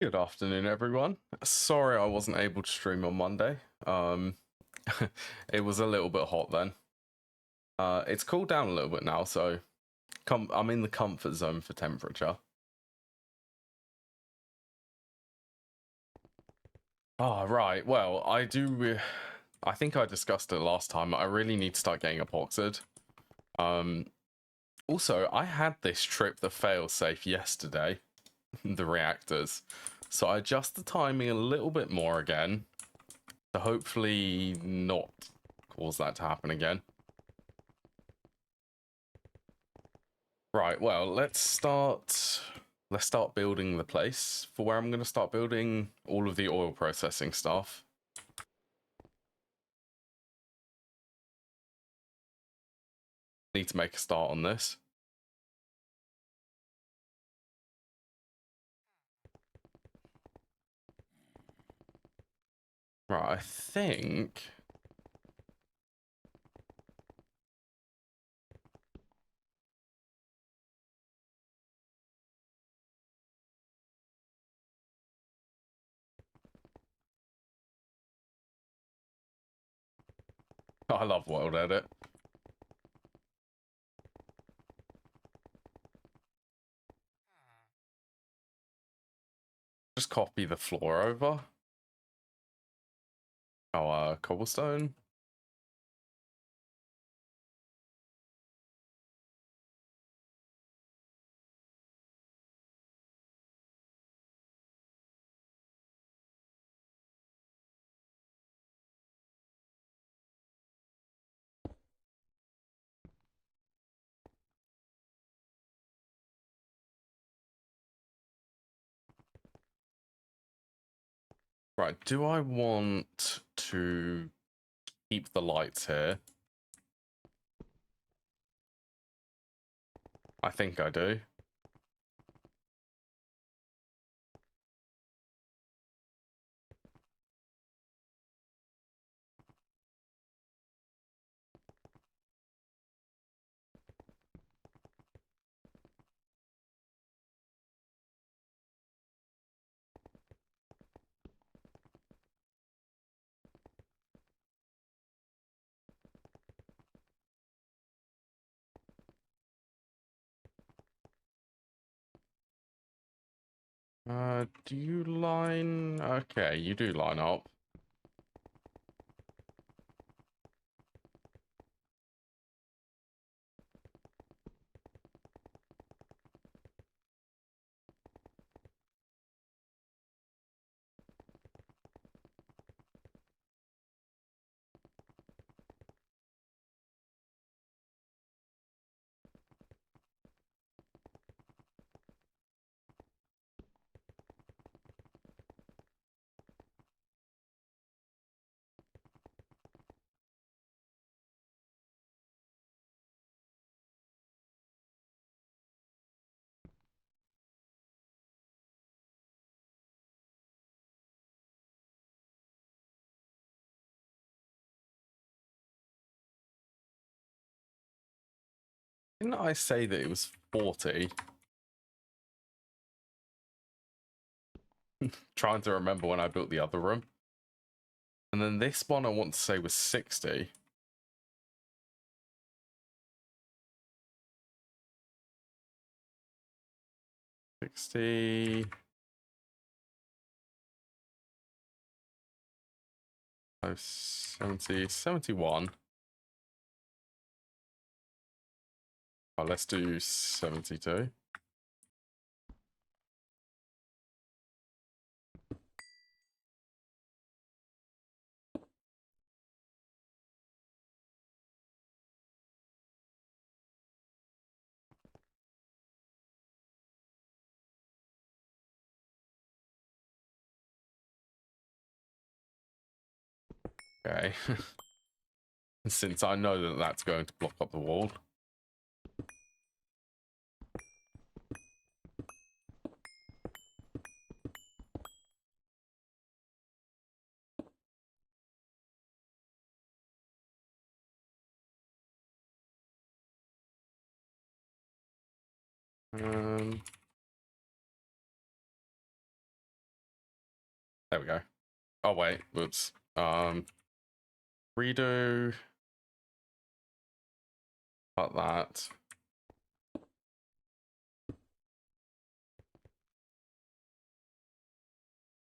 Good afternoon, everyone. Sorry I wasn't able to stream on Monday. It was a little bit hot then. It's cooled down a little bit now, so I'm in the comfort zone for temperature. Oh, right. Well, I think I discussed it last time. I really need to start getting epoxied. Also, I had this trip the failsafe yesterday, the reactors. So I adjust the timing a little bit more again to hopefully not cause that to happen again. Right, well, let's start building the place for where I'm going to start building all of the oil processing stuff. Need to make a start on this. Right, I think I love World Edit. Just copy the floor over. Oh, cobblestone. Right, do I want to keep the lights here? I think I do. Do you line? Okay, you do line up. Didn't I say that it was 40? Trying to remember when I built the other room. And then this one I want to say was 60. 60. 70, 71. Oh, let's do 72. Okay. Since I know that that's going to block up the wall. Um, There we go. Oh wait, whoops. Redo. Cut that.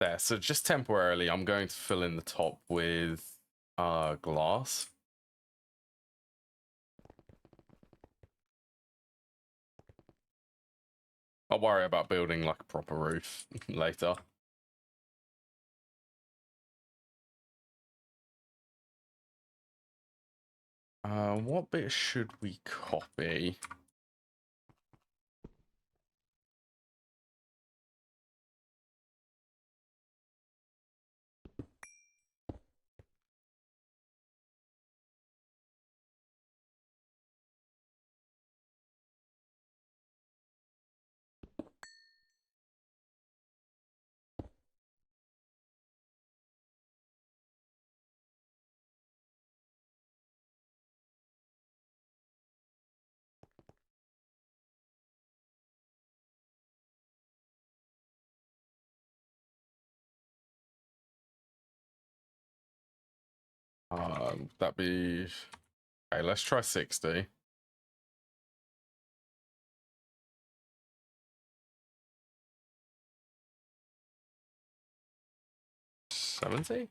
There, so just temporarily, I'm going to fill in the top with glass. I'll worry about building like a proper roof later. What bit should we copy? That'd be... Okay, let's try 60. $70?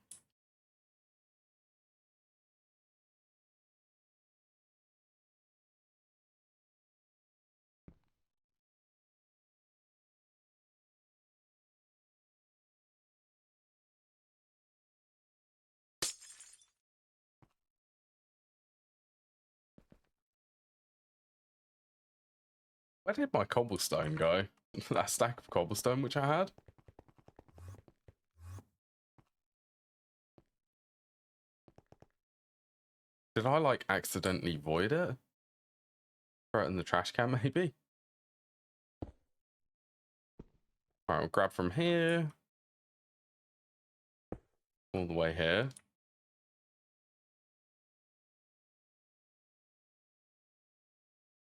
Where did my cobblestone go? That stack of cobblestone which I had? Did I like accidentally void it? Throw it in the trash can maybe? Alright, we'll grab from here. All the way here.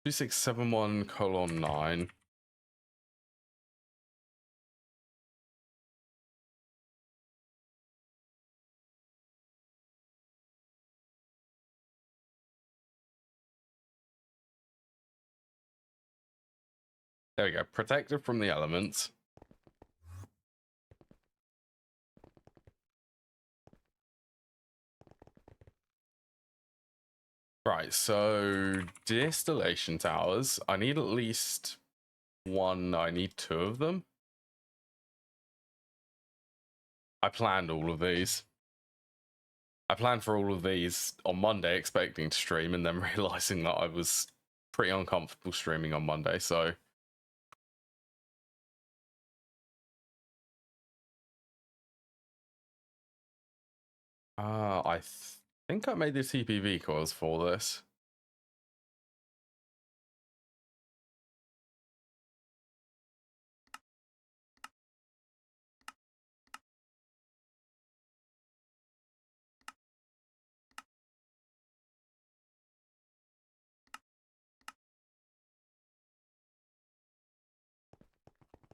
2671:9. There we go. Protected from the elements. Right, so distillation towers. I need at least one. I need two of them. I planned all of these. I planned for all of these on Monday, expecting to stream, and then realizing that I was pretty uncomfortable streaming on Monday, so... I think I made the TPV coils for this.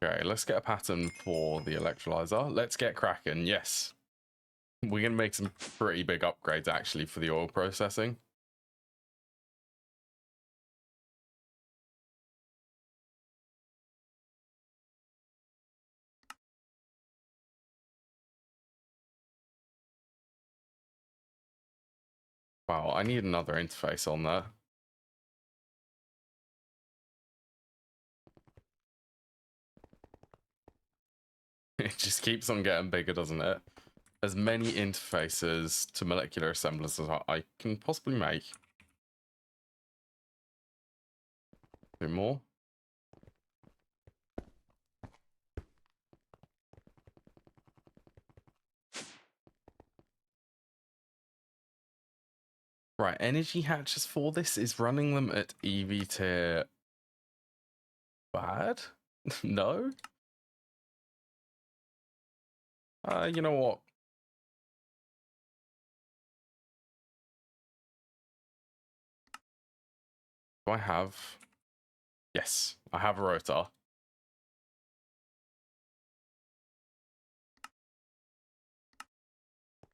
Okay, let's get a pattern for the electrolyzer. Let's get cracking. Yes. We're going to make some pretty big upgrades, actually, for the oil processing. Wow, I need another interface on there. It just keeps on getting bigger, doesn't it? As many interfaces to molecular assemblers as I can possibly make. A bit more. Right, energy hatches for this is running them at EV tier bad? No? You know what? Do I have... Yes, I have a rotor.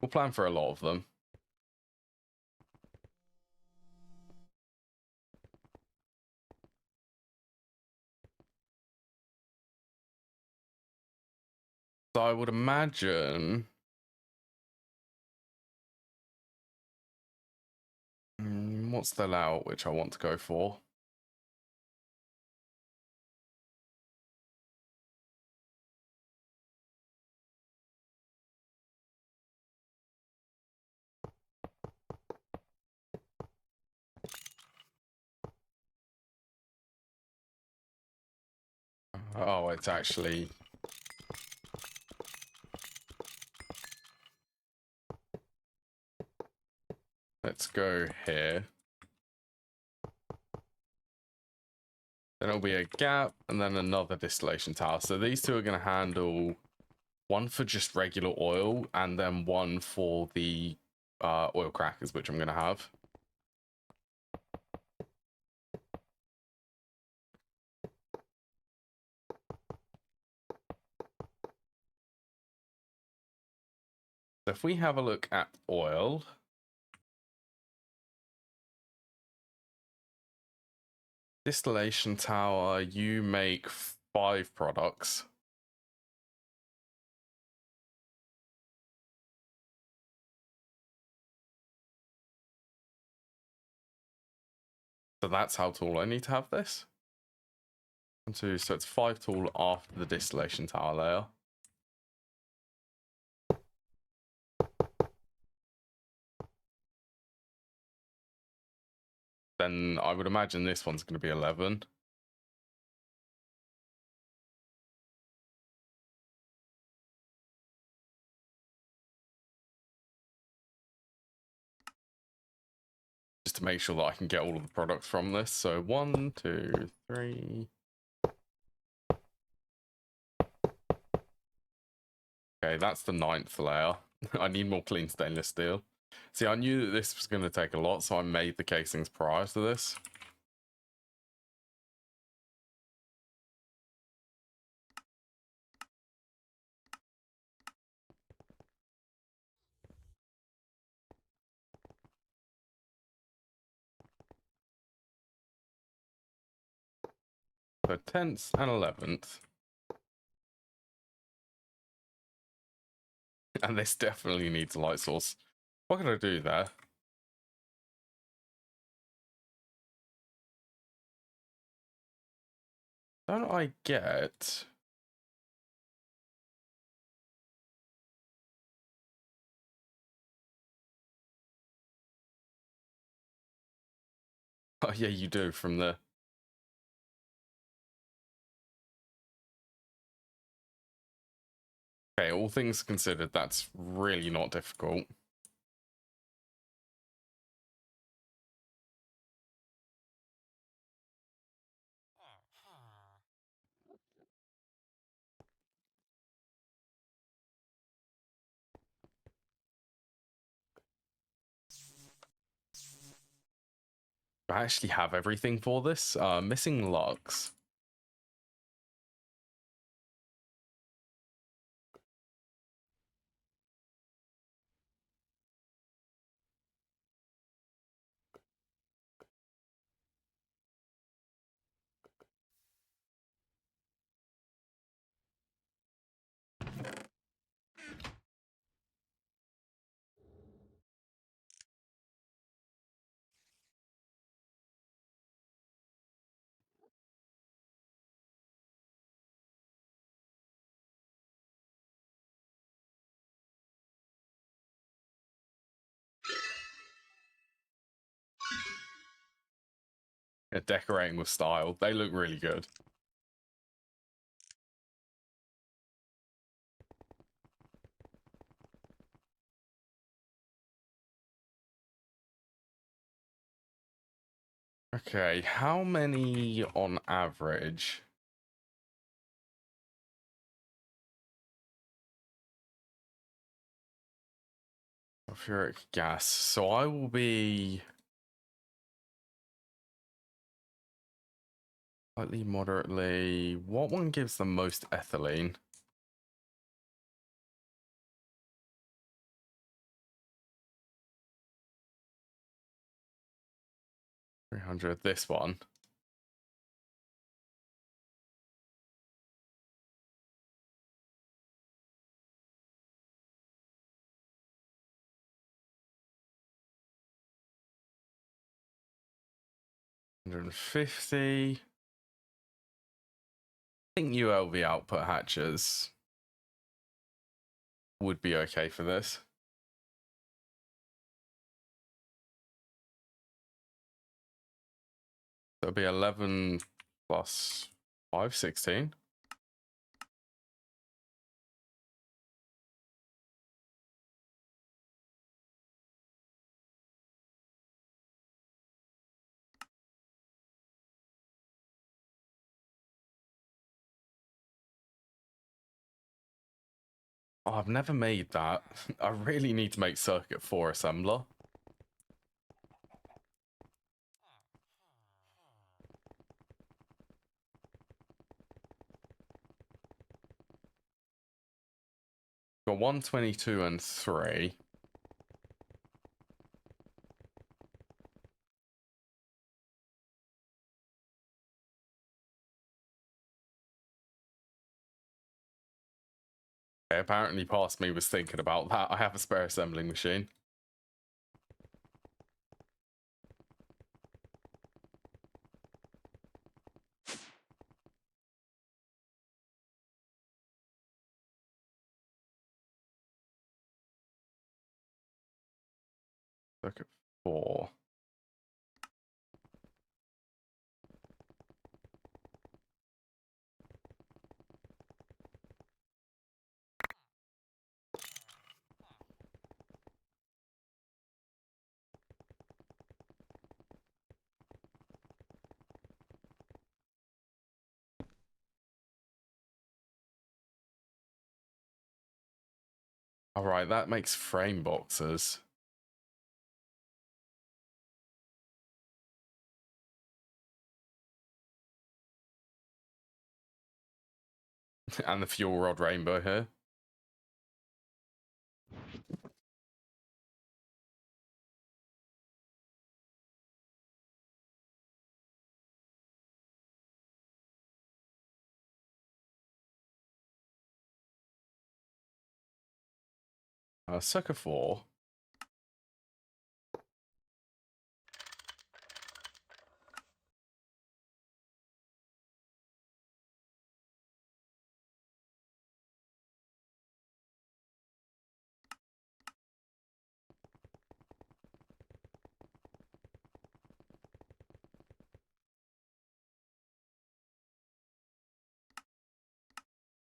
We'll plan for a lot of them. So I would imagine... what's the layout which I want to go for? Oh, it's actually... Let's go here. Then it'll be a gap and then another distillation tower. So these two are going to handle one for just regular oil and then one for the oil crackers, which I'm going to have. So if we have a look at oil... Distillation tower, you make 5 products. So that's how tall I need to have this. 1, 2, so it's 5 tall after the distillation tower layer. Then I would imagine this one's going to be 11. Just to make sure that I can get all of the products from this. So 1, 2, 3. Okay, that's the 9th layer. I need more clean stainless steel. See, I knew that this was going to take a lot, so I made the casings prior to this. So 10th and 11th. And this definitely needs a light source. What can I do there? Don't I get... Oh yeah, you do from the... Okay, all things considered, that's really not difficult. I actually have everything for this. Missing lugs. Yeah, decorating with style. They look really good. Okay, how many on average? Sulfuric gas. So I will be... slightly, moderately... What one gives the most ethylene? 300, this one. $150. I think ULV output hatches would be okay for this. That'll be 11 plus 5, 16. Oh, I've never made that. I really need to make circuit 4 assembler. Got 122 and 3. Okay, apparently past me was thinking about that. I have a spare assembling machine. Circuit 4. All right, that makes frame boxes. And the fuel rod rainbow here. Circuit 4.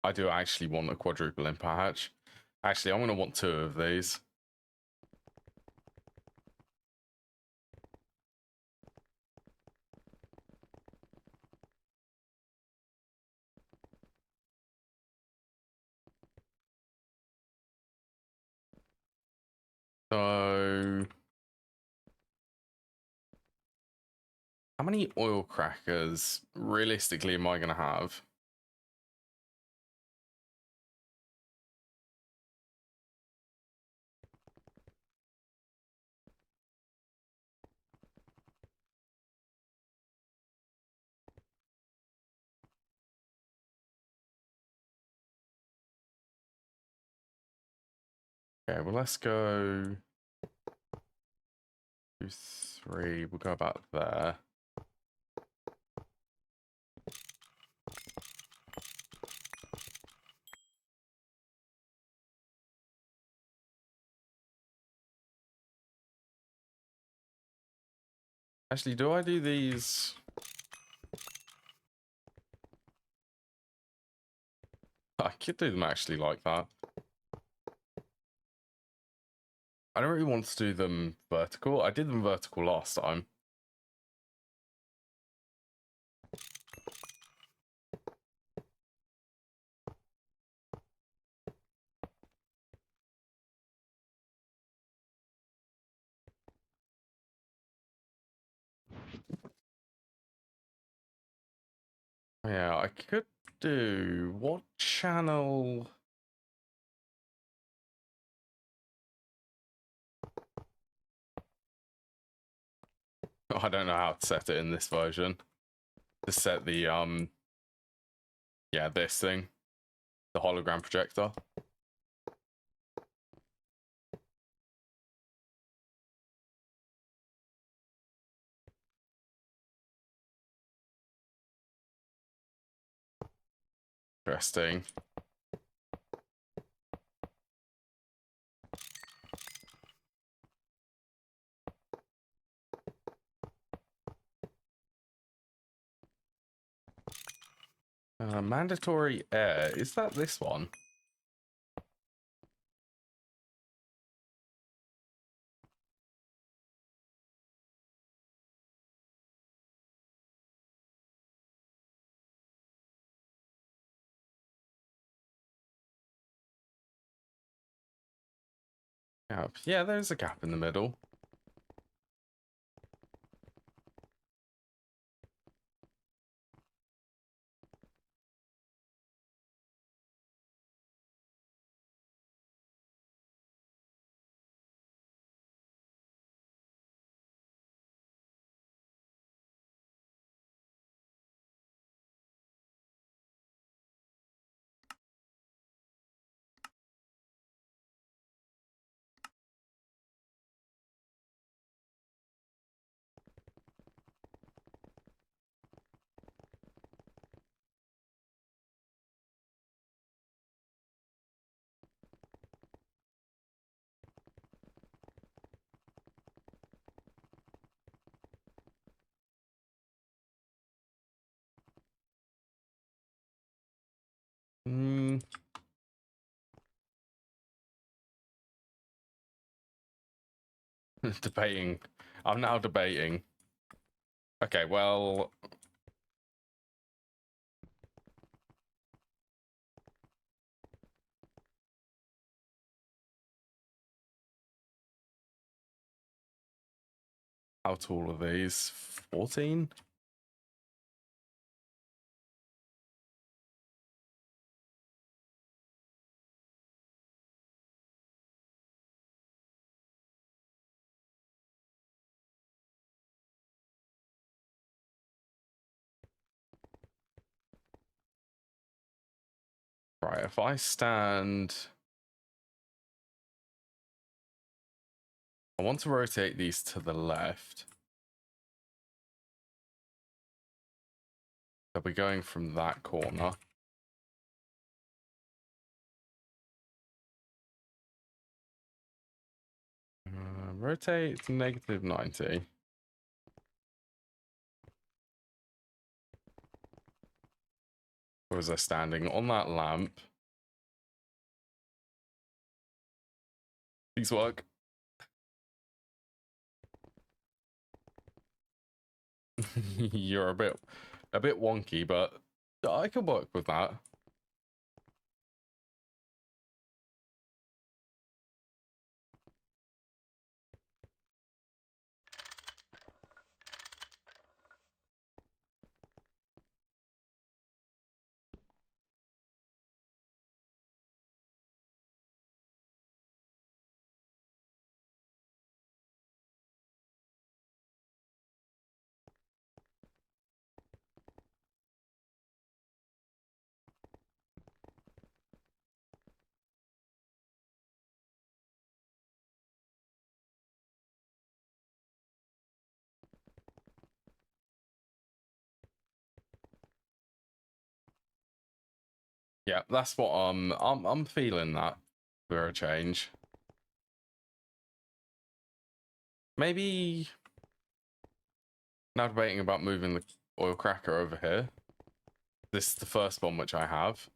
I do actually want a quadruple input hatch. Actually, I'm going to want 2 of these. So, how many oil crackers realistically am I going to have? Okay, well, let's go 2, 3. We'll go about there. Actually, do I do these? I could do them actually like that. I don't really want to do them vertical. I did them vertical last time. Yeah, I could do... What channel? I don't know how to set it in this version. To set the yeah, this thing, the hologram projector. Interesting. Mandatory air. Is that this one? Gap. Yeah, there's a gap in the middle. Hmm. Debating. I'm now debating. Okay, well, how tall are these? 14? Right, if I stand... I want to rotate these to the left. So we're going from that corner. Rotate to -90. Or was I standing on that lamp? Please work. You're a bit wonky, but I could work with that. Yeah, that's what I'm feeling that for a change. Maybe now debating about moving the oil cracker over here. This is the first one which I have.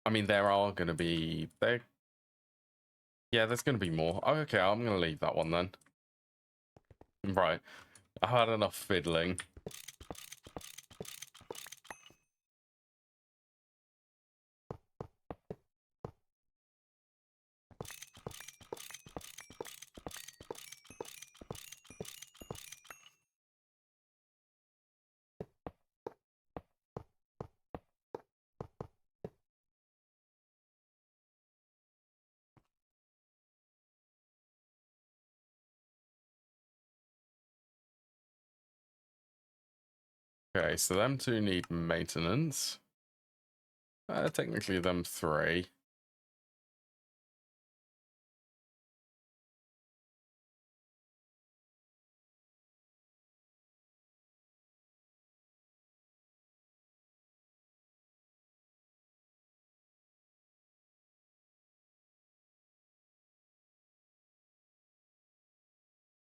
I mean, there are going to be... Yeah, there's going to be more. Oh, okay, I'm going to leave that one then. Right. I've had enough fiddling. Okay, so them two need maintenance. Technically them three.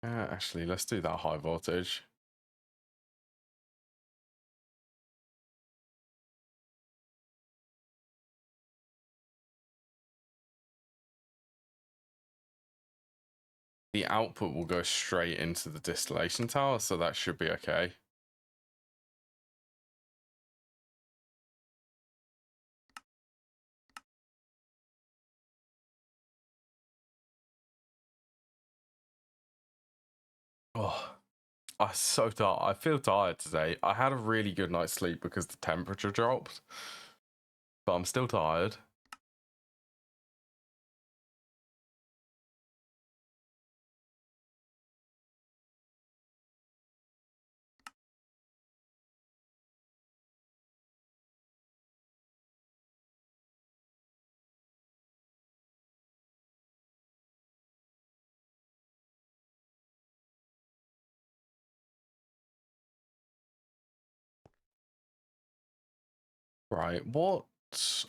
Actually, let's do that high voltage. The output will go straight into the distillation tower, so that should be okay. Oh, I'm so tired. I feel tired today. I had a really good night's sleep because the temperature dropped, but I'm still tired. Right, what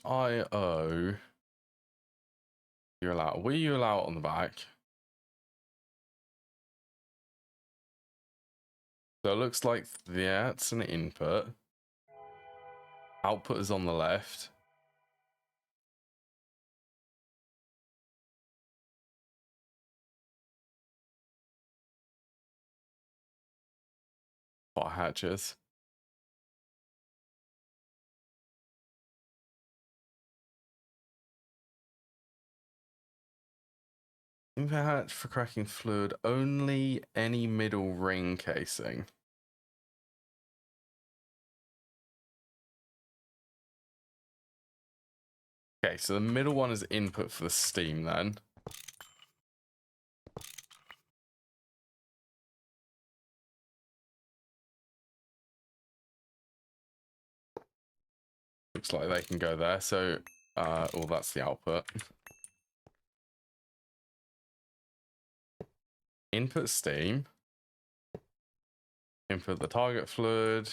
IO you allow? Will you allow it on the back? So it looks like that's an input. Output is on the left. Fire hatches. Input hatch for cracking fluid. Only any middle ring casing. Okay, so the middle one is input for the steam then. Looks like they can go there. So, well, that's the output. Input steam. Input the target fluid.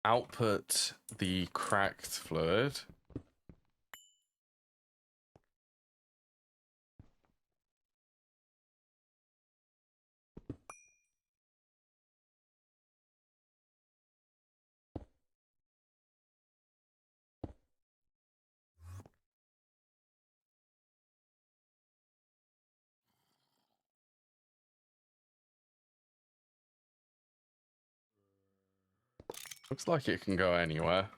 Output the cracked fluid. Looks like it can go anywhere.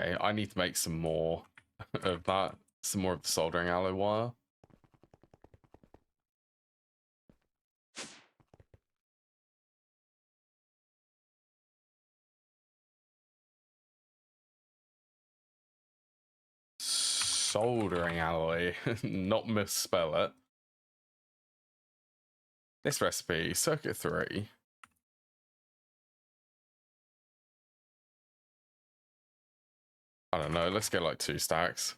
Okay, I need to make some more of that. Some more of the soldering alloy wire. Soldering alloy, not misspell it. This recipe, circuit 3. I don't know, let's get like 2 stacks.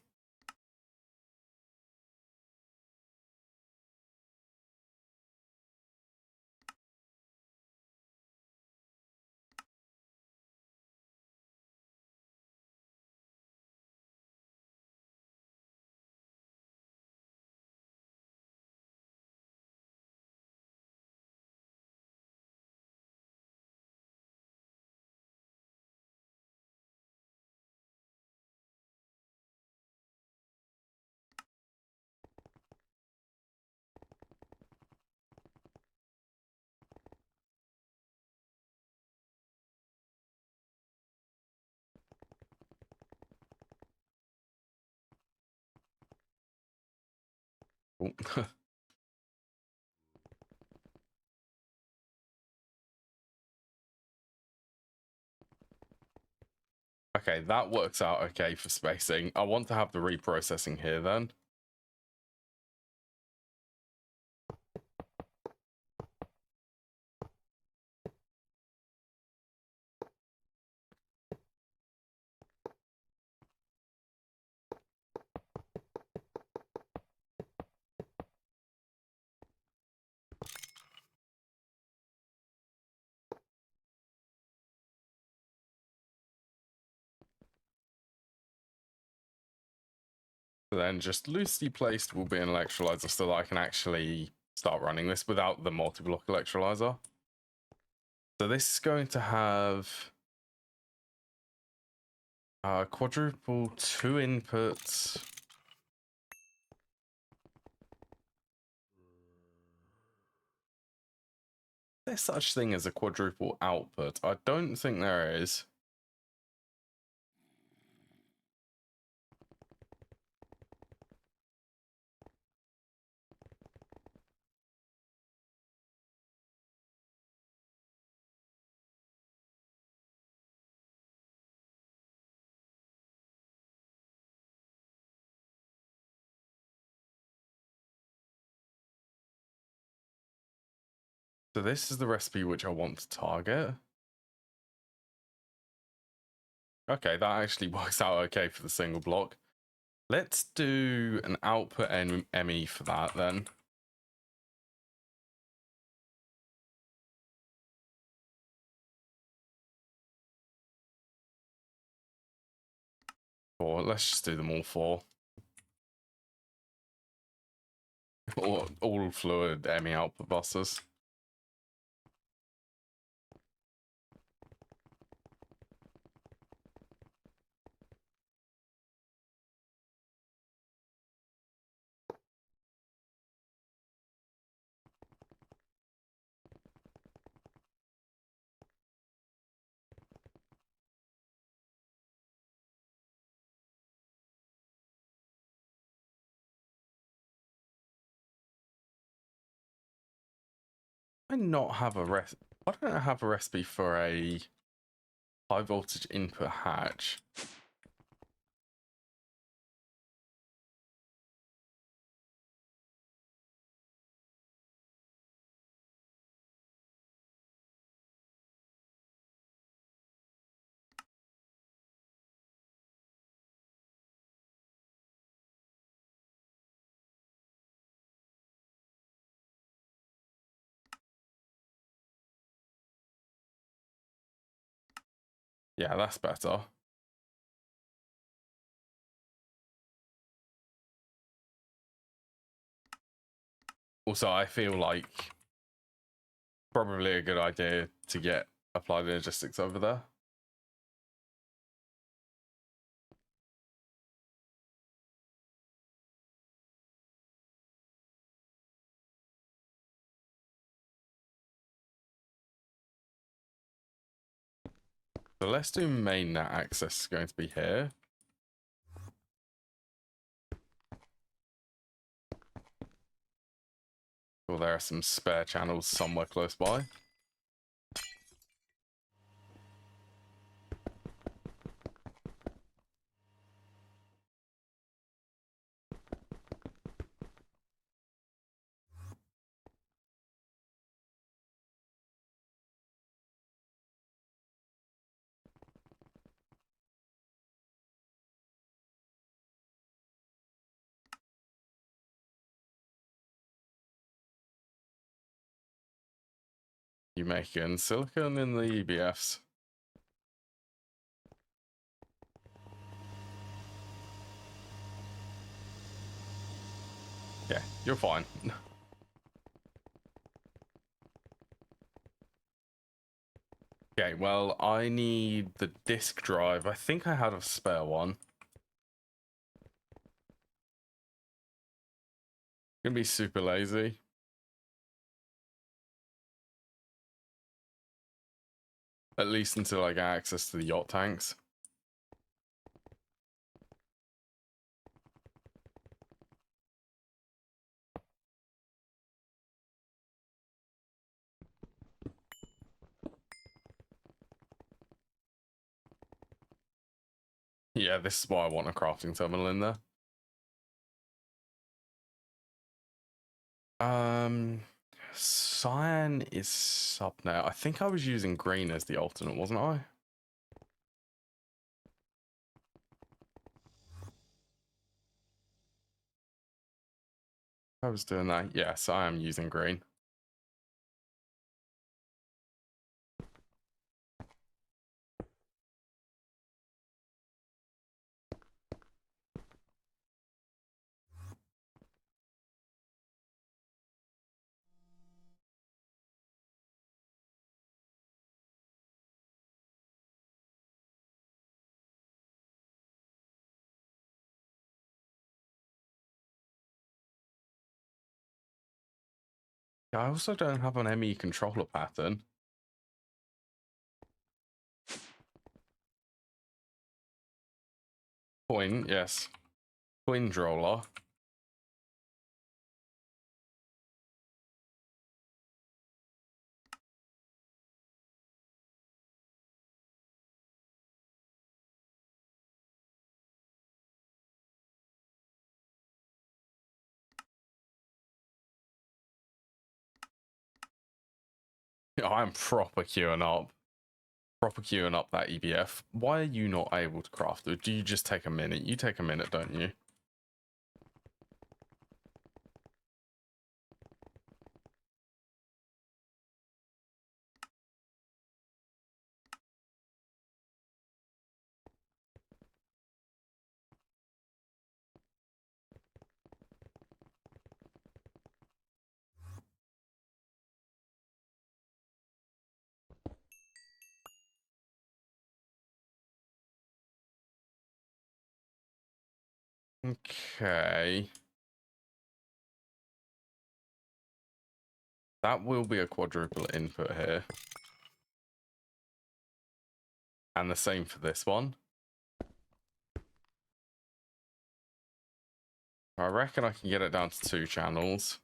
Oh. Okay, that works out okay for spacing. I want to have the reprocessing here then. So then just loosely placed will be an electrolyzer so that I can actually start running this without the multi-block electrolyzer. So this is going to have quadruple 2 inputs. There's such thing as a quadruple output. I don't think there is. So this is the recipe which I want to target. Okay, that actually works out okay for the single block. Let's do an output ME for that then. Or let's just do them all 4. All fluid ME output buses. I not have a recipe. Why don't I have a recipe for a high voltage input hatch? Yeah, that's better. Also, I feel like probably a good idea to get applied logistics over there. So let's do mainnet access is going to be here. Well, there are some spare channels somewhere close by. You making silicon in the EBFs. Yeah, you're fine. Okay, well, I need the disk drive. I think I had a spare one. Gonna be super lazy. At least until I get access to the yacht tanks. Yeah, this is why I want a crafting terminal in there. Cyan is sub now. I think I was using green as the alternate, wasn't I? I was doing that. Yes, I am using green. I also don't have an ME controller pattern. Point, yes. Twin roller. I'm proper queuing up. Proper queuing up that EBF. Why are you not able to craft it? Do you just take a minute? You take a minute, don't you? Okay. That will be a quadruple input here. And the same for this one. I reckon I can get it down to 2 channels.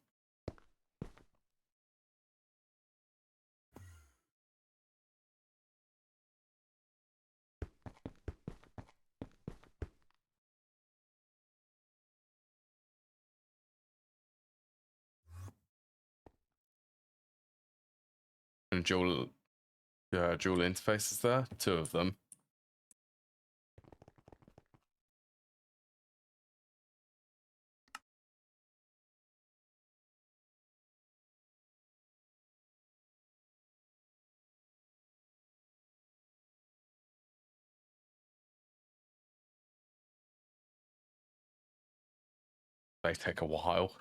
And dual interfaces there, 2 of them. They take a while.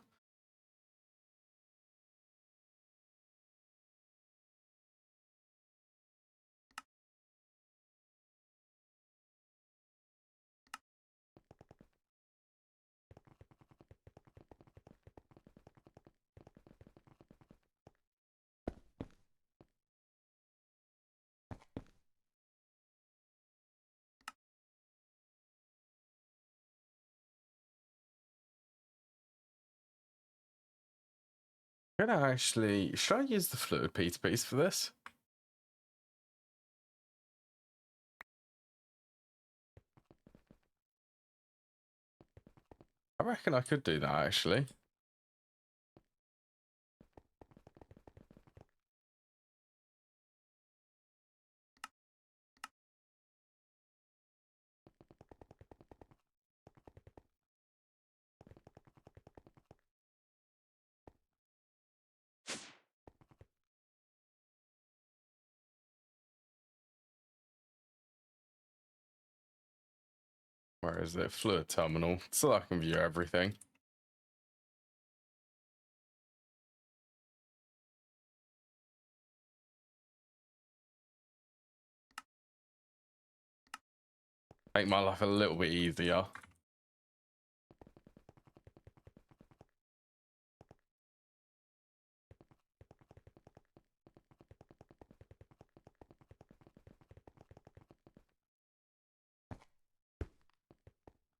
Should I use the fluid piece for this? I reckon I could do that actually. Where is it? Fluid terminal, so I can view everything. Make my life a little bit easier.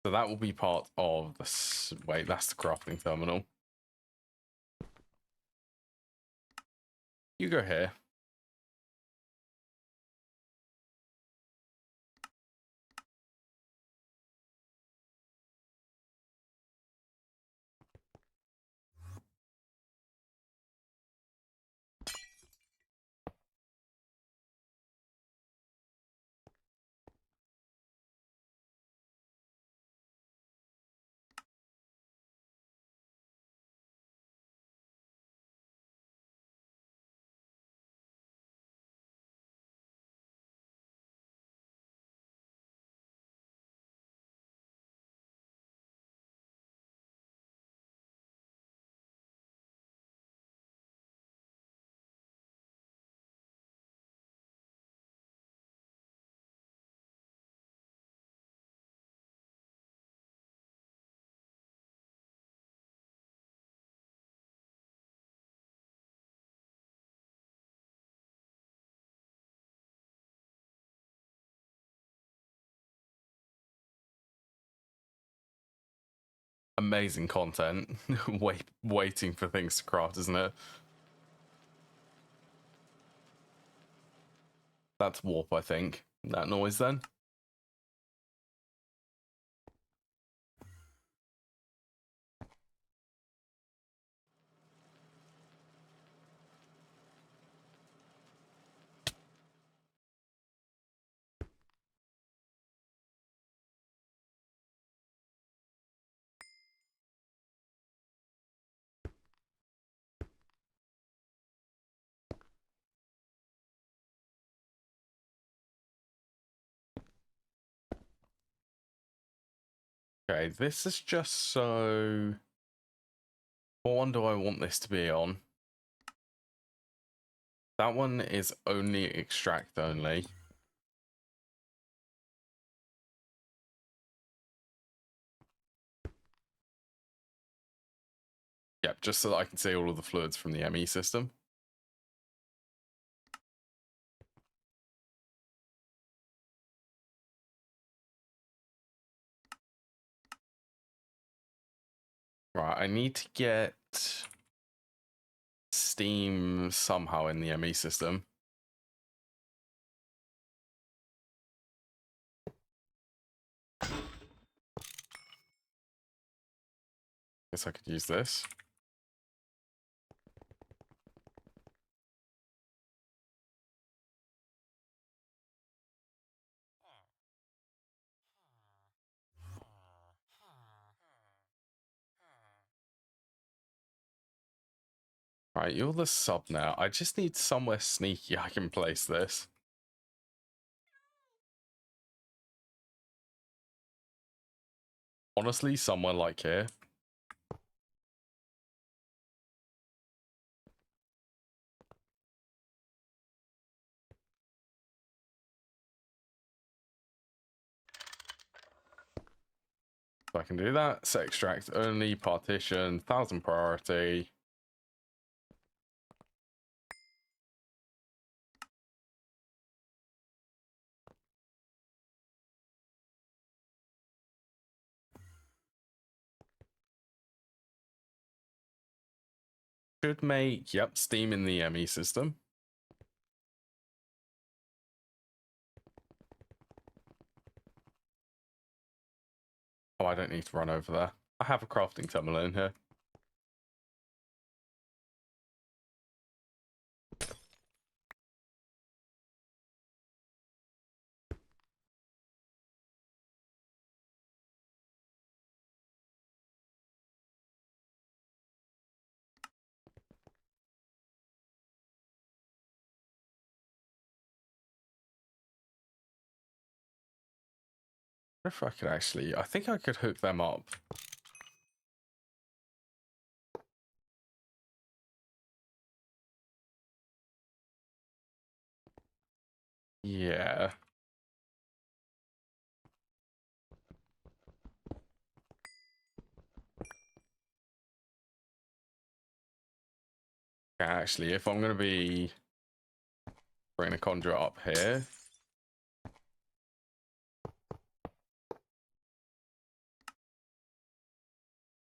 So that will be part of the... Wait, that's the crafting terminal. You go here. amazing content waiting for things to craft, isn't it? That's warp, I think. That noise then. Okay, this is just so... What one do I want this to be on? That one is only extract only. Yep, just so that I can see all of the fluids from the ME system. Right, I need to get steam somehow in the ME system. Guess I could use this. Right, you're the sub now. I just need somewhere sneaky I can place this. Honestly, somewhere like here. So I can do that. Set extract only, partition, 1000 priority. Should make, yep, steam in the ME system. Oh, I don't need to run over there. I have a crafting terminal in here. If I could actually, I think I could hook them up. Yeah. Actually, if I'm going to be bringing a conduit up here.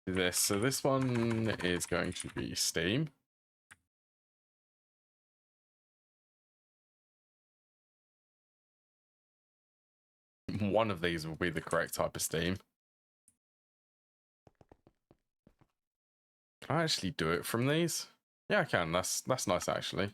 Do this. So this one is going to be steam. One of these will be the correct type of steam. Can I actually do it from these? Yeah, I can. That's nice, actually.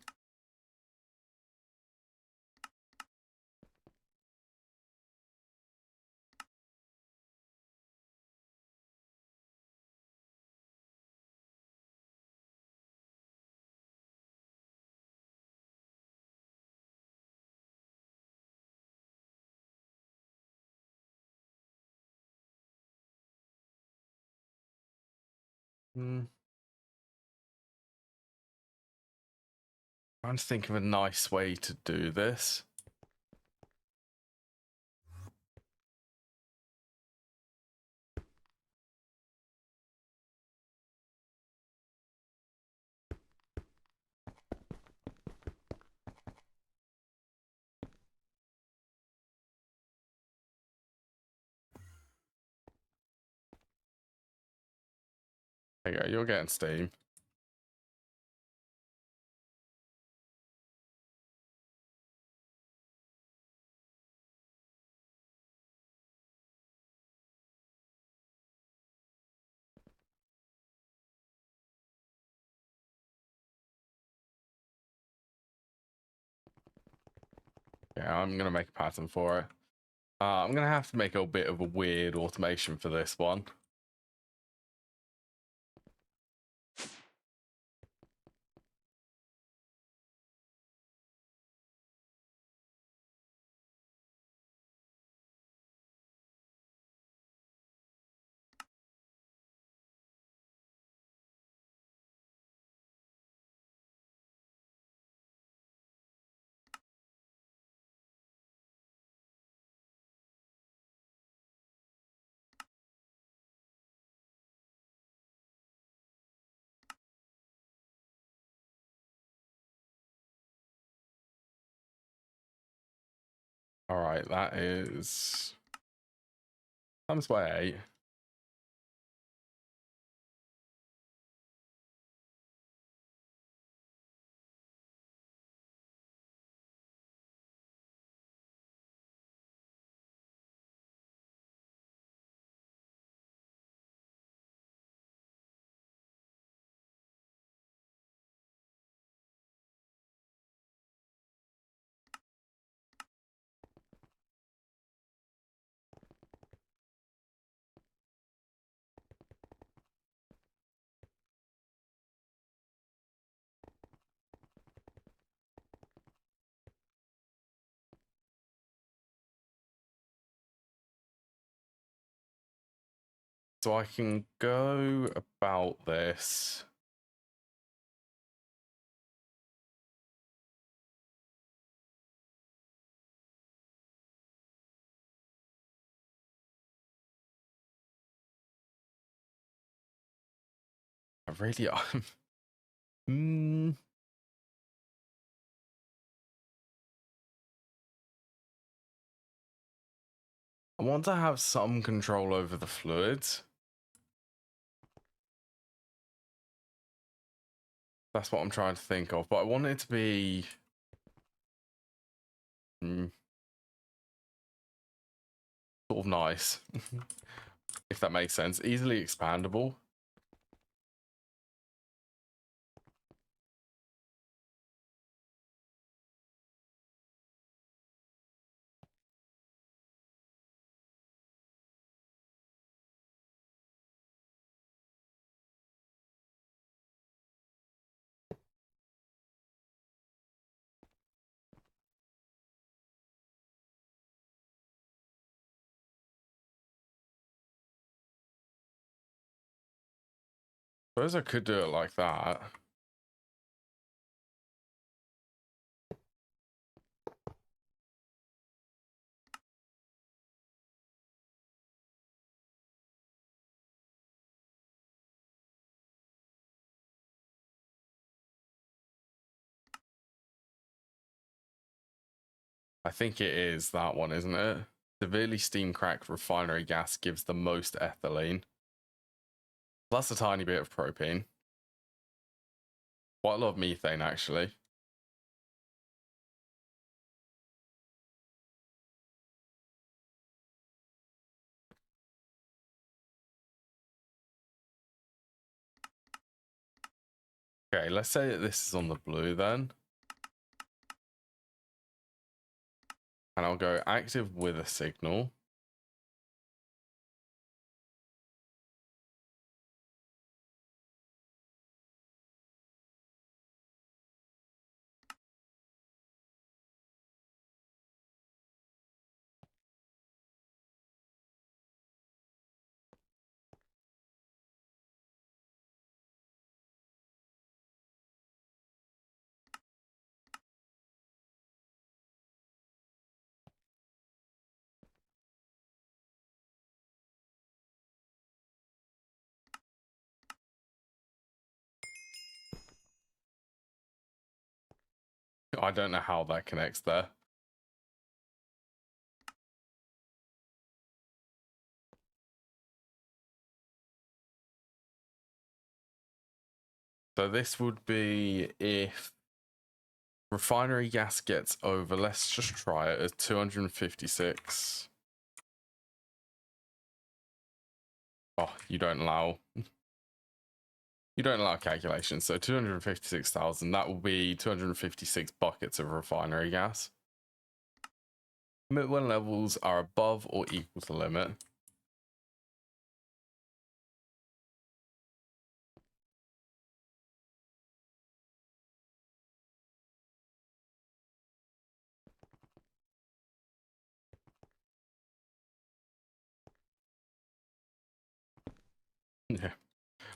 Trying to think of a nice way to do this. There you go, you're getting steam. Yeah, I'm gonna make a pattern for it. I'm gonna have to make a bit of a weird automation for this one. All right, that is times by 8. So I can go about this. I really I want to have some control over the fluids. That's what I'm trying to think of, but I want it to be sort of nice, if that makes sense. Easily expandable. Suppose I could do it like that. I think it is that one, isn't it? Severely steam cracked refinery gas gives the most ethylene. Plus a tiny bit of propane. Quite a lot of methane, actually. Okay, let's say that this is on the blue then. And I'll go active with a signal. I don't know how that connects there. So this would be if refinery gas gets over, let's just try it at 256. Oh, you don't allow calculations. So 256,000, that will be 256 buckets of refinery gas. When levels are above or equal to limit. Yeah.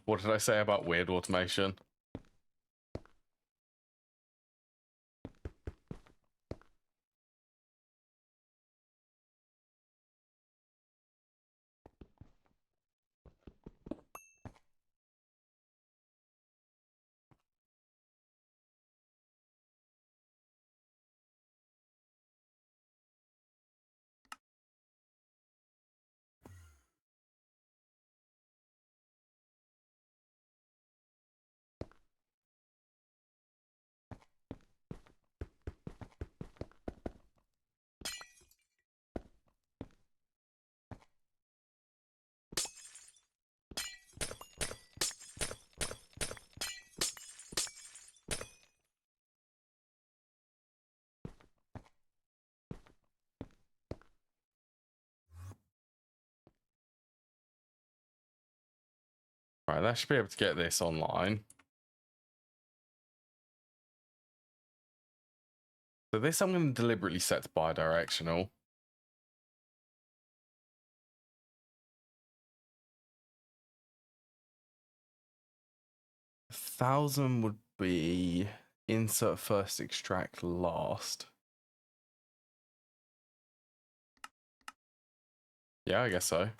What did I say about weird automation? Right, that should be able to get this online. So this I'm going to deliberately set to bidirectional. $1,000 would be insert first, extract last. Yeah, I guess so.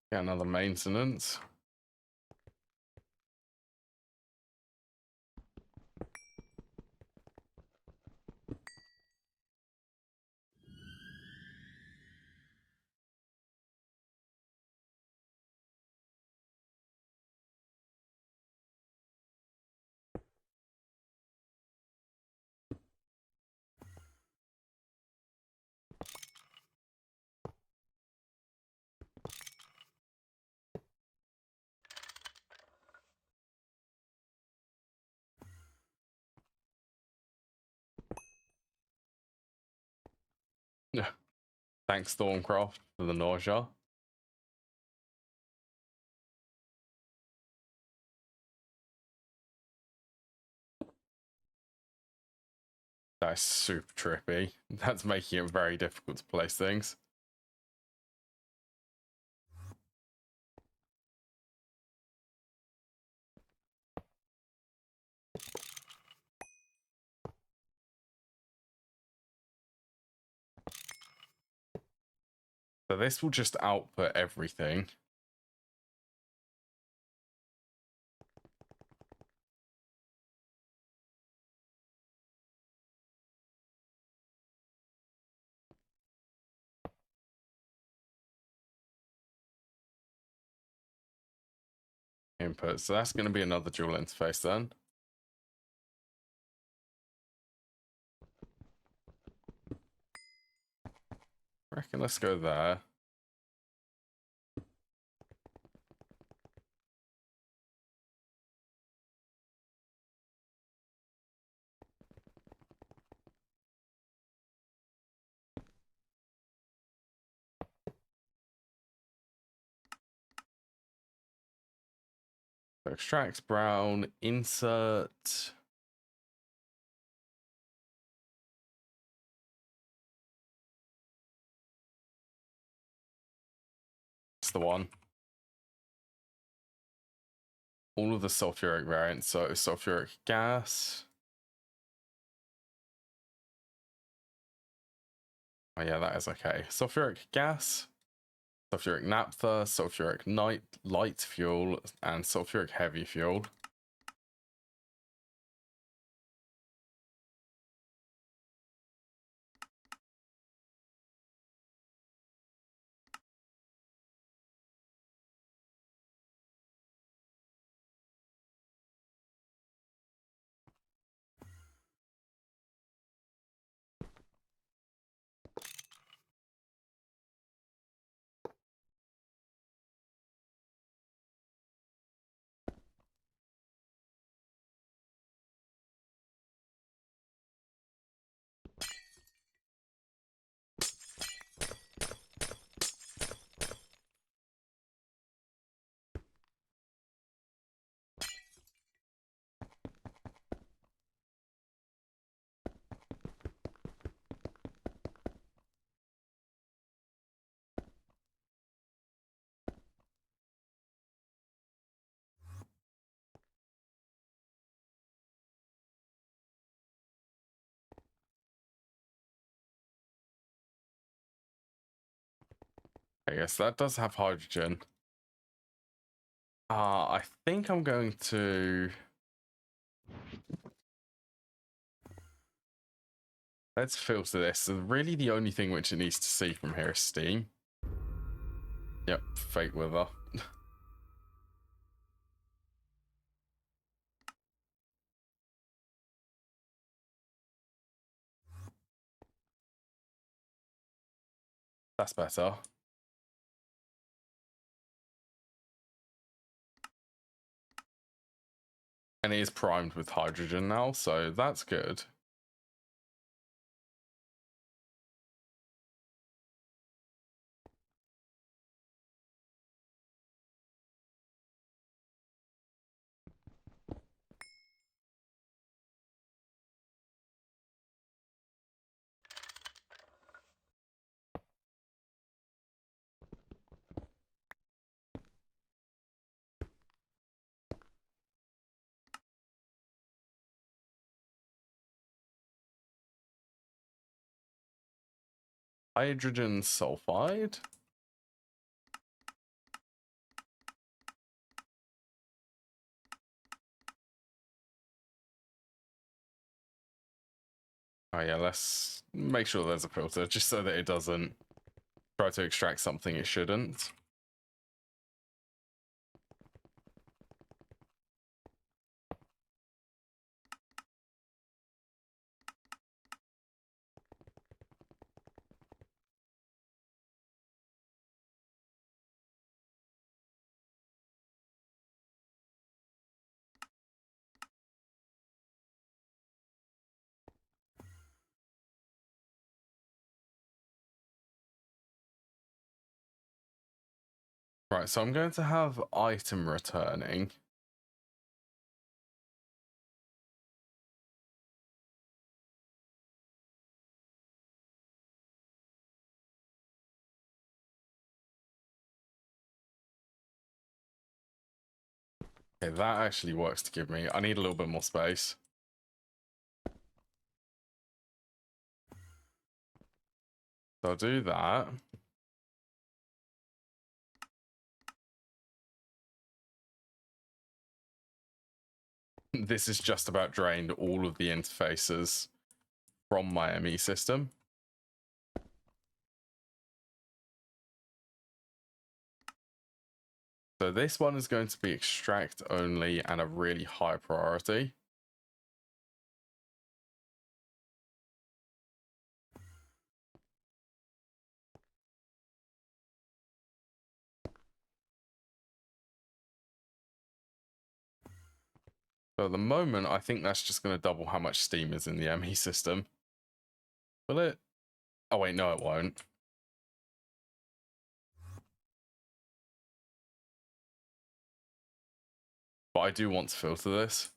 Get another maintenance. Yeah. Thanks, Stormcroft, for the nausea. That's super trippy. That's making it very difficult to place things. So this will just output everything. Input. So that's going to be another dual interface then. I reckon let's go there. Extract brown, insert. That's the one. All of the sulfuric variants, so sulfuric gas. Oh yeah, that is okay. Sulfuric gas, sulfuric naphtha, sulfuric light fuel, and sulfuric heavy fuel. I guess that does have hydrogen. I think I'm going to... Let's filter this. So really the only thing which it needs to see from here is steam. Yep, fake wither. That's better. And it is primed with hydrogen now, so that's good. Hydrogen sulfide. Oh yeah, let's make sure there's a filter, just so that it doesn't try to extract something it shouldn't. Right, so I'm going to have item returning. Okay, that actually works to give me... I need a little bit more space. So I'll do that. This is just about drained all of the interfaces from my ME system. So this one is going to be extract only and a really high priority. So at the moment, I think that's just going to double how much steam is in the ME system. Will it? Oh wait, no it won't. but I do want to filter this.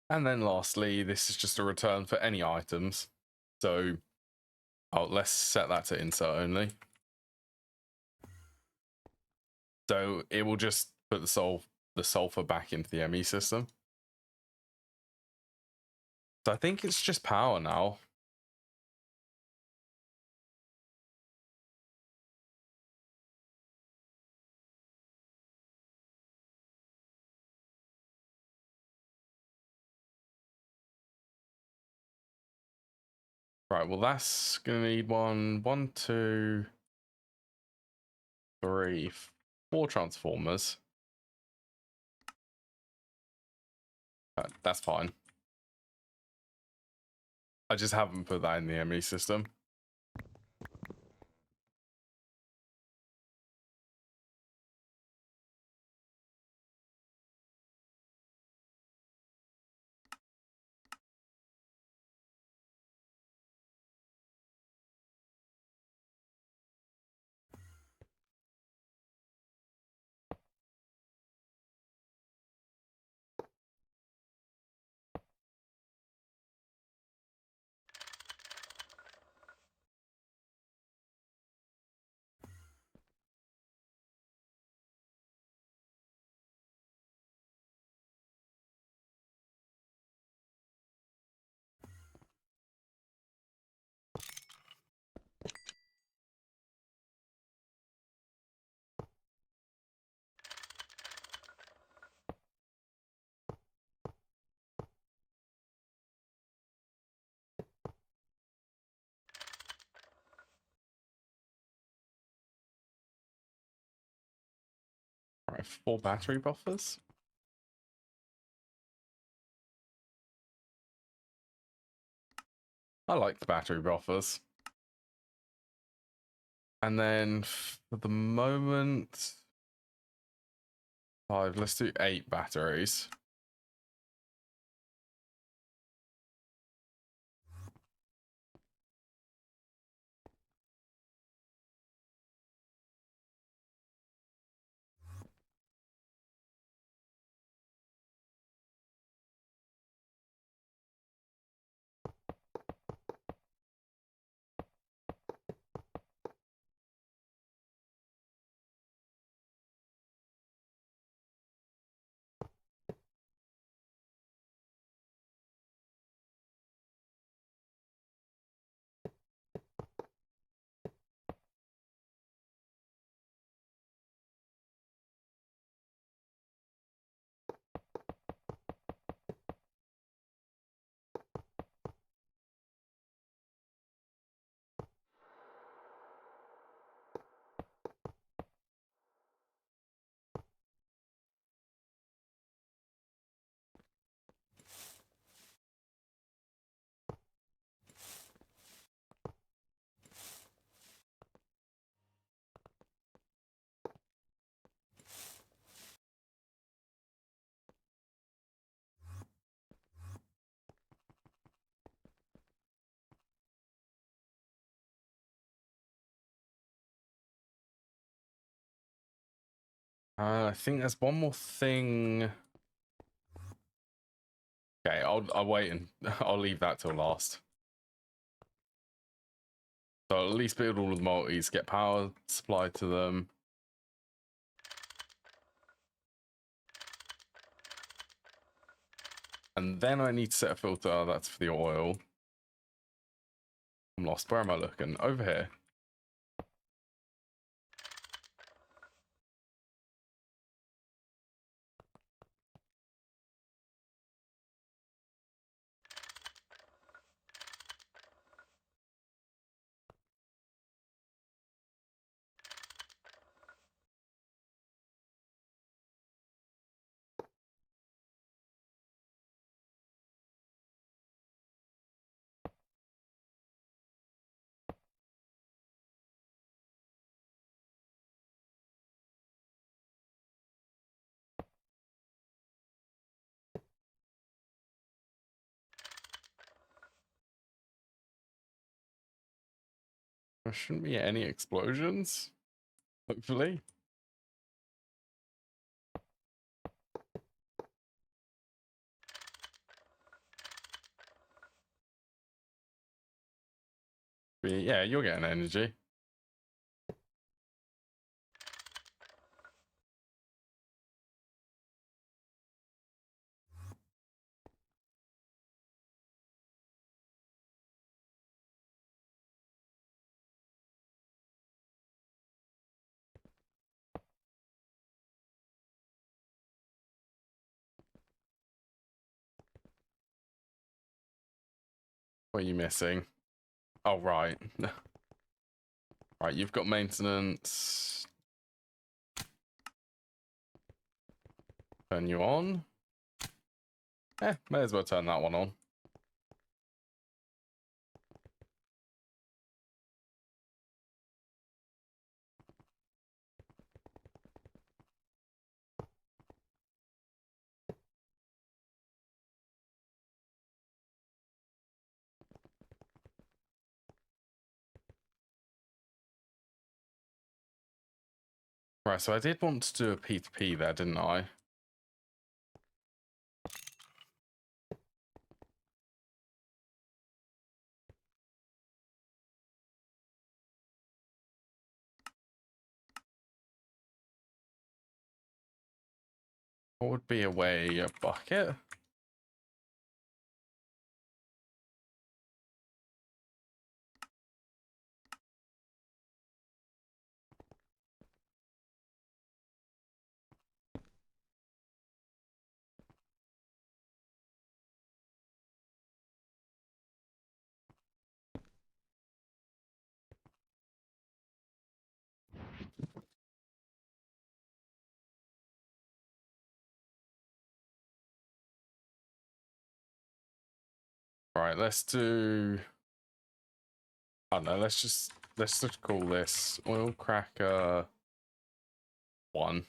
And then lastly, this is just a return for any items. So let's set that to insert only. So it will just put the sulfur back into the ME system. So I think it's just power now. Right, well that's gonna need one, two, three, four transformers. That's fine. I just haven't put that in the ME system. All right, 4 battery buffers. I like the battery buffers. And then for the moment, 5, let's do 8 batteries. I think there's one more thing. Okay, I'll wait and I'll leave that till last. So I'll at least build all of the multis, get power supplied to them. And then I need to set a filter. That's for the oil. I'm lost. Where am I looking? Over here. There shouldn't be any explosions, hopefully. But yeah, you're getting energy. What are you missing? Oh, right. Right, you've got maintenance. Turn you on. May as well turn that one on. Right, so I did want to do a P2P there, didn't I? What would be a way? A bucket? Right, let's do... I don't know, let's just call this Oil Cracker 1.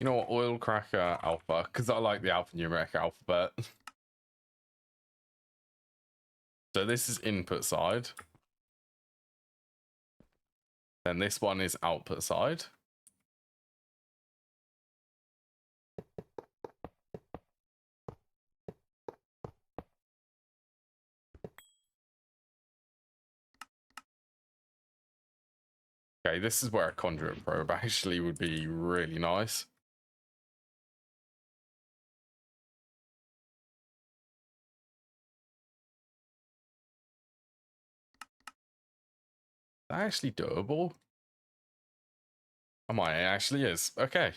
You know what, Oil Cracker Alpha, because I like the alphanumeric alphabet. So this is input side. Then this one is output side. Okay, this is where a conduit probe actually would be really nice. That actually doable? Oh my, it actually is. Okay.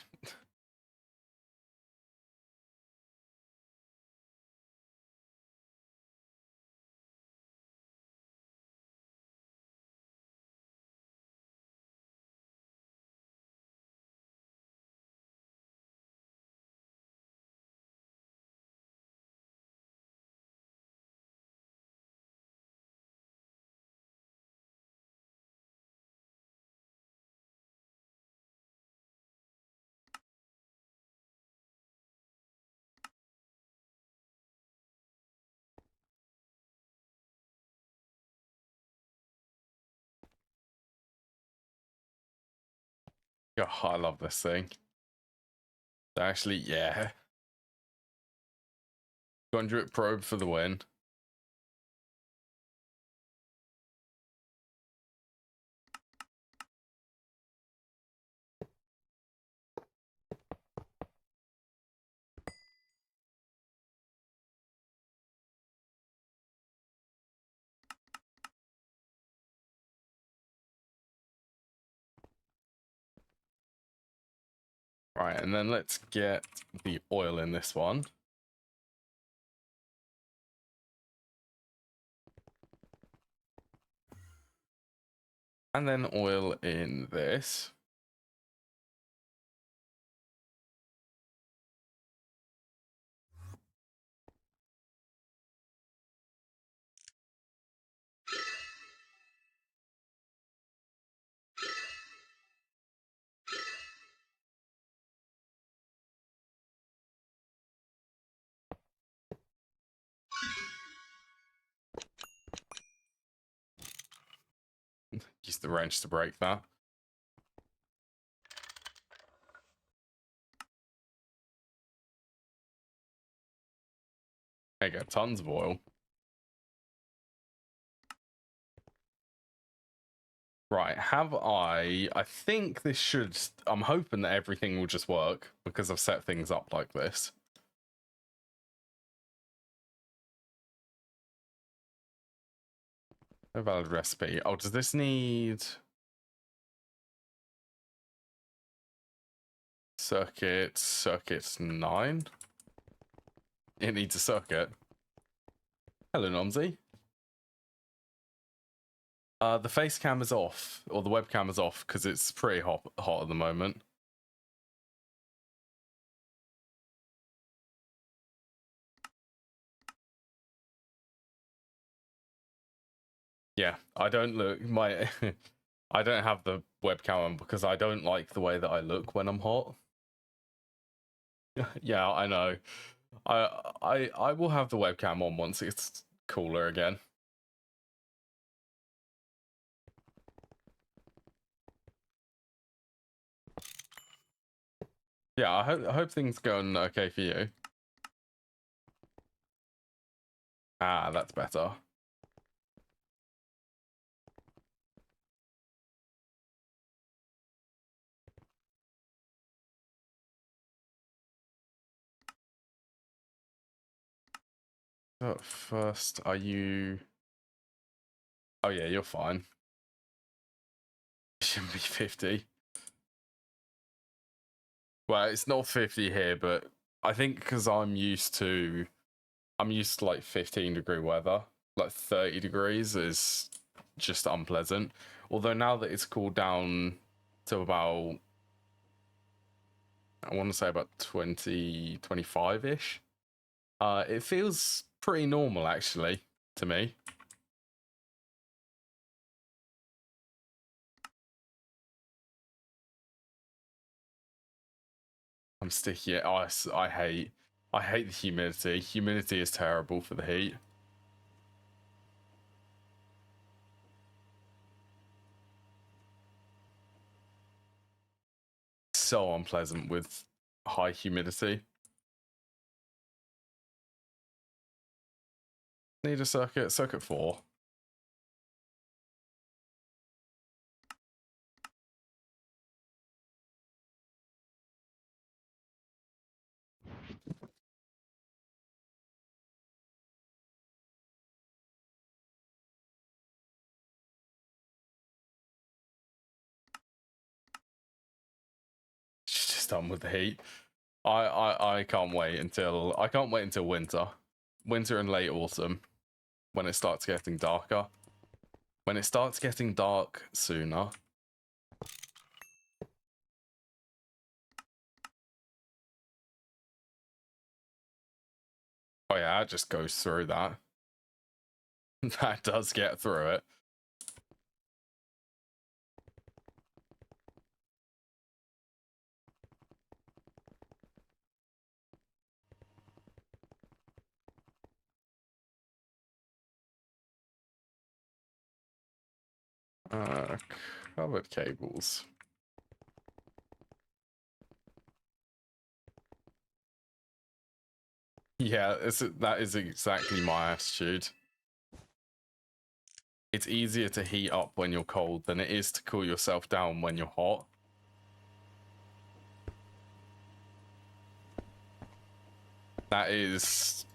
Oh, I love this thing. Actually, yeah. Conduit probe for the win. Right, and then let's get the oil in this one. And then oil in this. the wrench to break that. There you go, tons of oil. Right, I think this should, I'm hoping that everything will just work because I've set things up like this. No valid recipe. Oh, does this need circuit 9? It needs a circuit. Hello, Nomsy. The face cam is off, or the webcam is off, because it's pretty hot at the moment. Yeah, I don't look I don't have the webcam on because I don't like the way that I look when I'm hot. Yeah, I know. I will have the webcam on once it's cooler again. Yeah, I hope things going okay for you. Ah, that's better. First, are you... Oh yeah, you're fine. It shouldn't be 50. Well, it's not 50 here, but I think because I'm used to like 15-degree weather. Like 30 degrees is just unpleasant. Although now that it's cooled down to about, I want to say about 20, 25-ish, it feels pretty normal actually to me. I'm sticky. Oh, I hate the humidity. Humidity is terrible for the heat. So unpleasant with high humidity. Need a circuit 4. Just done with the heat. I can't wait until winter. Winter and late autumn when it starts getting darker. When it starts getting dark sooner. Oh yeah, it just goes through that. That does get through it. Covered cables. Yeah, that is exactly my attitude. It's easier to heat up when you're cold than it is to cool yourself down when you're hot. That is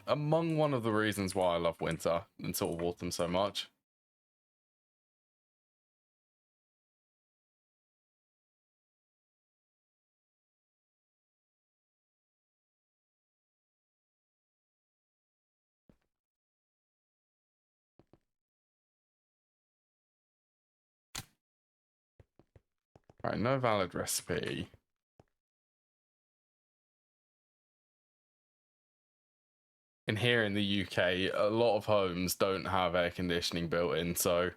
among one of the reasons why I love winter and sort of autumn so much. Right, no valid recipe. In here in the UK, a lot of homes don't have air conditioning built in, so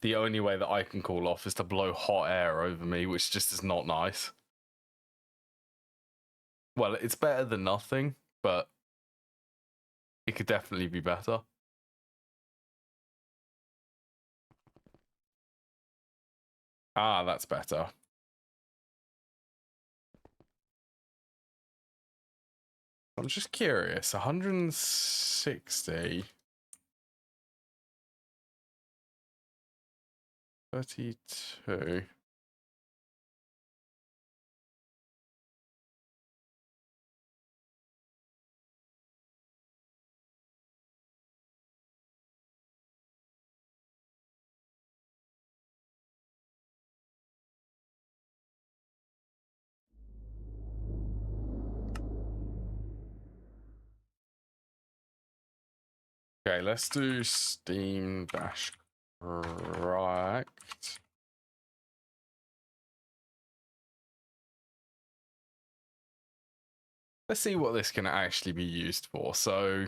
the only way that I can cool off is to blow hot air over me, which just is not nice. Well, it's better than nothing, but it could definitely be better. Ah, that's better. I'm just curious, 160, 32. Okay, let's do Steam dash correct. Let's see what this can actually be used for. So,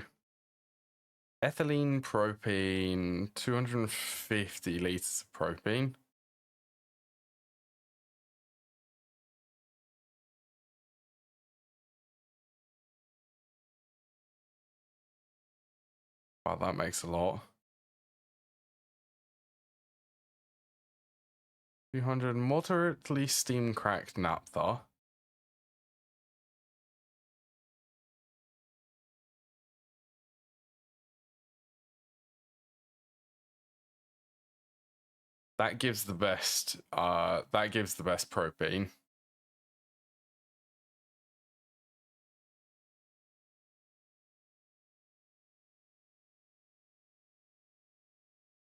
ethylene, propane, 250 liters of propane. Wow, that makes a lot. 200 moderately steam cracked naphtha. That gives the best propane.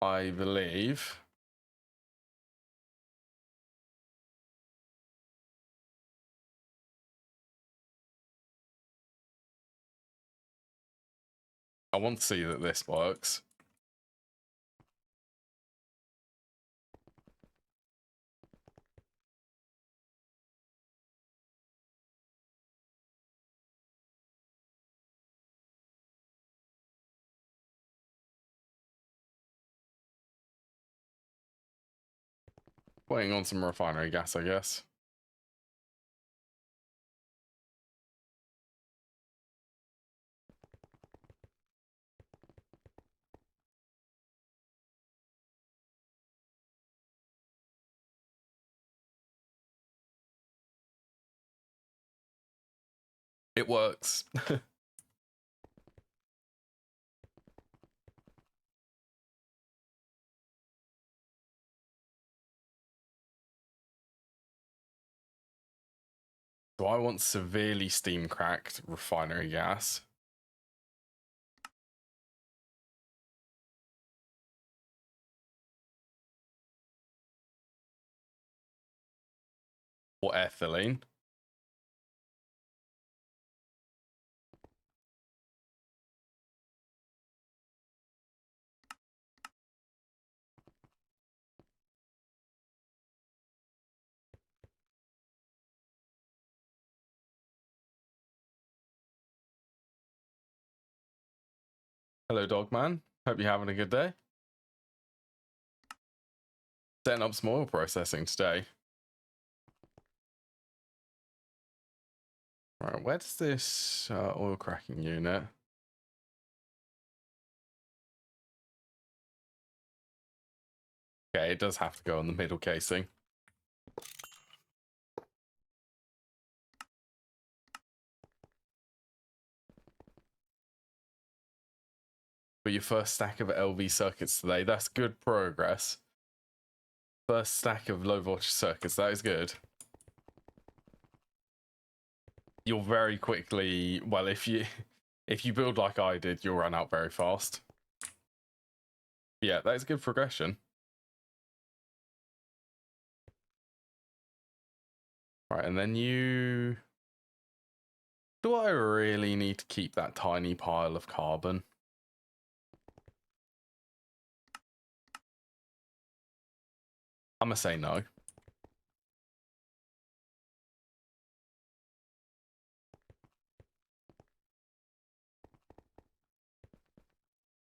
I believe. I want to see that this works. Waiting on some refinery gas, I guess. It works. So I want severely steam cracked refinery gas. Or ethylene. Hello, Dogman. Hope you're having a good day. Setting up some oil processing today. Right, where's this oil cracking unit? Okay, it does have to go on the middle casing. But your first stack of LV circuits today, that's good progress. First stack of low voltage circuits, that is good. You'll very quickly, well, if you build like I did, you'll run out very fast. Yeah, that is good progression. Right, and then you... Do I really need to keep that tiny pile of carbon? I'm gonna say no.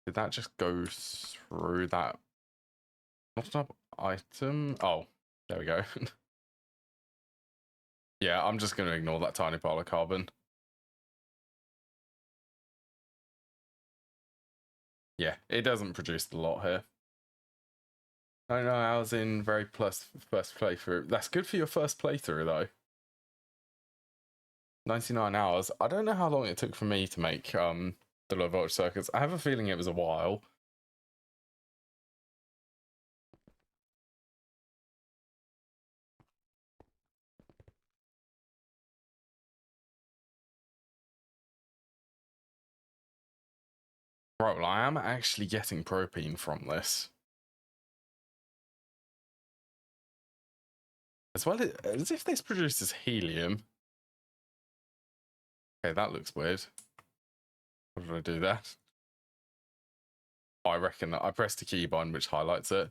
Did that just go through that? Not an item? Oh, there we go. Yeah, I'm just gonna ignore that tiny pile of carbon. Yeah, it doesn't produce a lot here. 99 hours in, very plus first playthrough. That's good for your first playthrough, though. 99 hours. I don't know how long it took for me to make the low voltage circuits. I have a feeling it was a while. Right, well, I am actually getting propane from this. As well as if this produces helium. Okay, that looks weird. What did I do that? I reckon that I pressed the key button, which highlights it.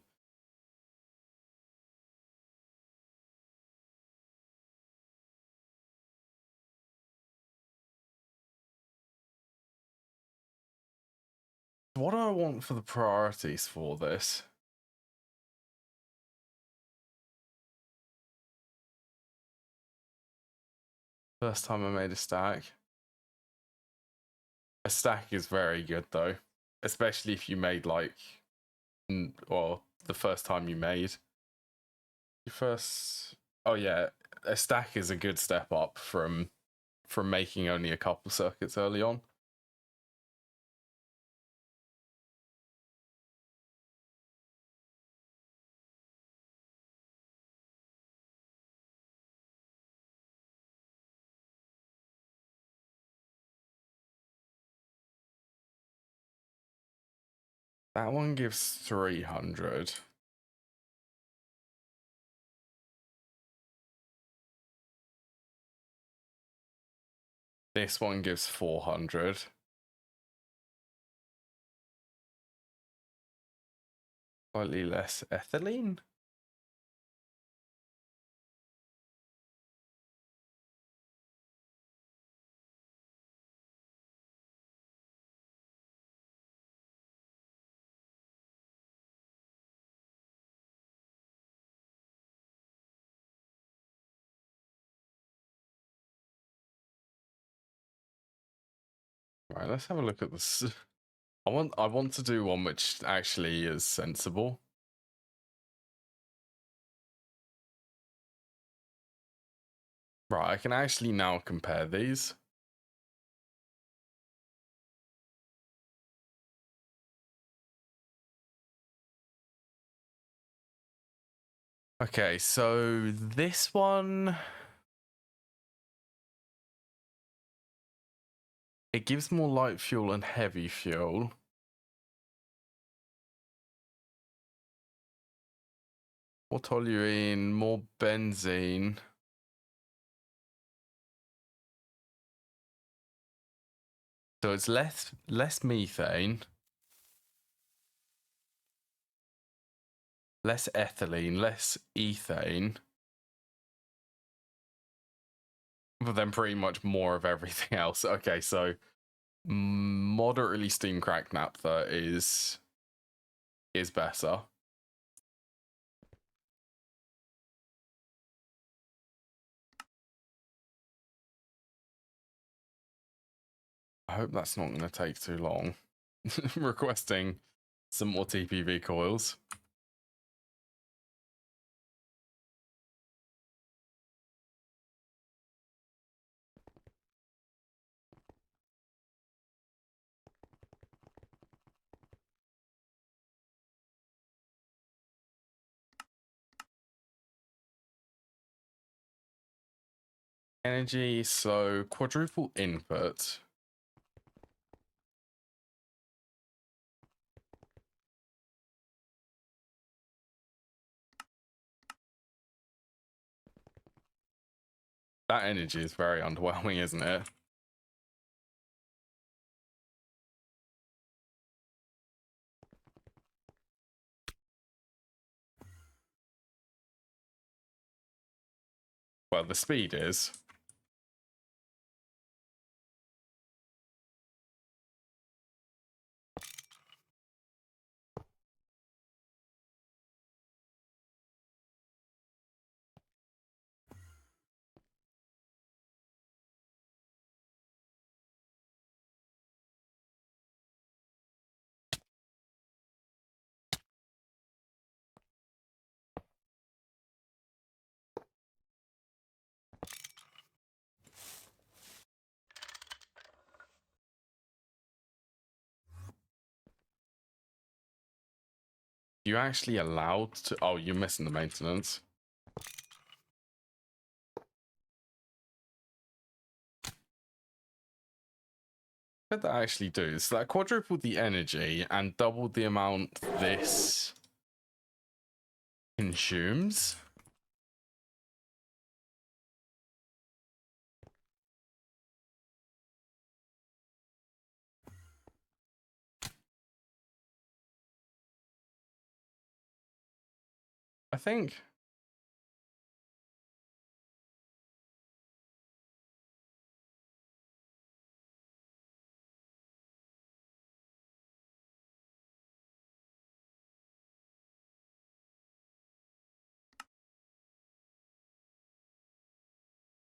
What do I want for the priorities for this? First time I made a stack. A stack is very good though, especially if you made like, or the first time you made. Your first, oh yeah, a stack is a good step up from making only a couple circuits early on. That one gives 300. This one gives 400. Slightly less ethylene. Right, let's have a look at this. I want to do one which actually is sensible. Right, I can actually now compare these. Okay, so this one, it gives more light fuel and heavy fuel. More toluene, more benzene. So it's less methane, less ethylene, less ethane, but then pretty much more of everything else. Okay, so moderately steam cracked naphtha is better. I hope that's not going to take too long. Requesting some more TPV coils. Energy, so quadruple input. That energy is very underwhelming, isn't it? Well, the speed is. You actually allowed to? Oh, you're missing the maintenance. What did that actually do? So that quadrupled the energy and doubled the amount this consumes. I think.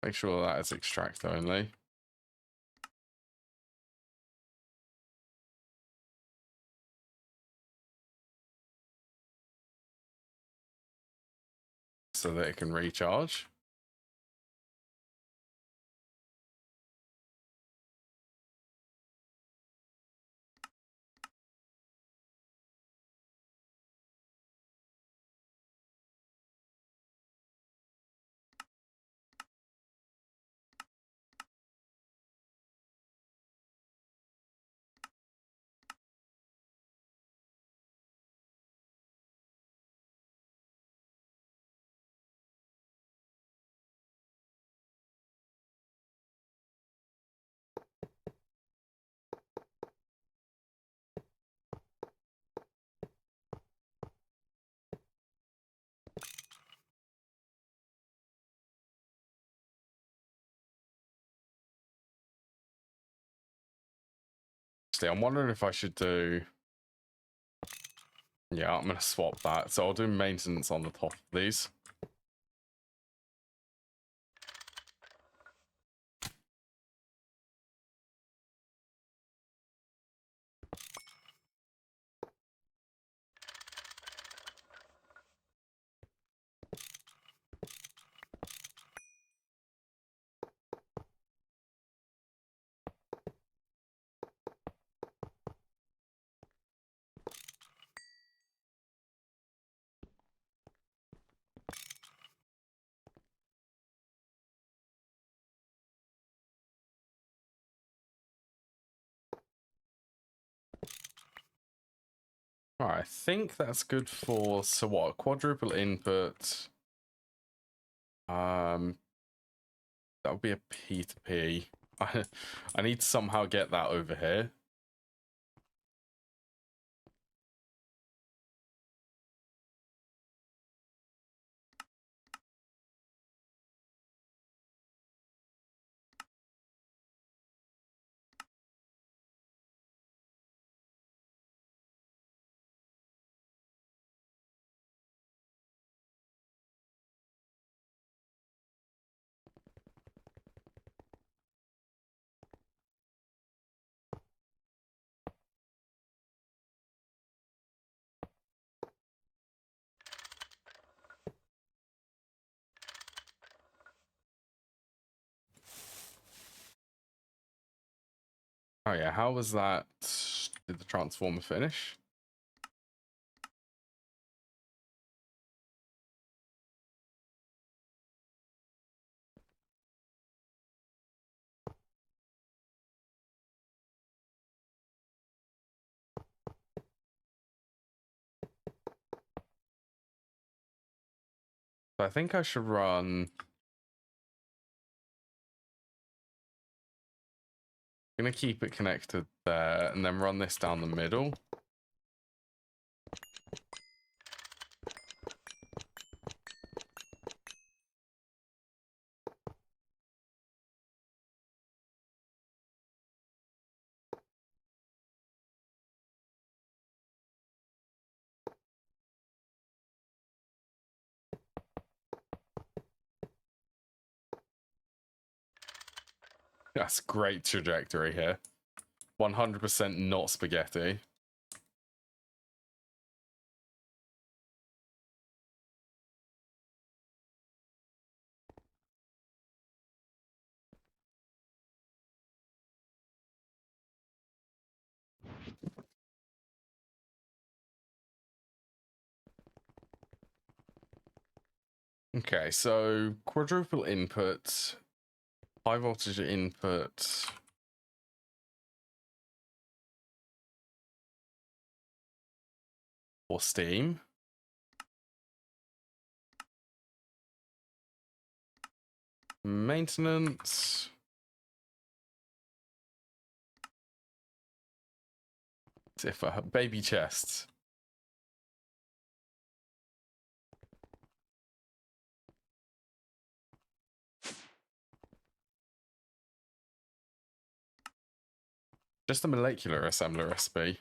Make sure that is extract only. So that it can recharge. I'm wondering if I should do. Yeah, I'm gonna swap that. So I'll do maintenance on the top of these. All right, I think that's good for, so what, quadruple input. That would be a P2P. I need to somehow get that over here. Oh yeah, how was that? Did the transformer finish? So I think I should run. I'm gonna keep it connected there and then run this down the middle. That's great trajectory here. 100% not spaghetti. Okay, so quadruple input, high voltage input. For Steam. Maintenance. Ziffer, baby chests. Just a molecular assembler recipe.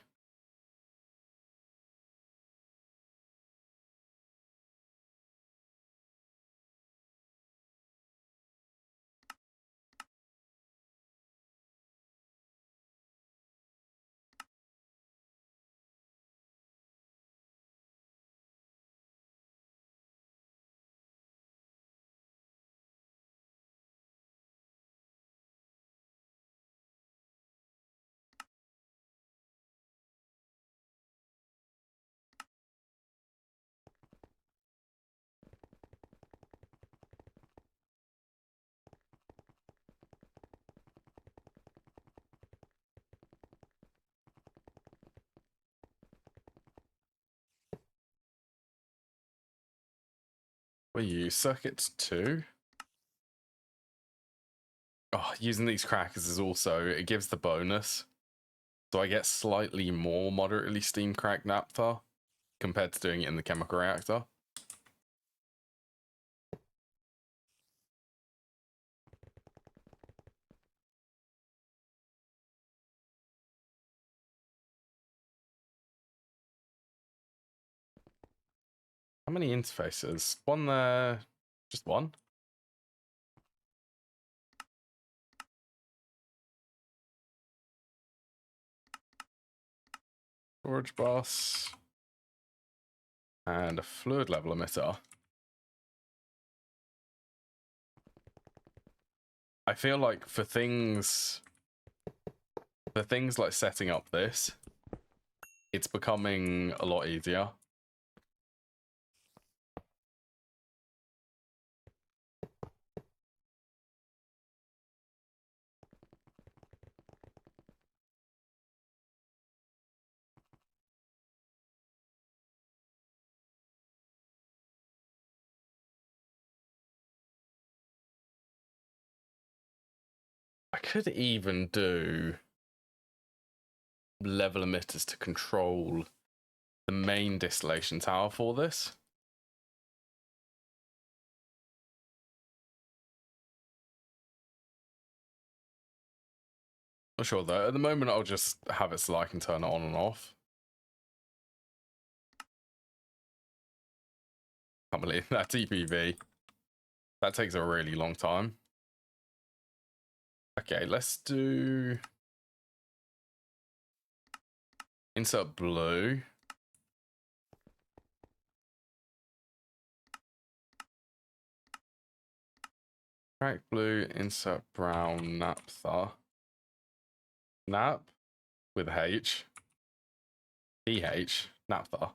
We use circuits 2. Oh, using these crackers is also, it gives the bonus. So I get slightly more moderately steam cracked naphtha compared to doing it in the chemical reactor. How many interfaces? One there, just one? Storage bus. And a fluid level emitter. I feel like for things like setting up this, it's becoming a lot easier. I could even do level emitters to control the main distillation tower for this. Not sure though. At the moment, I'll just have it so I can turn it on and off. Can't believe that TPV. That takes a really long time. Okay, let's do insert blue. Crack blue, insert brown, naphtha. Nap with H. PH, naphtha.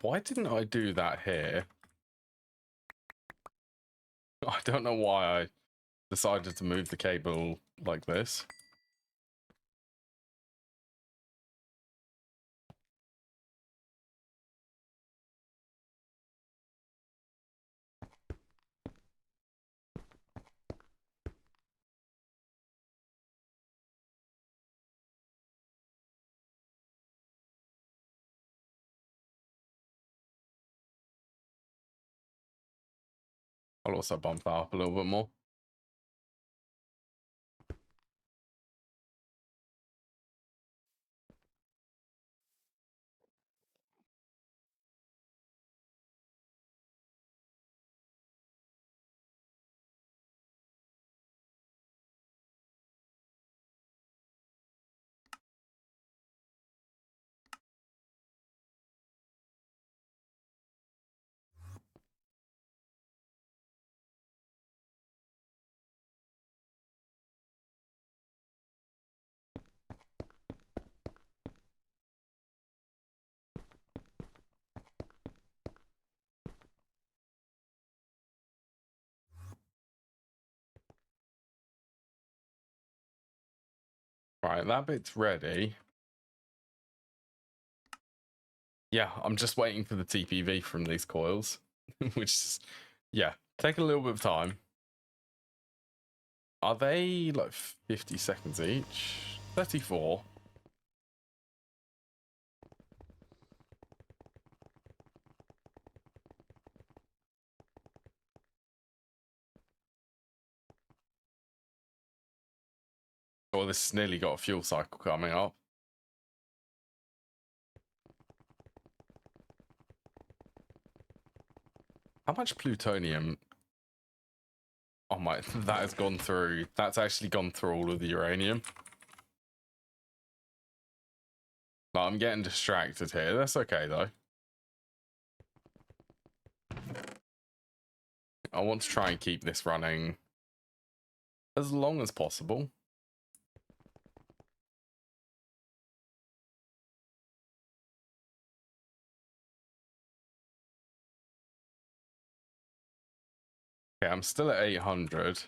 Why didn't I do that here? I don't know why I decided to move the cable like this. I'll also bump that up a little bit more. Right, that bit's ready. Yeah, I'm just waiting for the TPV from these coils, which is, yeah, take a little bit of time. Are they like 50 seconds each? 34. Oh, this has nearly got a fuel cycle coming up. How much plutonium? Oh my, that has gone through. That's actually gone through all of the uranium. No, I'm getting distracted here. That's okay, though. I want to try and keep this running as long as possible. Okay, I'm still at 800.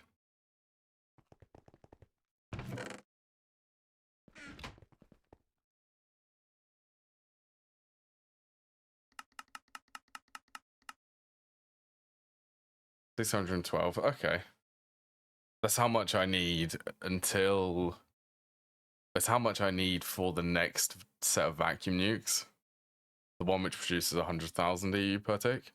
$612. Okay. That's how much I need until... That's how much I need for the next set of vacuum nukes. The one which produces 100,000 EU per tick.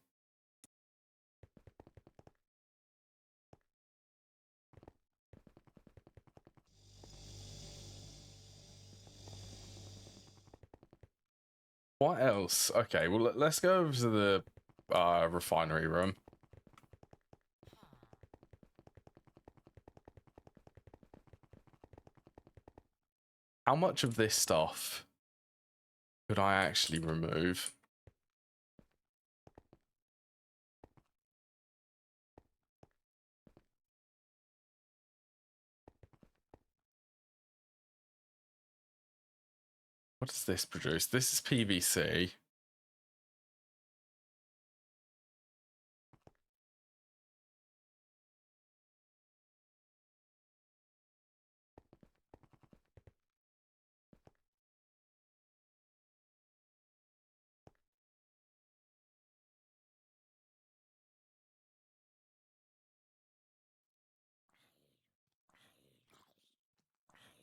What else? Okay, well, let's go over to the refinery room. How much of this stuff could I actually remove? What does this produce? This is PVC.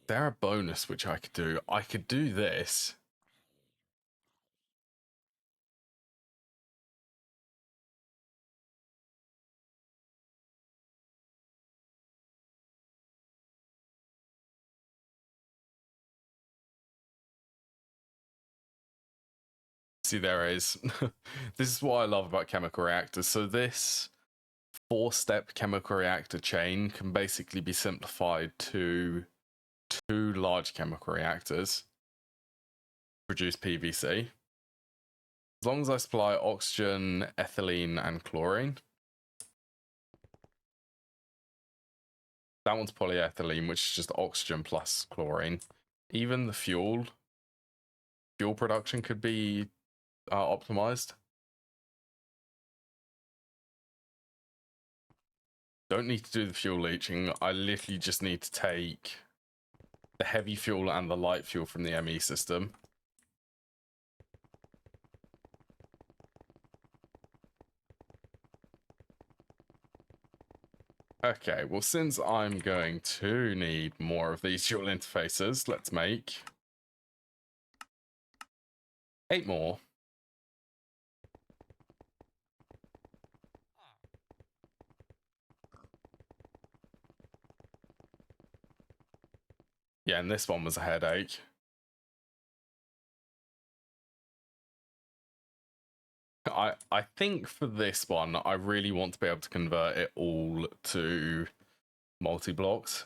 There a bonus which I could do? I could do this. See, there is. This is what I love about chemical reactors. So this 4-step chemical reactor chain can basically be simplified to 2 large chemical reactors. Produce PVC. As long as I supply oxygen, ethylene, and chlorine. That one's polyethylene, which is just oxygen plus chlorine. Even the fuel production could be optimized. Don't need to do the fuel leaching. I literally just need to take the heavy fuel and the light fuel from the ME system. Okay, well, since I'm going to need more of these fuel interfaces, let's make 8 more. Yeah, and this one was a headache. I think for this one, I really want to be able to convert it all to multi-blocks.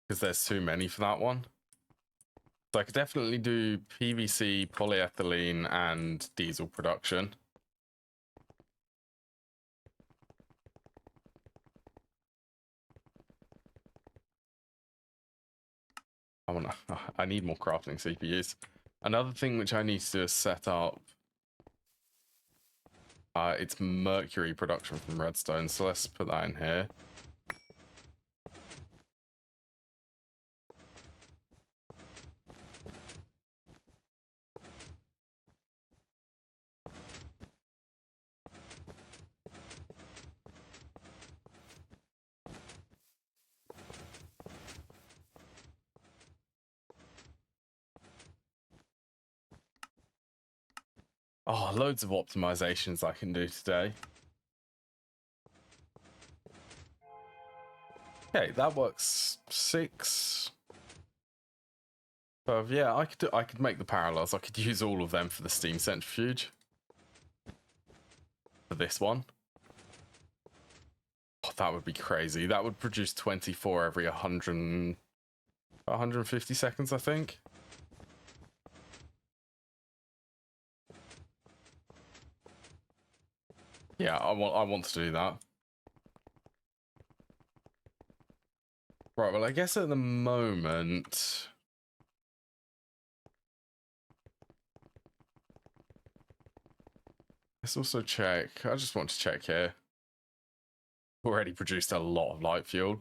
Because there's too many for that one. So I could definitely do PVC, polyethylene, and diesel production. I need more crafting CPUs. Another thing which I need to do is set up it's mercury production from redstone, so let's put that in here. Oh, loads of optimizations I can do today. Okay, that works. 6. But yeah, I could make the parallels. I could use all of them for the steam centrifuge. For this one. Oh, that would be crazy. That would produce 24 every 150 seconds, I think. Yeah, I want to do that. Right, well, I guess at the moment... Let's also check. I just want to check here. Already produced a lot of light fuel.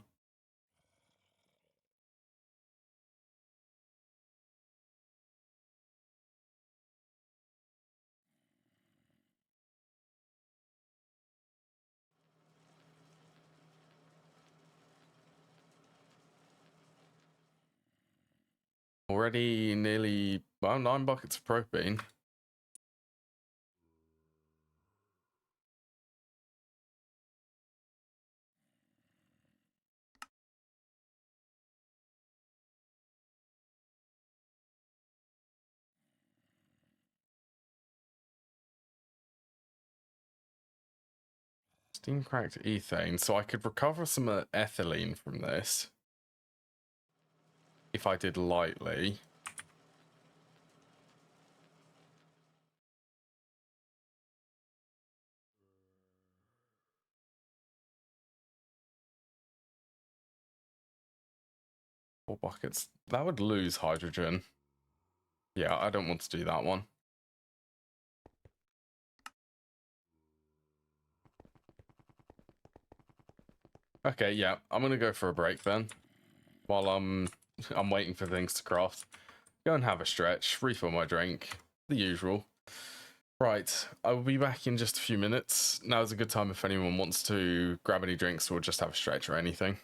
Already nearly, well, 9 buckets of propane. Steam cracked ethane, so I could recover some ethylene from this. If I did lightly. Four buckets. That would lose hydrogen. Yeah, I don't want to do that one. Okay, yeah, I'm gonna go for a break then. While I'm waiting for things to craft. Go and have a stretch, refill my drink, the usual. Right, I will be back in just a few minutes. Now's a good time if anyone wants to grab any drinks or just have a stretch or anything.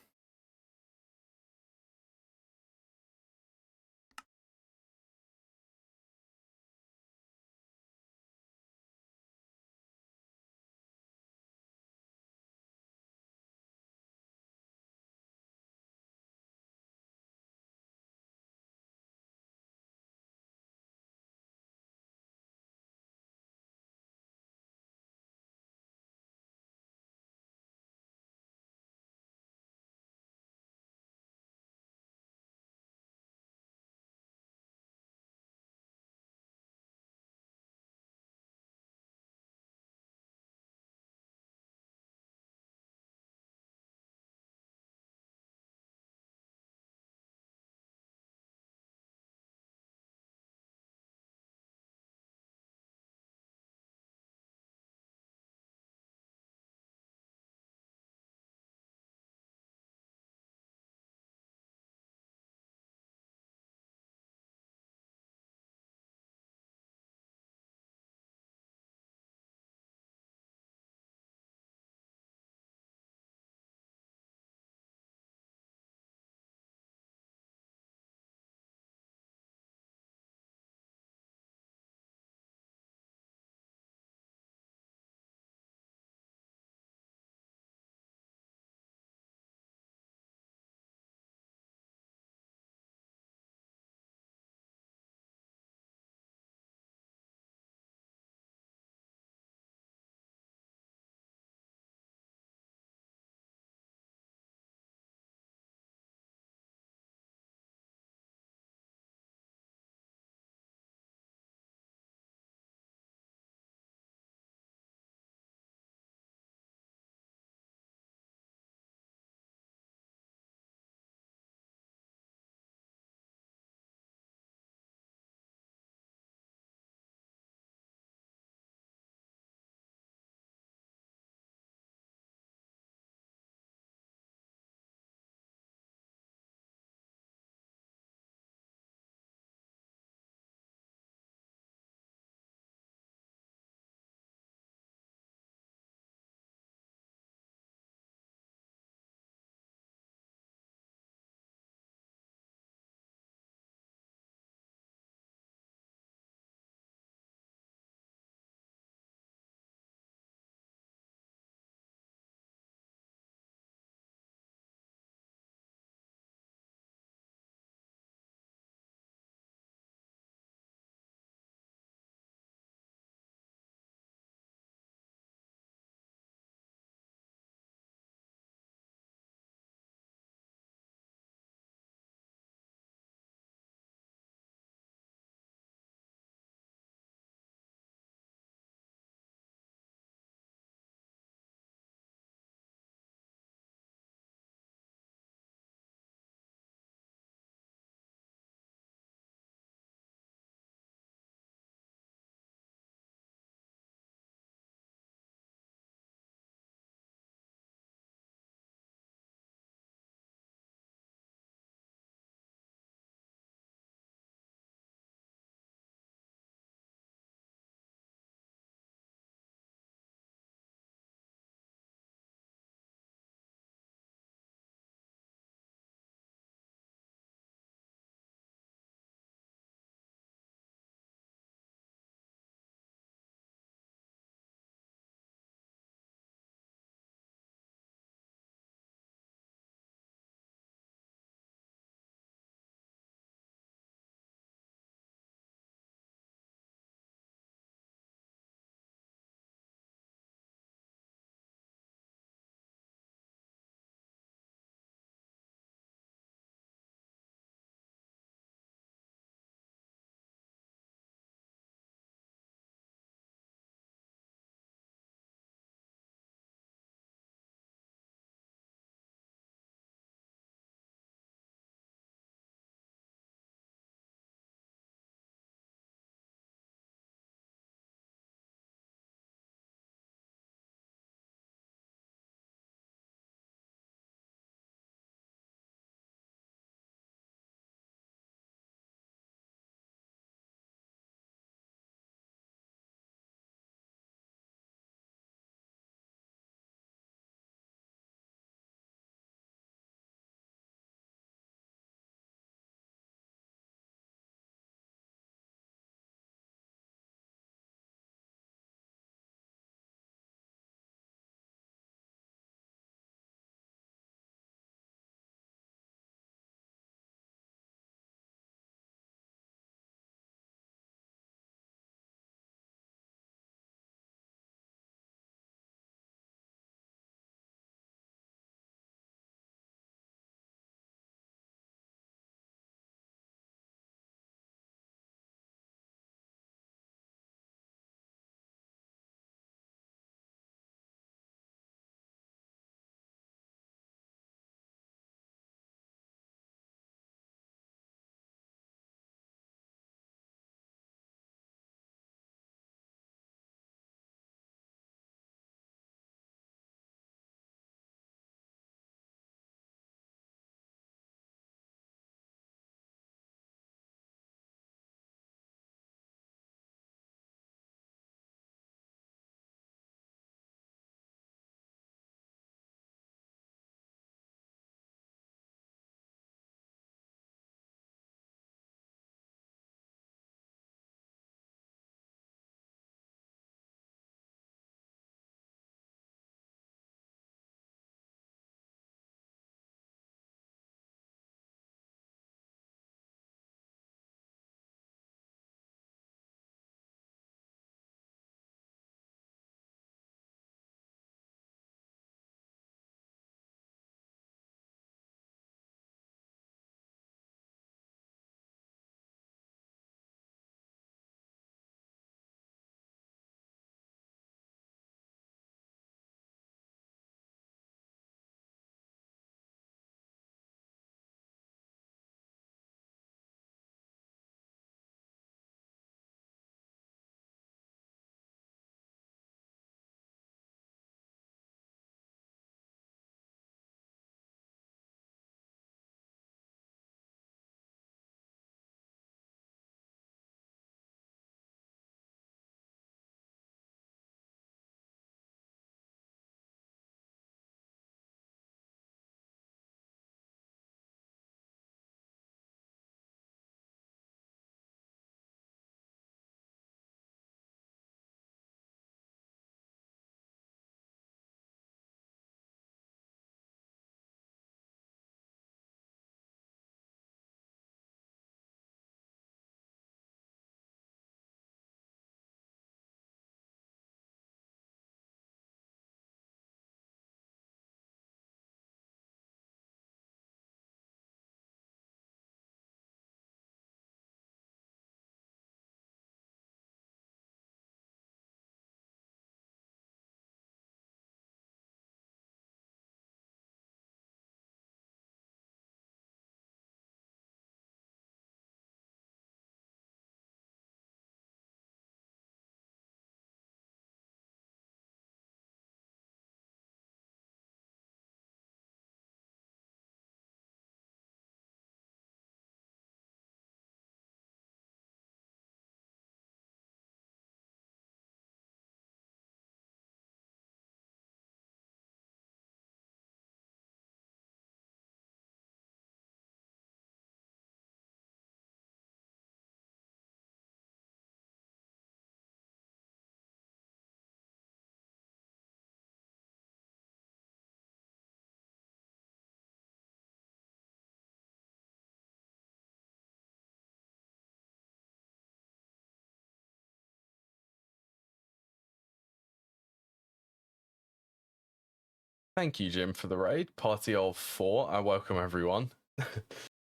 Thank you, Jim, for the raid. Party of 4. I welcome everyone.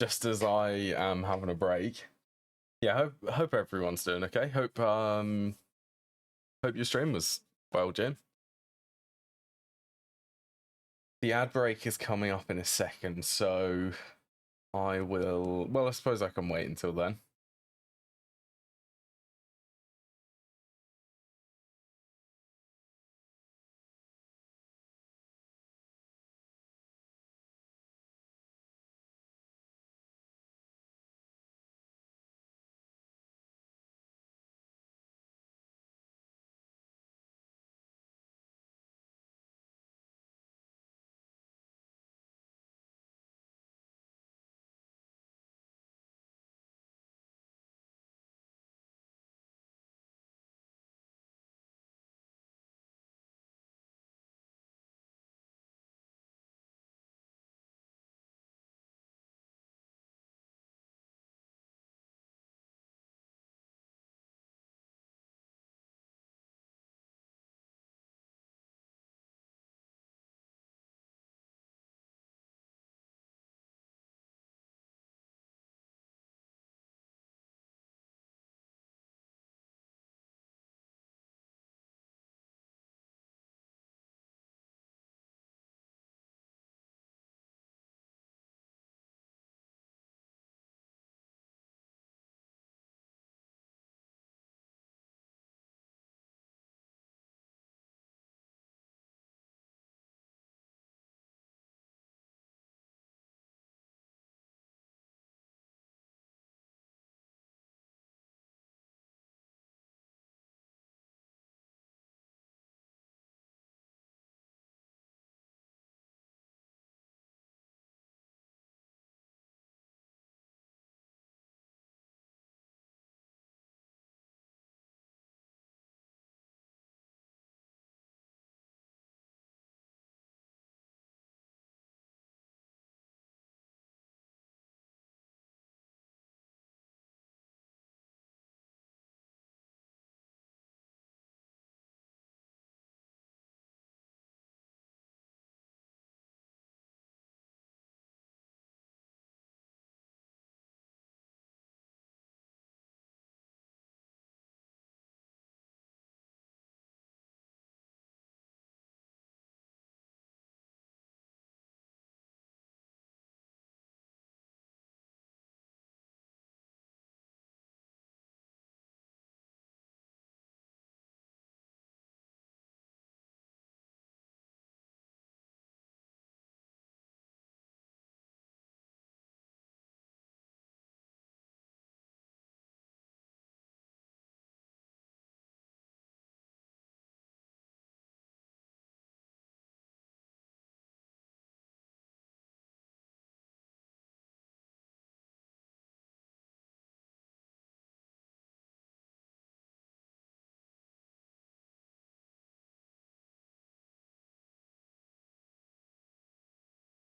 Just as I am having a break. Yeah, hope everyone's doing okay. Hope your stream was well, Jim. The ad break is coming up in a second, so I will. Well, I suppose I can wait until then.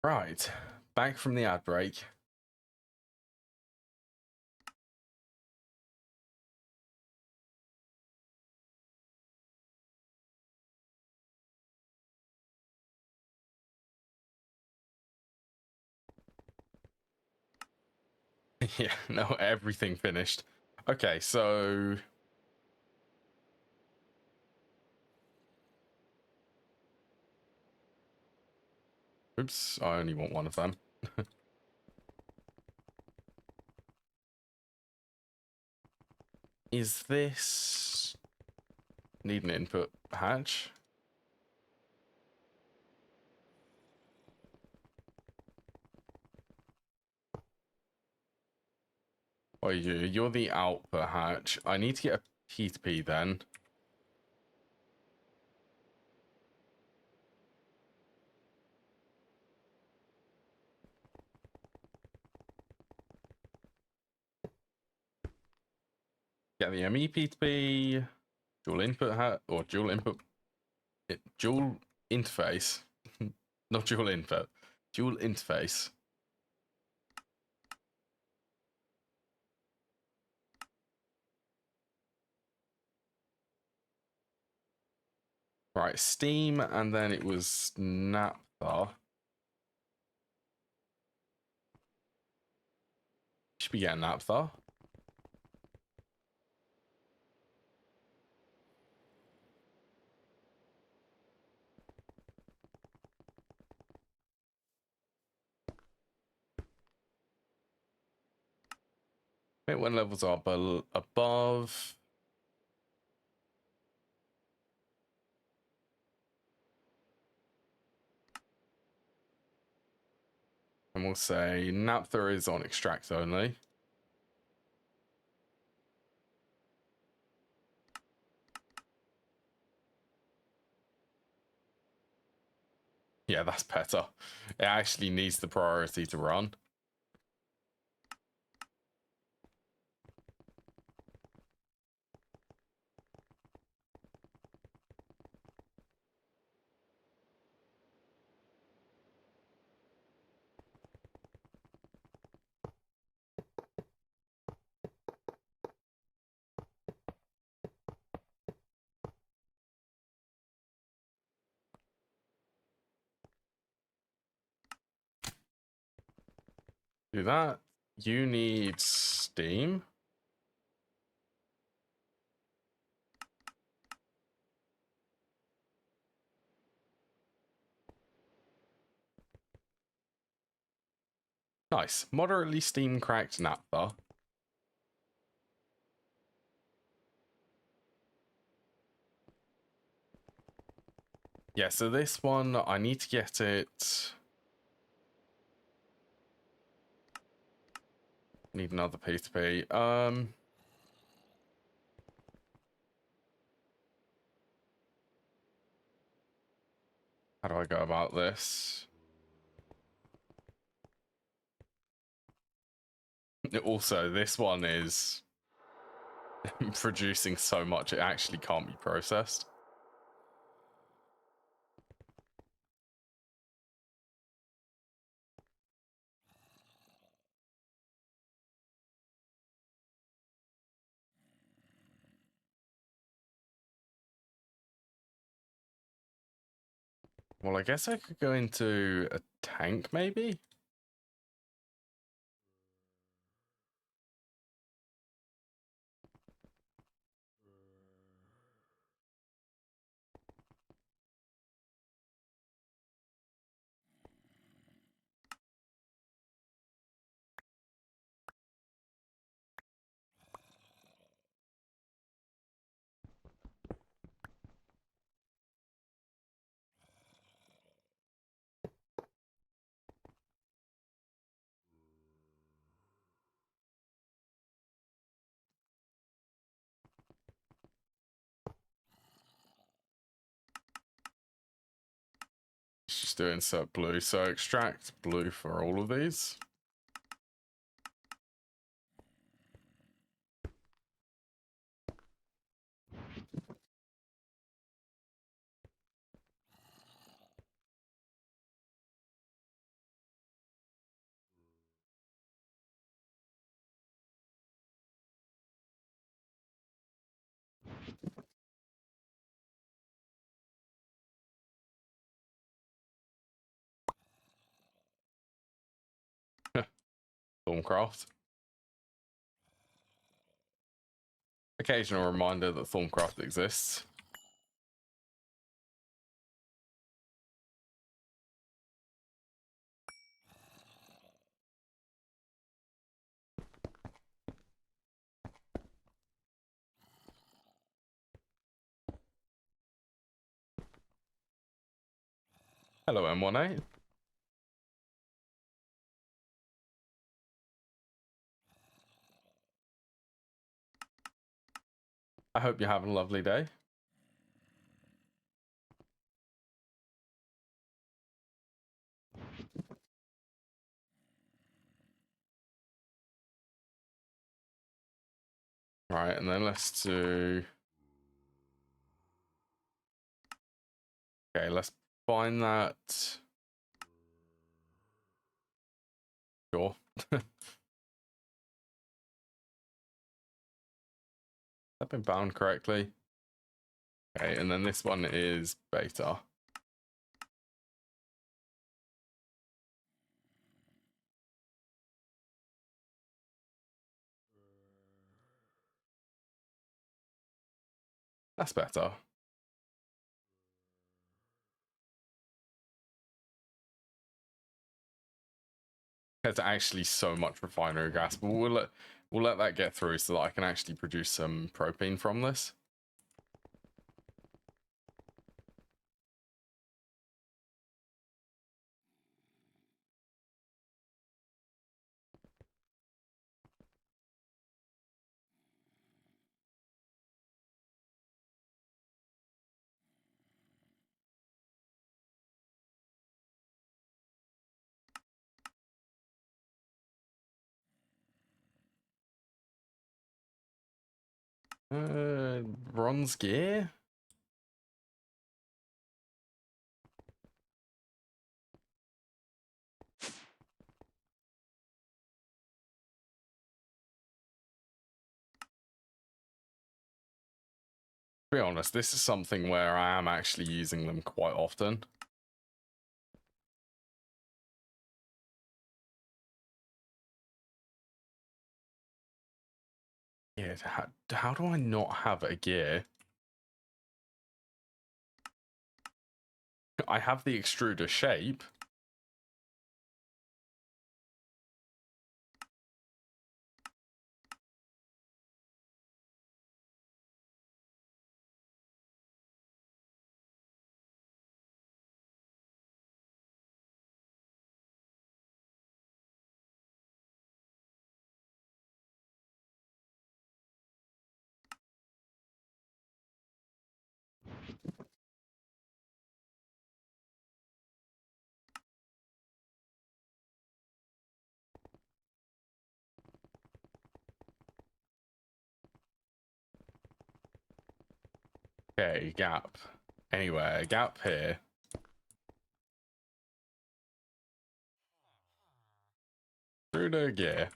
Right, back from the ad break. Yeah, no, everything finished. Okay, so oops, I only want one of them. Is this need an input hatch? Oh, you're the output hatch. I need to get a P2P then. Get the ME P2P, dual input hat or dual input, dual interface, not dual input, dual interface. Right, steam, and then it was naphtha. Should be getting naphtha. I think when levels are above. And we'll say naphtha is on extract only. Yeah, that's better. It actually needs the priority to run. Do that. You need steam. Nice. Moderately steam cracked naphtha. Yeah, so this one, I need to get it. Need another P2P. How do I go about this? Also, this one is producing so much it actually can't be processed. Well, I guess I could go into a tank, maybe? Just do insert blue. So extract blue for all of these. Thorncraft. Occasional reminder that Thorncraft exists. Hello, M18. I hope you're having a lovely day. Right, and then let's do... Okay, let's find that... Sure. That been bound correctly? Okay, and then this one is beta. That's better. There's actually so much refinery gas, but we'll let that get through so that I can actually produce some propane from this. Bronze gear? To be honest, this is something where I am actually using them quite often. Yeah, how do I not have a gear? I have the extruder shape. Okay, gap. Anyway, gap here. Extruder gear.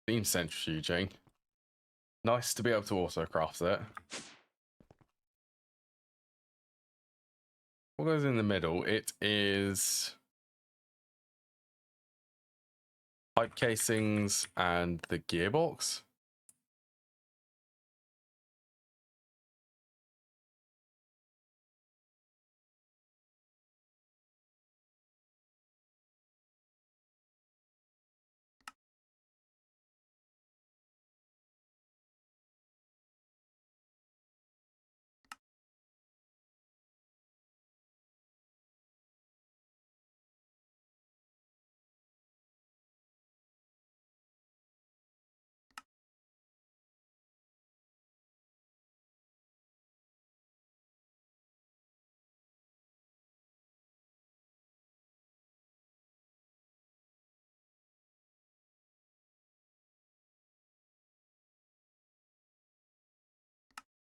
Steam centrifuging. Nice to be able to autocraft it. What goes in the middle? It is pipe casings and the gearbox.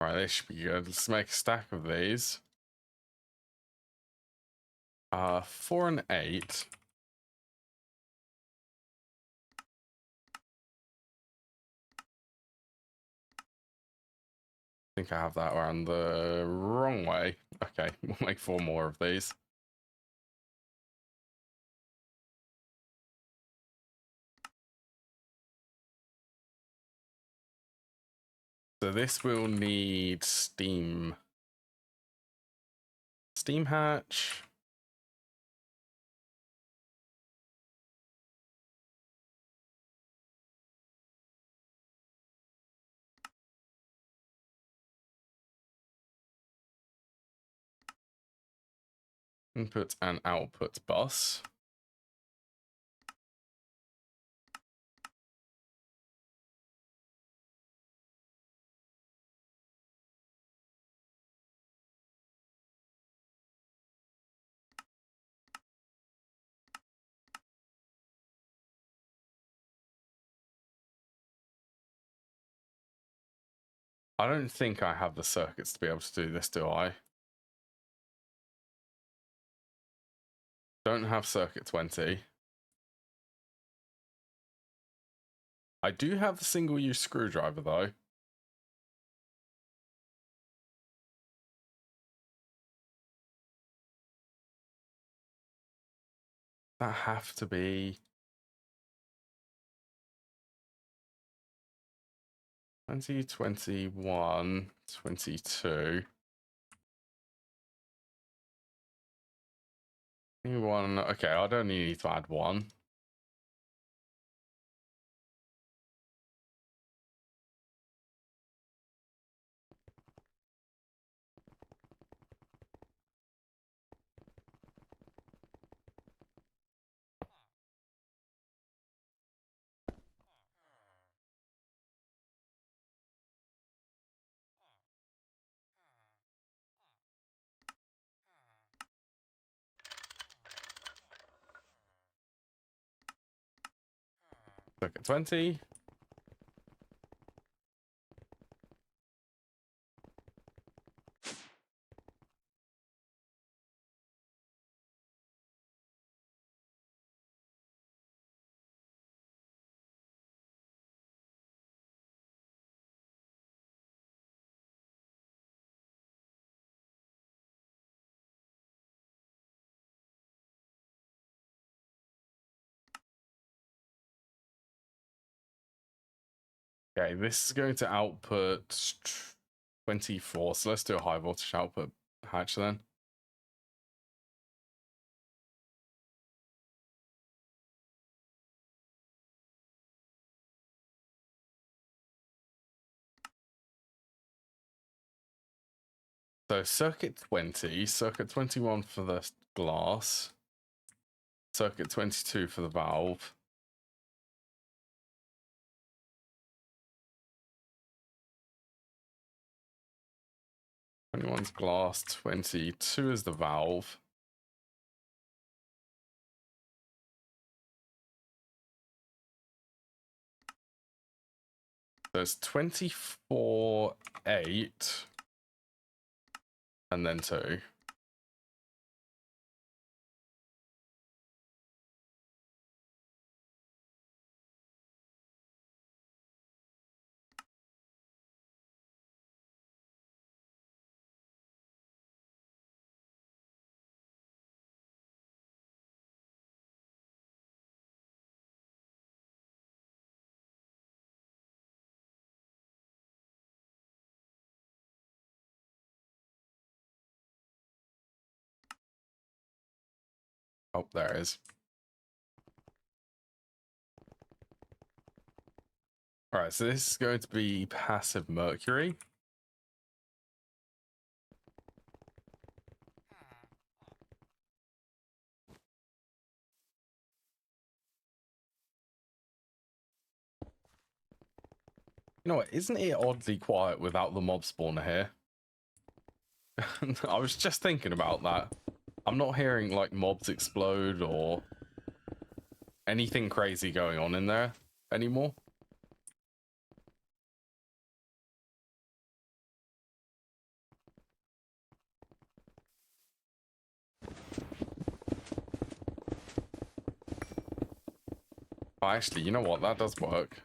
Right, this should be good. Let's make a stack of these. 4 and 8. I think I have that around the wrong way. Okay, we'll make 4 more of these. So this will need steam. Steam hatch. Input and output bus. I don't think I have the circuits to be able to do this, do I? Don't have circuit 20. I do have the single-use screwdriver, though. That have to be 20, 21, 22. 21. Okay, I'd only need to add one. Circuit 20. Okay, this is going to output 24. So let's do a high voltage output hatch then. So circuit 20, circuit 21 for the glass, circuit 22 for the valve. One's glass, 22 is the valve. There's 24, 8, and then 2. Oh, there it is. All right, so this is going to be passive mercury. You know what? Isn't it oddly quiet without the mob spawner here? I was just thinking about that. I'm not hearing like mobs explode or anything crazy going on in there anymore. Oh, actually, you know what? That does work.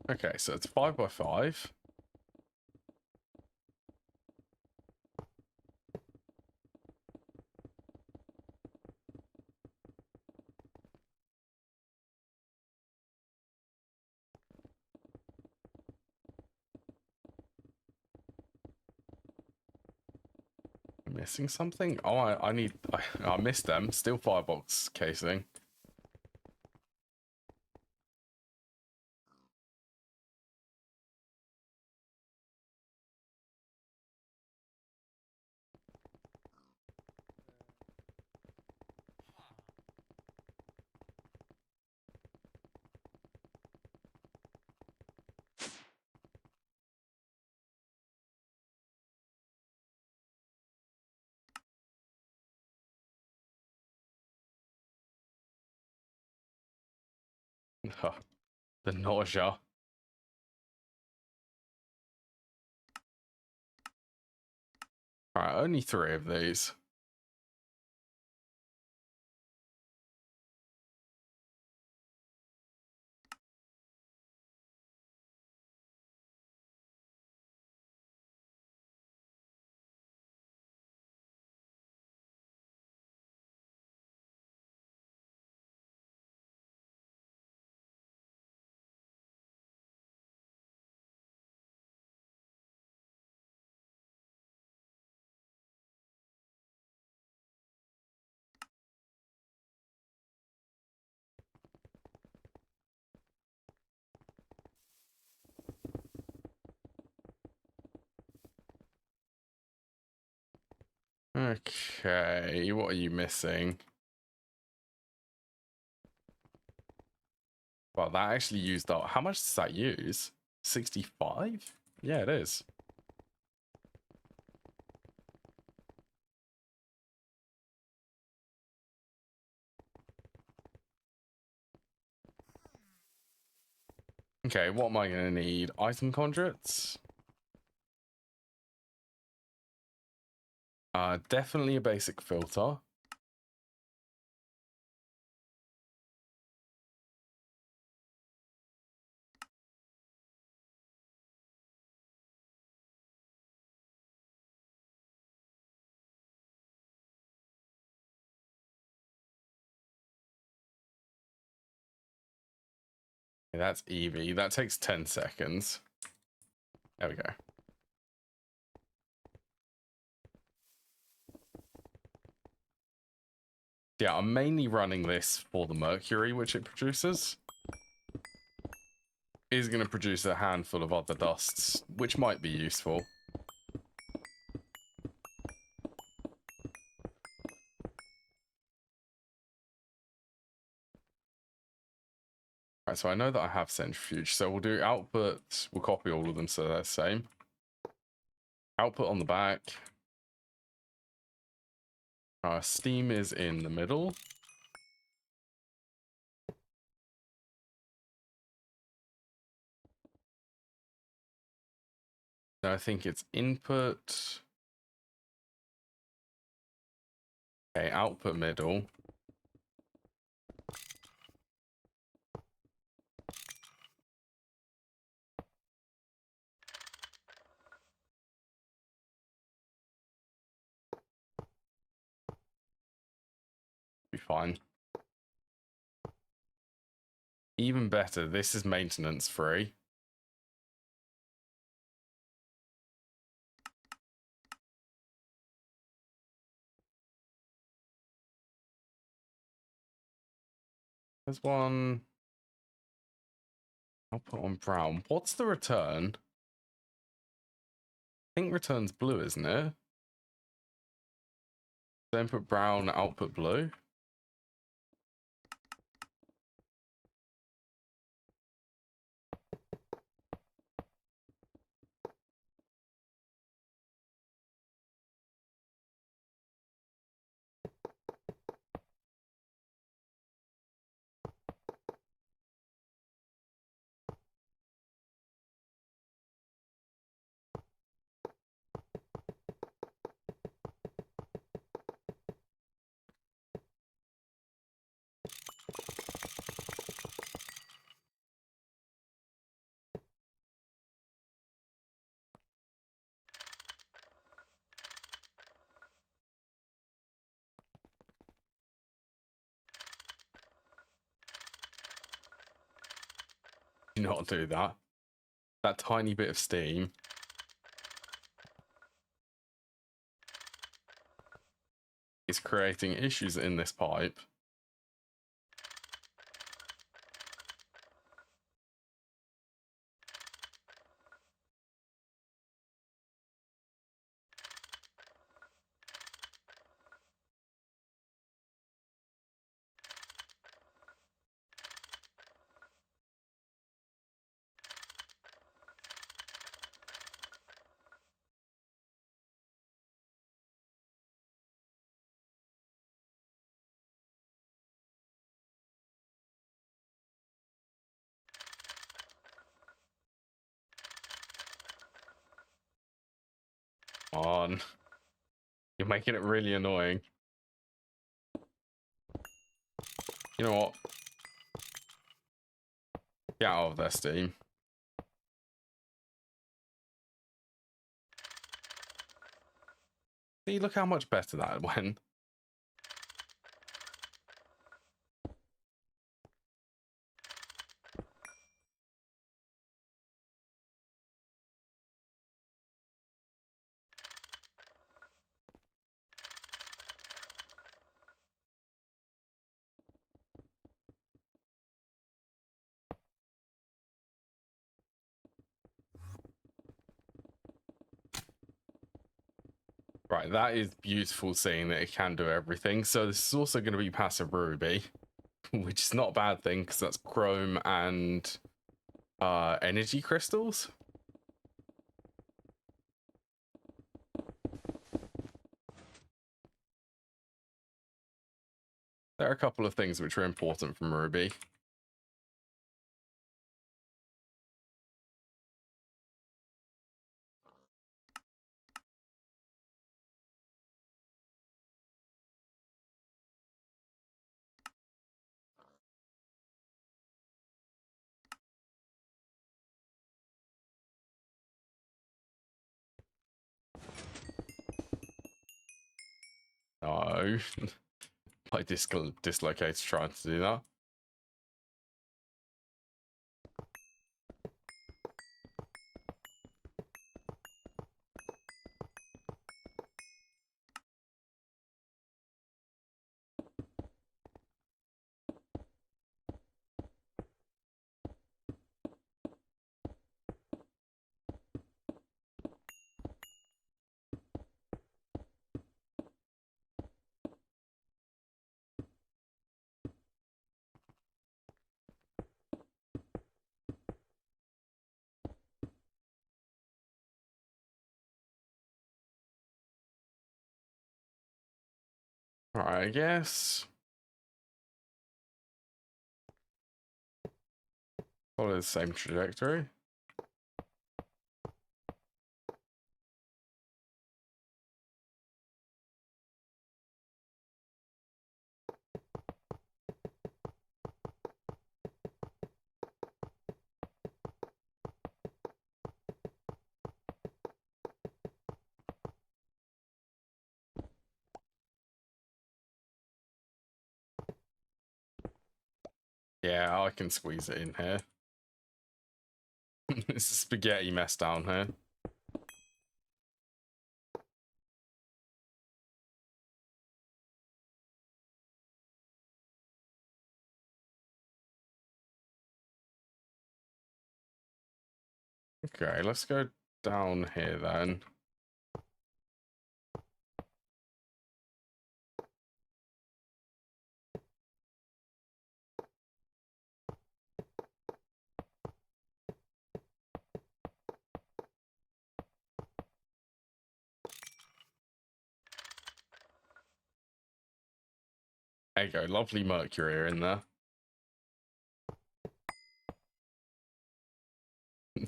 Okay, so it's 5 by 5. Missing something? Oh, I missed them. Steel firebox casing. The nausea. Alright, only 3 of these. Okay, what are you missing? Well, that actually used up. How much does that use? 65? Yeah, it is. Okay, what am I going to need? Item conduits? Definitely a basic filter. Okay, that's Eevee. That takes 10 seconds. There we go. Yeah, I'm mainly running this for the mercury which it produces. Is going to produce a handful of other dusts, which might be useful. Right, so I know that I have centrifuge, so we'll do output. We'll copy all of them so they're the same. Output on the back. Steam is in the middle. I think it's input. Okay, output middle. Be fine. Even better, this is maintenance free. There's one. I'll put on brown. What's the return? I think return's blue, isn't it? So input brown, output blue. Do not do that. That tiny bit of steam. Is creating issues in this pipe. on. You're making it really annoying. You know what? Get out of there, Steam. See, look how much better that went. Right, that is beautiful seeing that it can do everything. So this is also going to be passive ruby, which is not a bad thing because that's chrome and energy crystals. There are a couple of things which are important from Ruby. No. My dislocate's trying to do that. Alright, I guess. Follow the same trajectory. Yeah, I can squeeze it in here. It's a spaghetti mess down here. Okay, let's go down here then. There you go, lovely mercury in there.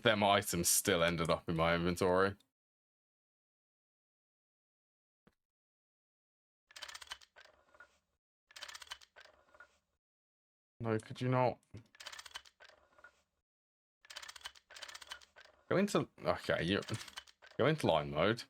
Them items still ended up in my inventory. No, could you not? Go into... Okay, you... Go into line mode.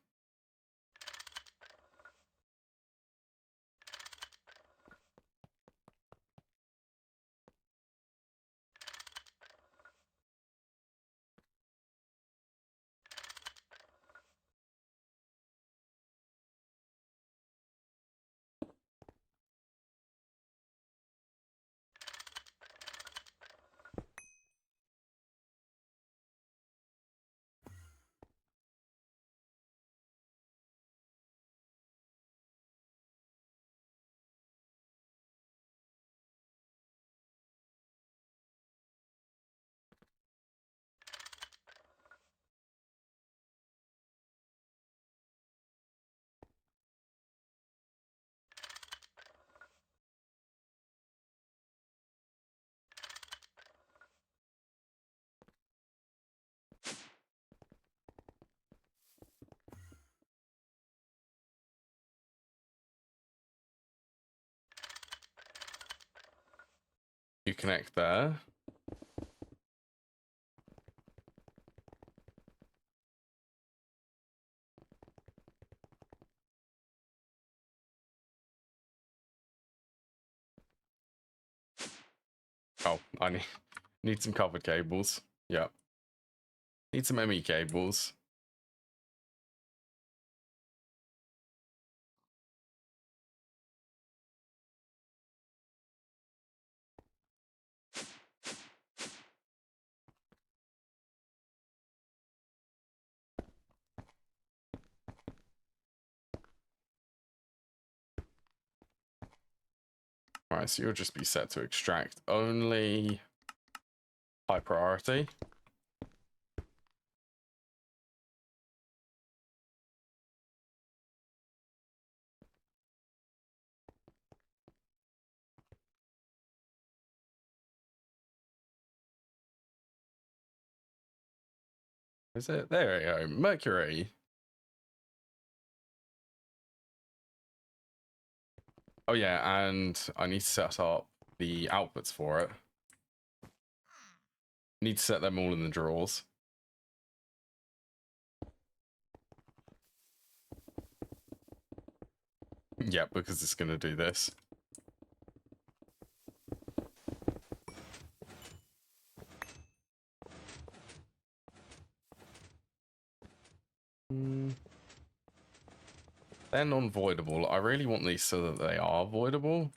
You connect there. Oh, I need some covered cables. Yep. Need some ME cables. Alright, so you'll just be set to extract only high priority. Is it? There we go. Mercury. Oh yeah, and I need to set up the outputs for it. Need to set them all in the drawers. Yeah, because it's going to do this. They're non-voidable. I really want these so that they are voidable.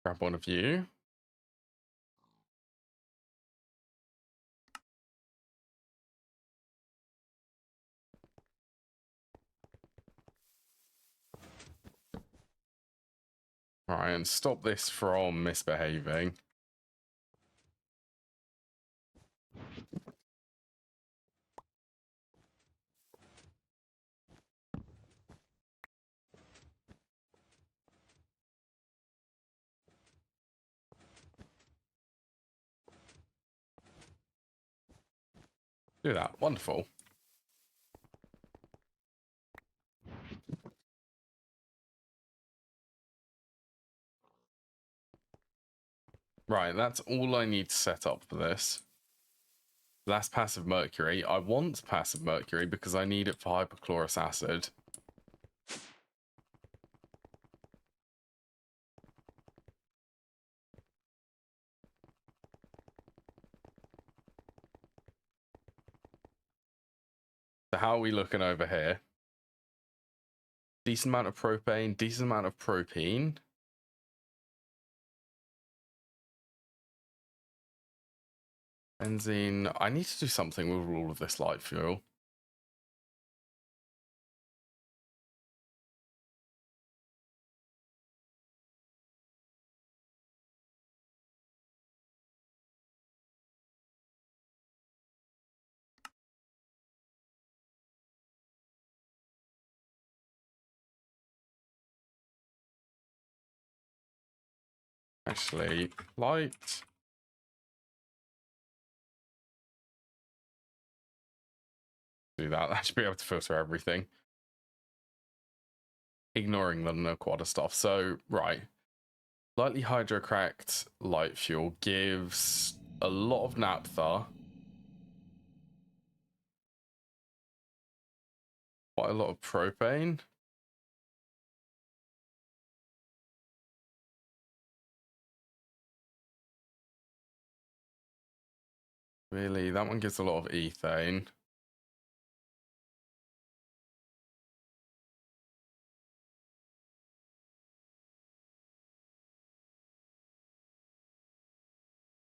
Grab one of you. Right, and stop this from misbehaving. Do that. Wonderful. Right, that's all I need to set up for this. That's passive mercury. I want passive mercury because I need it for hypochlorous acid. So how are we looking over here? Decent amount of propane, decent amount of propene. Benzene. I need to do something with all of this light fuel. Actually, light. Do that. That should be able to filter everything. Ignoring the no-quadra stuff. So, right. Lightly hydrocracked light fuel gives a lot of naphtha. Quite a lot of propane. Really, that one gives a lot of ethane.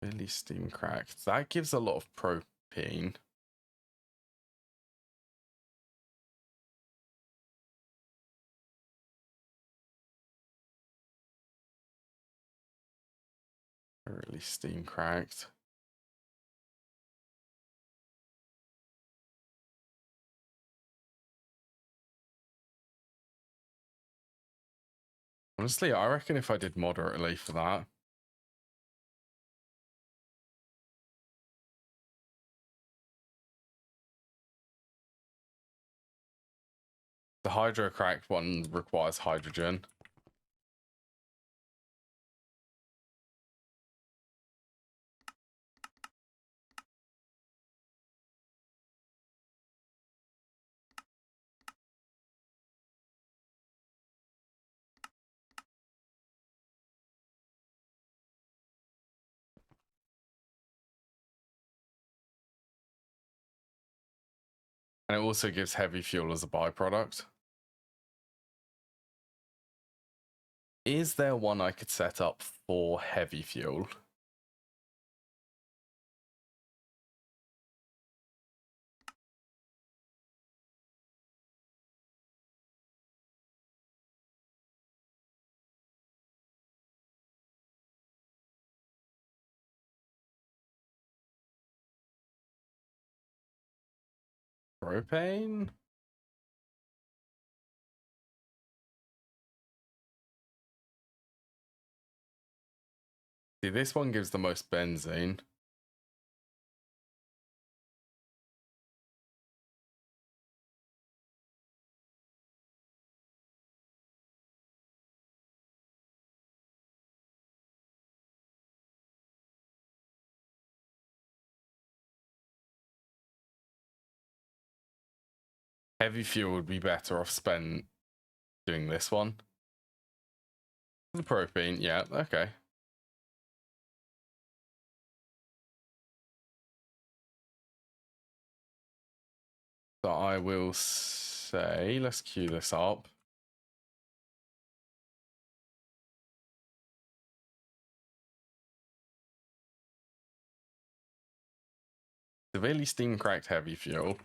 Really steam cracked. That gives a lot of propane. Really steam cracked. Honestly, I reckon if I did moderately for that. The hydro cracked one requires hydrogen. And it also gives heavy fuel as a byproduct. Is there one I could set up for heavy fuel? Propane? See, this one gives the most benzene. Heavy fuel would be better off spent doing this one. The propane, yeah, okay. So I will say, let's queue this up. Severely steam cracked heavy fuel.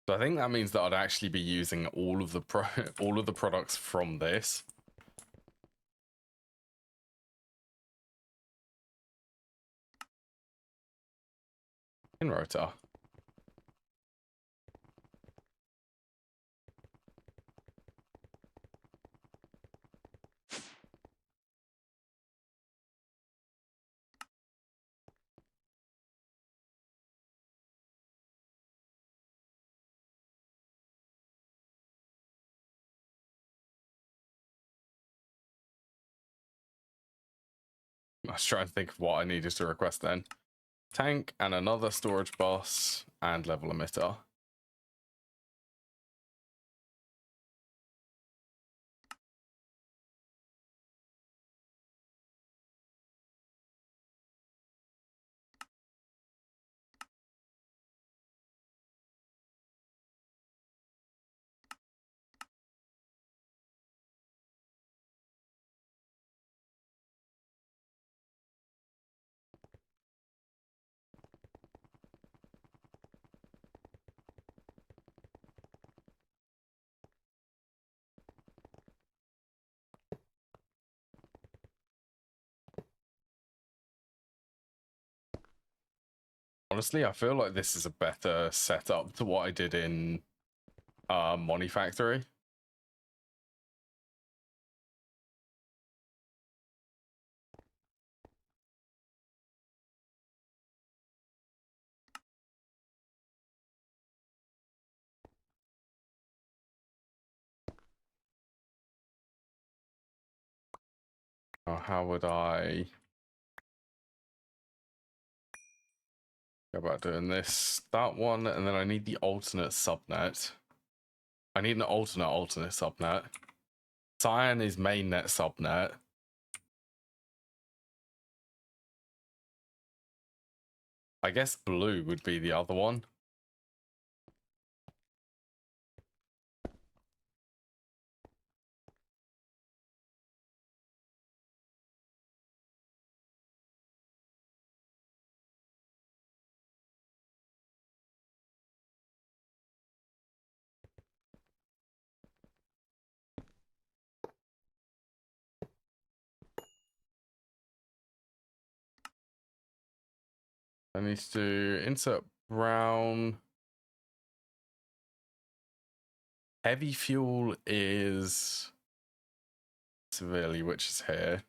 So I think that means that I'd actually be using all of the products from this. In rotor. I was trying to think of what I needed to request then. Tank and another storage bus and level emitter. Honestly, I feel like this is a better setup to what I did in Money Factory. How would I go about doing this? That one, and then I need the alternate subnet. I need an alternate subnet. Cyan is mainnet subnet. I guess blue would be the other one. I need to insert brown. Heavy fuel is severely, which is here.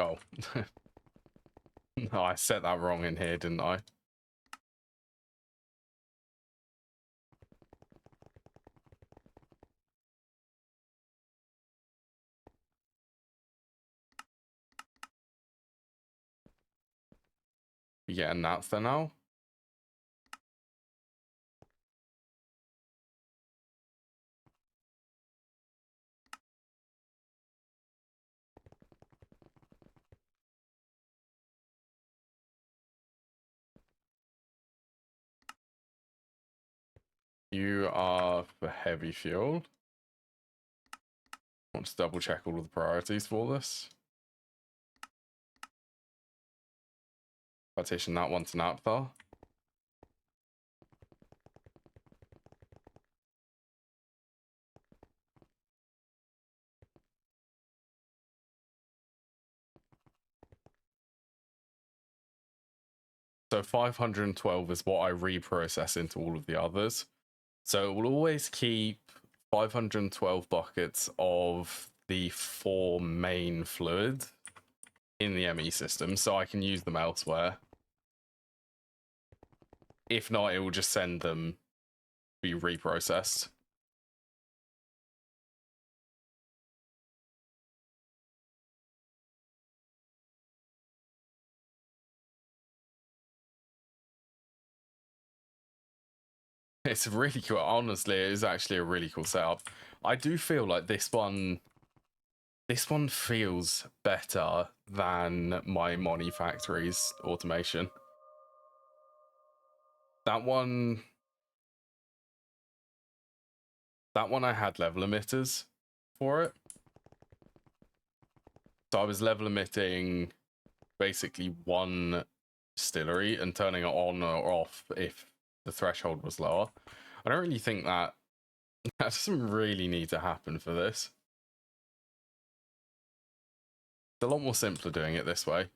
Oh. No, I set that wrong in here, didn't I? You getting that for now? You are for heavy fuel. I want to double check all of the priorities for this. Partition that one to naphtha. So 512 is what I reprocess into all of the others. So it will always keep 512 buckets of the 4 main fluid in the ME system, so I can use them elsewhere. If not, it will just send them to be reprocessed. It's really cool. Honestly, it is actually a really cool setup. I do feel like this one feels better than my Moni Factory's automation. That one I had level emitters for it. So I was level emitting basically one distillery and turning it on or off if the threshold was lower. I don't really think that doesn't really need to happen for this. It's a lot more simpler doing it this way.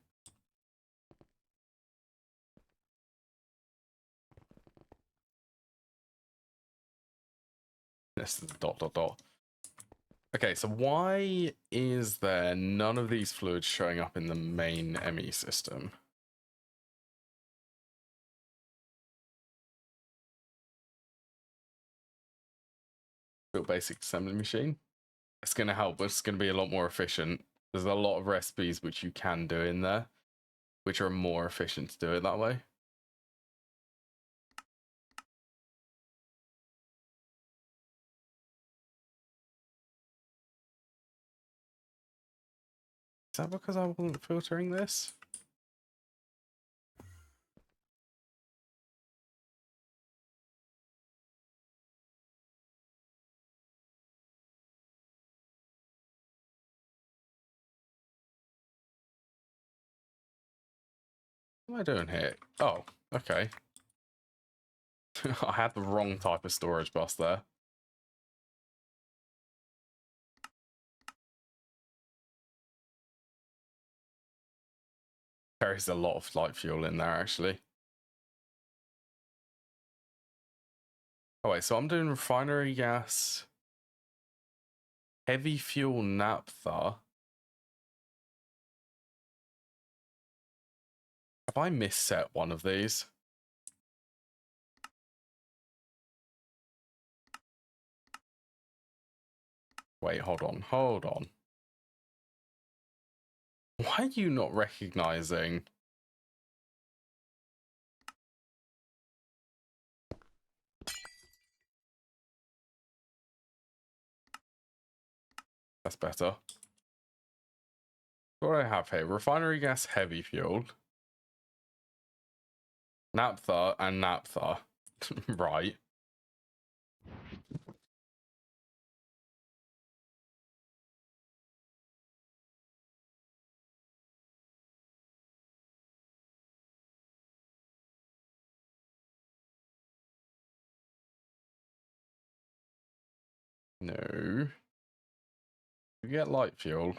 This is dot. Okay, so why is there none of these fluids showing up in the main ME system? Built basic assembly machine. It's going to help, but it's going to be a lot more efficient. There's a lot of recipes which you can do in there, which are more efficient to do it that way. Is that because I wasn't filtering this? What am I doing here? Oh, okay. I had the wrong type of storage bus there. Carries a lot of light fuel in there, actually. Oh wait, so I'm doing refinery gas, heavy fuel naphtha. Have I misset one of these? Wait, hold on. Why are you not recognizing? That's better. What do I have here? Refinery gas, heavy fuel, naphtha, and naphtha. Right. No. You get light fuel.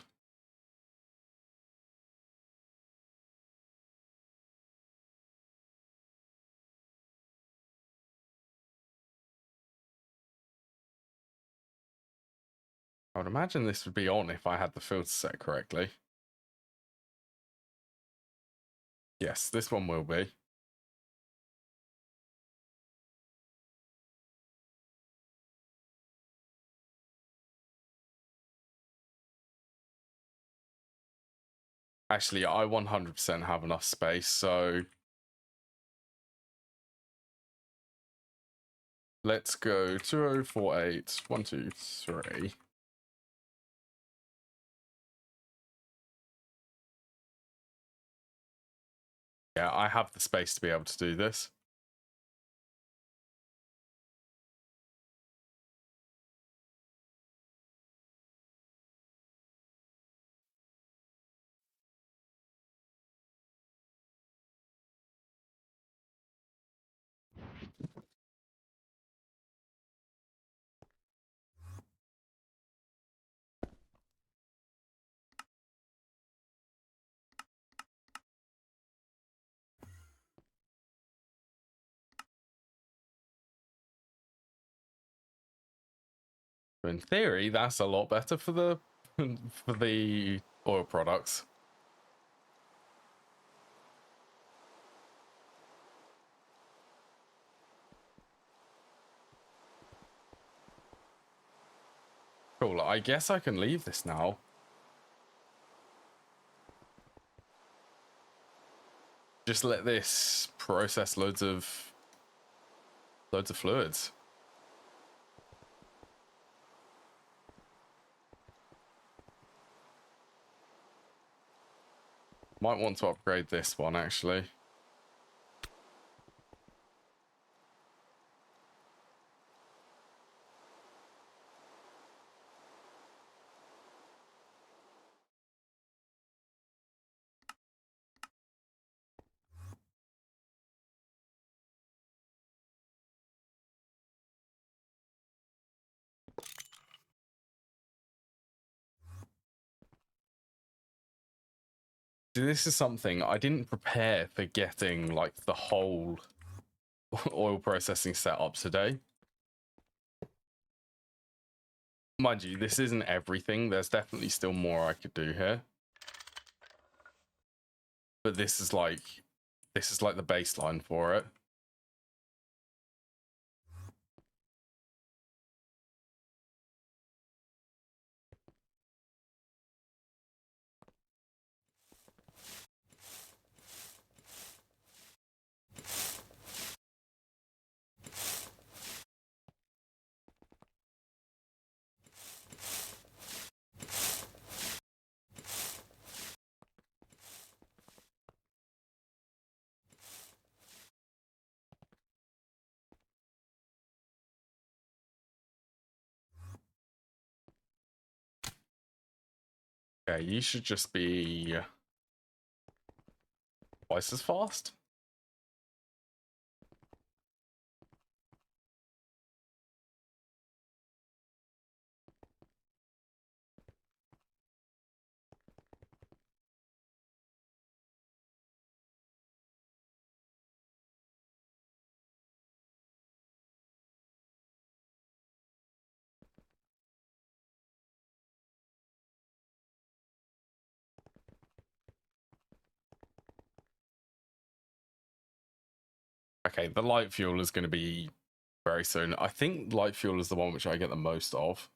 I would imagine this would be on if I had the filter set correctly. Yes, this one will be. Actually, I 100% have enough space, so let's go 2048, 1, 2, 3. Yeah, I have the space to be able to do this. In theory, that's a lot better for the for the oil products. Cool. I guess I can leave this now. Just let this process loads of fluids. Might want to upgrade this one actually. This is something I didn't prepare for getting, like, the whole oil processing setup today. Mind you, this isn't everything. There's definitely still more I could do here. But this is like the baseline for it. Yeah, you should just be twice as fast. Okay, the light fuel is going to be very soon. I think light fuel is the one which I get the most of.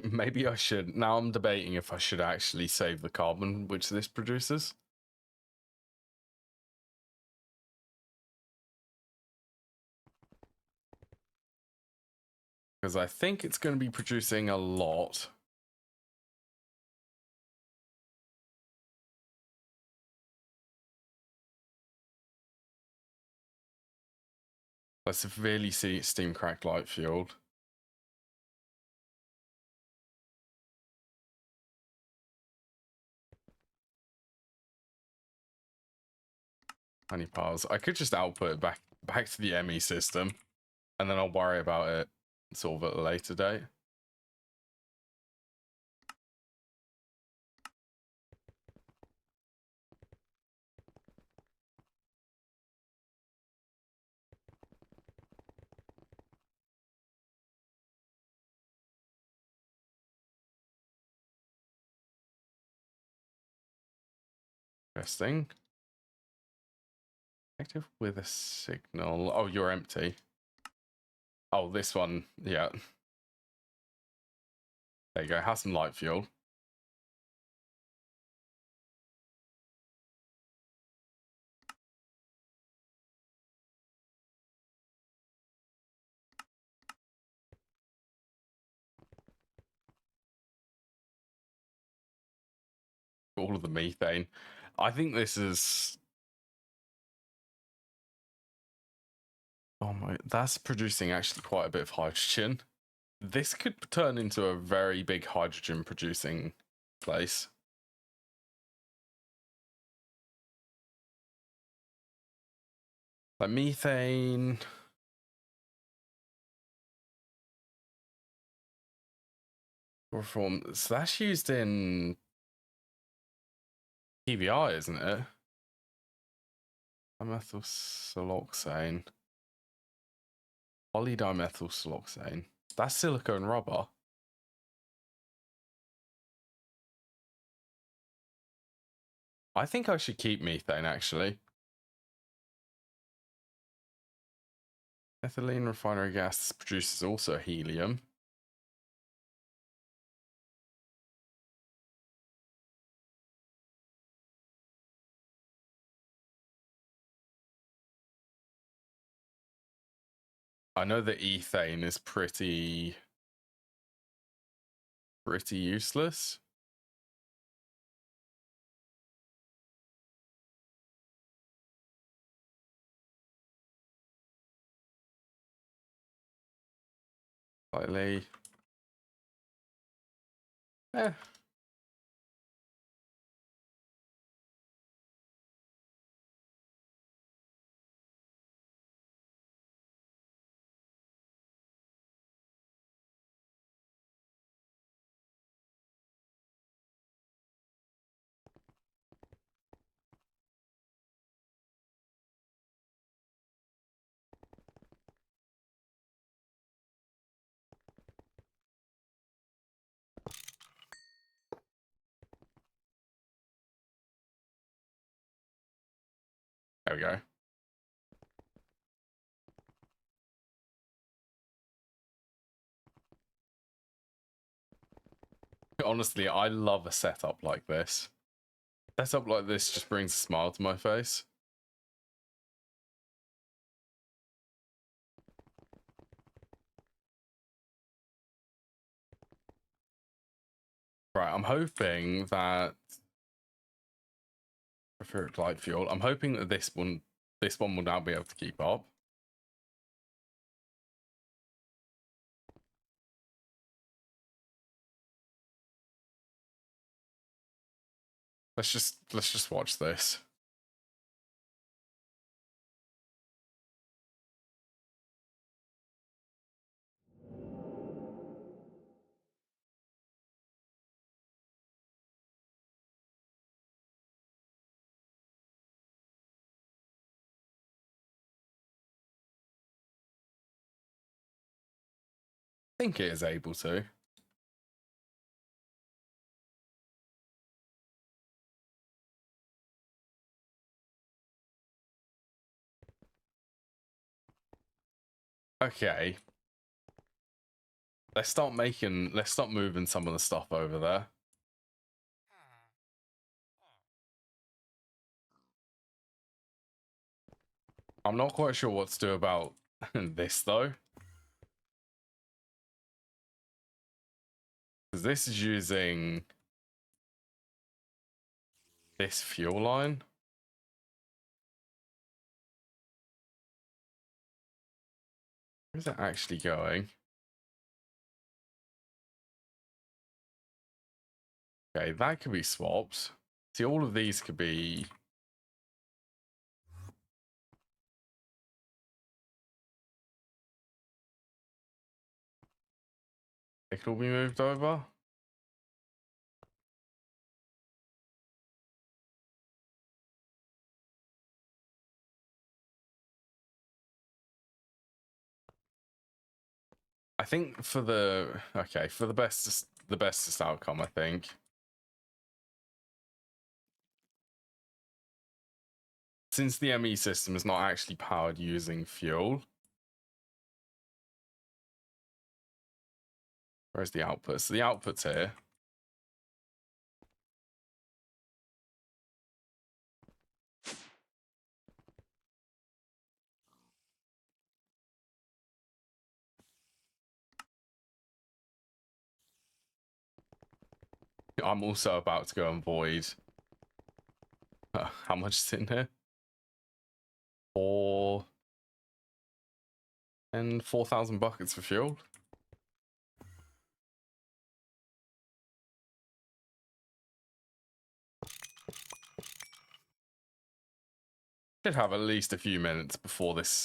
Maybe I should. Now I'm debating if I should actually save the carbon which this produces. Because I think it's going to be producing a lot. A severely steam cracked light fueled. Honey piles. I could just output it back to the ME system, and then I'll worry about it sort of at a later date. Interesting. Active with a signal. Oh, you're empty. Oh, this one. Yeah. There you go. Have some light fuel. All of the methane. I think this is... Oh my... That's producing actually quite a bit of hydrogen. This could turn into a very big hydrogen producing place. Like methane. Reform. So that's used in PVI, isn't it? Dimethylsiloxane. Polydimethylsiloxane. That's silicone rubber. I think I should keep methane, actually. Ethylene refinery gas produces also helium. I know that ethane is pretty useless. Slightly. There we go. Honestly, I love a setup like this. A setup like this just brings a smile to my face. Right, I'm hoping that preferred light fuel. I'm hoping that this one will now be able to keep up. Let's just watch this. think it is able to. Okay. Let's start moving some of the stuff over there. I'm not quite sure what to do about this though. Because this is using this fuel line. Where's it actually going? Okay, that could be swapped. See, all of these could be... They could all be moved over. I think for the... Okay, for the bestest outcome, I think. Since the ME system is not actually powered using fuel. Where's the output? So the output's here. I'm also about to go and void. How much is in here? 4,000 buckets for fuel. Should have at least a few minutes before this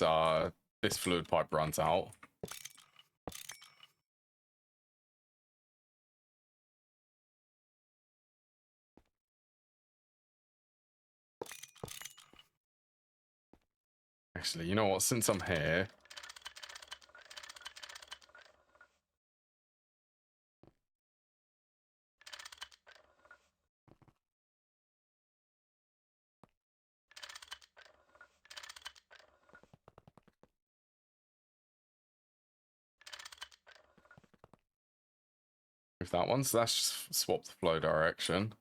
this fluid pipe runs out. Actually, you know what? Since I'm here, move that one. So that's just swap the flow direction.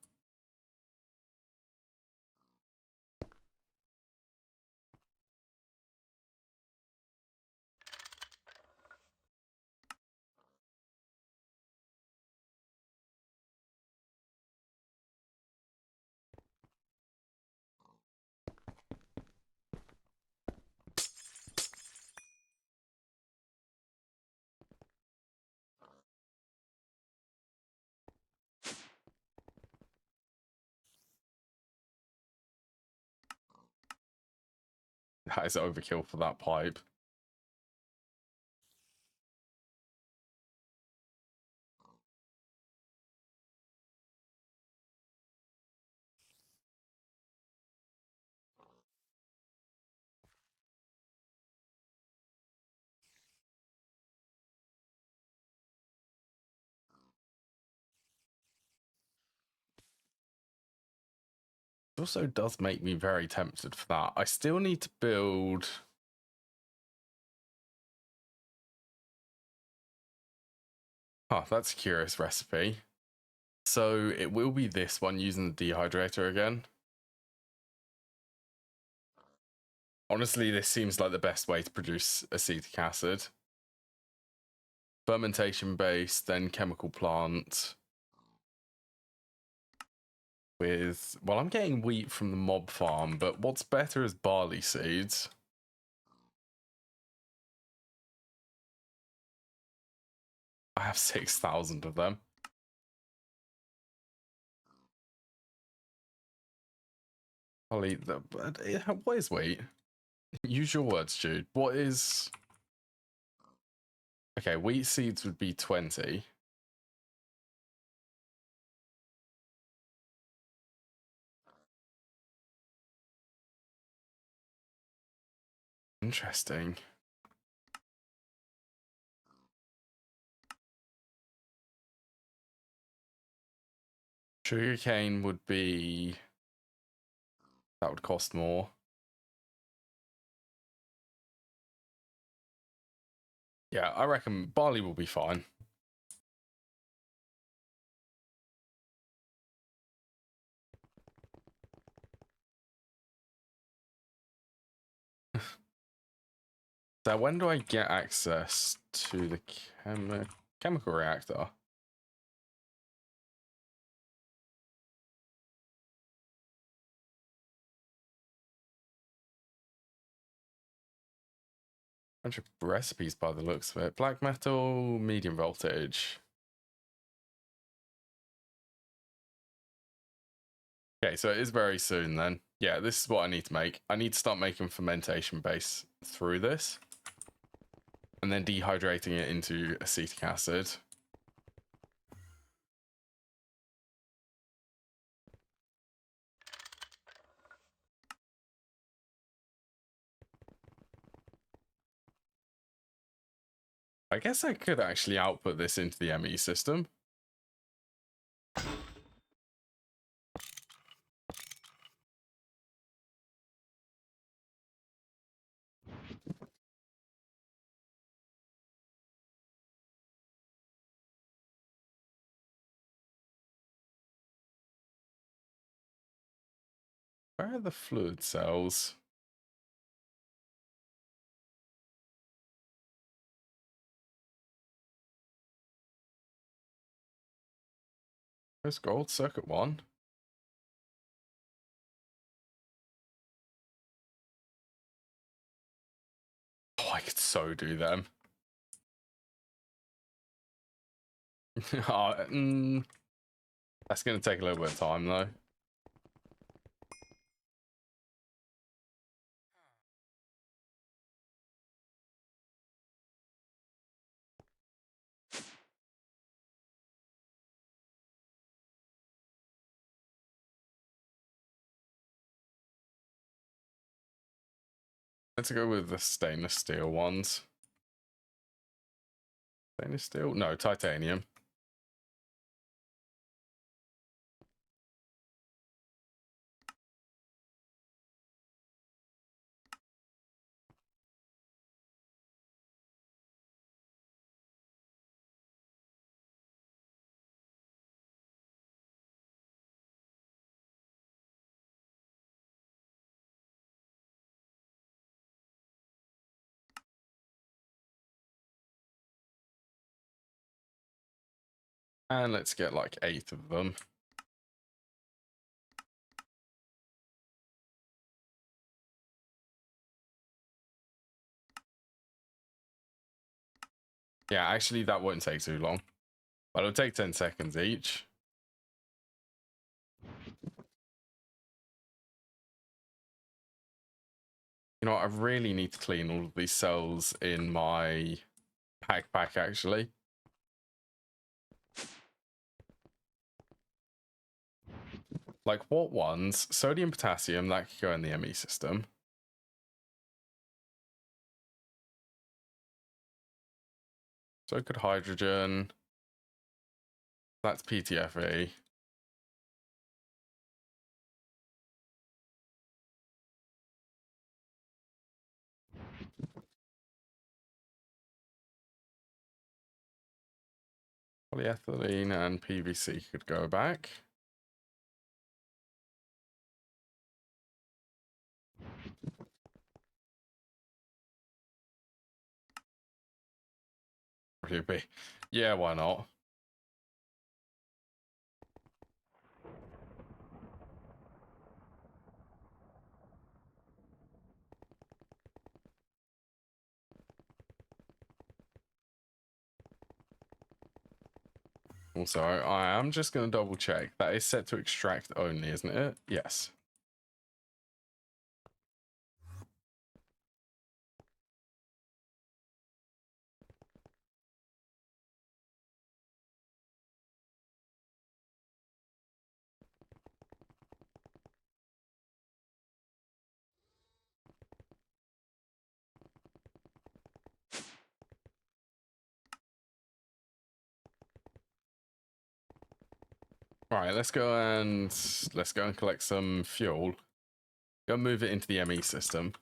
That is overkill for that pipe. It also does make me very tempted for that. I still need to build... Oh, that's a curious recipe. So it will be this one using the dehydrator again. Honestly, this seems like the best way to produce acetic acid. Fermentation based, then chemical plant. With, well, I'm getting wheat from the mob farm, but what's better is barley seeds. I have 6,000 of them. I'll eat them. But what is wheat? Use your words, Jude. What is... Okay, wheat seeds would be 20. Interesting. Sugarcane would be... that would cost more. Yeah, I reckon barley will be fine. So when do I get access to the chemical reactor? Bunch of recipes by the looks of it. Black metal, medium voltage. Okay, so it is very soon then. Yeah, this is what I need to make. I need to start making fermentation base through this. And then dehydrating it into acetic acid. I guess I could actually output this into the ME system. Where are the fluid cells? Where's gold? Circuit 1. Oh, I could so do them. That's going to take a little bit of time, though. Let's go with the stainless steel ones. Stainless steel? No, titanium. And let's get like 8 of them. Yeah, actually, that won't take too long. But it'll take 10 seconds each. You know what? I really need to clean all of these cells in my backpack, actually. Like, what ones? Sodium, potassium, that could go in the ME system. So could hydrogen. That's PTFE. Polyethylene and PVC could go back. Really? Yeah, why not? Also, I am just going to double check. That is set to extract only, isn't it? Yes. All right, let's go and collect some fuel. Go move it into the ME system.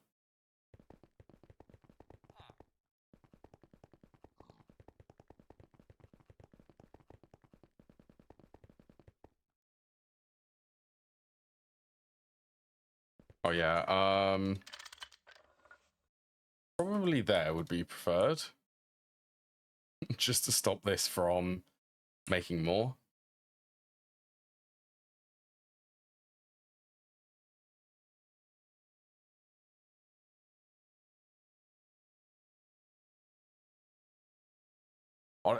Oh yeah, probably there would be preferred. Just to stop this from making more.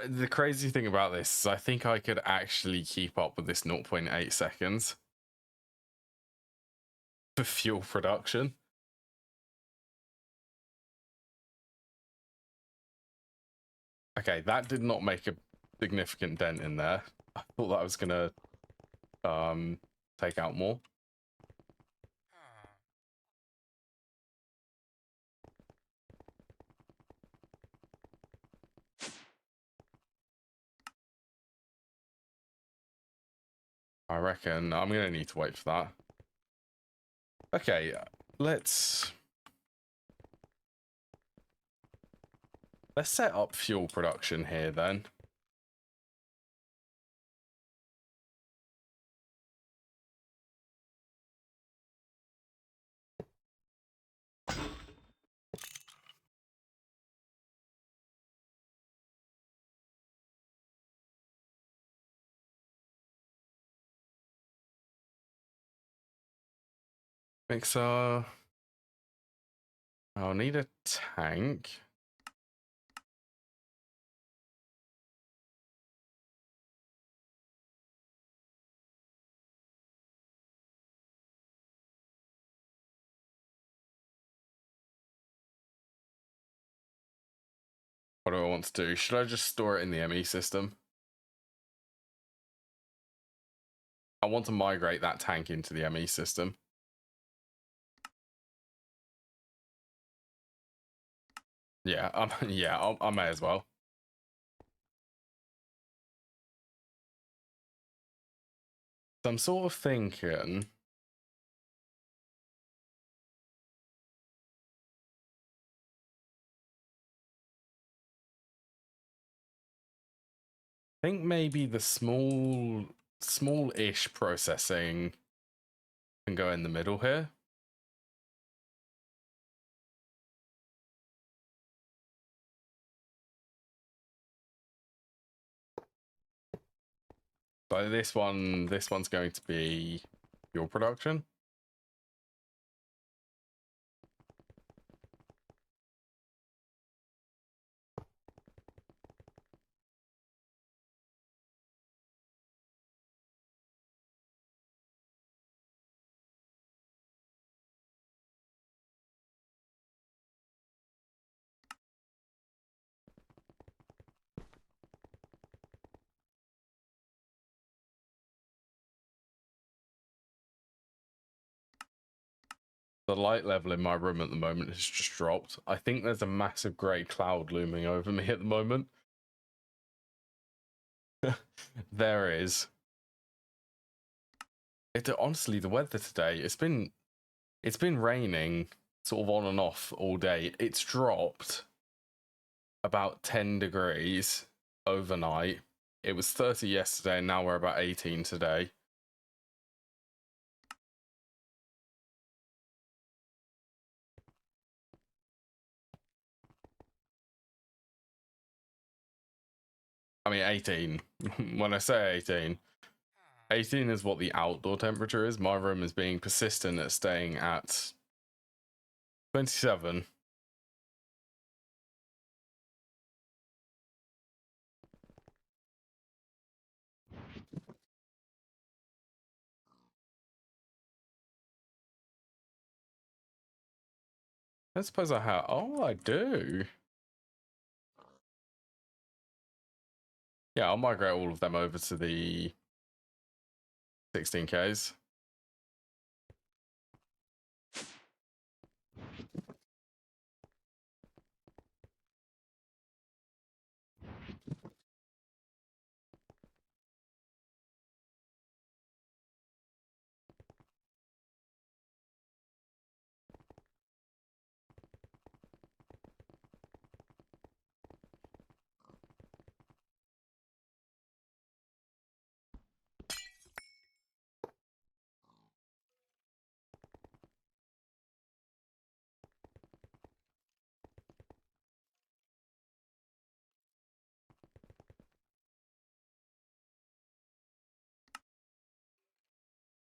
The crazy thing about this is I think I could actually keep up with this 0.8 seconds for fuel production. Okay, that did not make a significant dent in there. I thought that was gonna take out more. I reckon I'm gonna need to wait for that. Okay, let's set up fuel production here then. Mixer. I'll need a tank. What do I want to do? Should I just store it in the ME system? I want to migrate that tank into the ME system. Yeah, yeah, I may as well. So I'm sort of thinking. I think maybe the small-ish processing can go in the middle here. So this one's going to be your production. The light level in my room at the moment has just dropped. I think there's a massive grey cloud looming over me at the moment. There is. Honestly, the weather today, it's been raining sort of on and off all day. It's dropped about 10 degrees overnight. It was 30 yesterday, and now we're about 18 today. I mean, 18. When I say 18, 18 is what the outdoor temperature is. My room is being persistent at staying at 27. I suppose I have. Oh, I do. Yeah, I'll migrate all of them over to the 16Ks.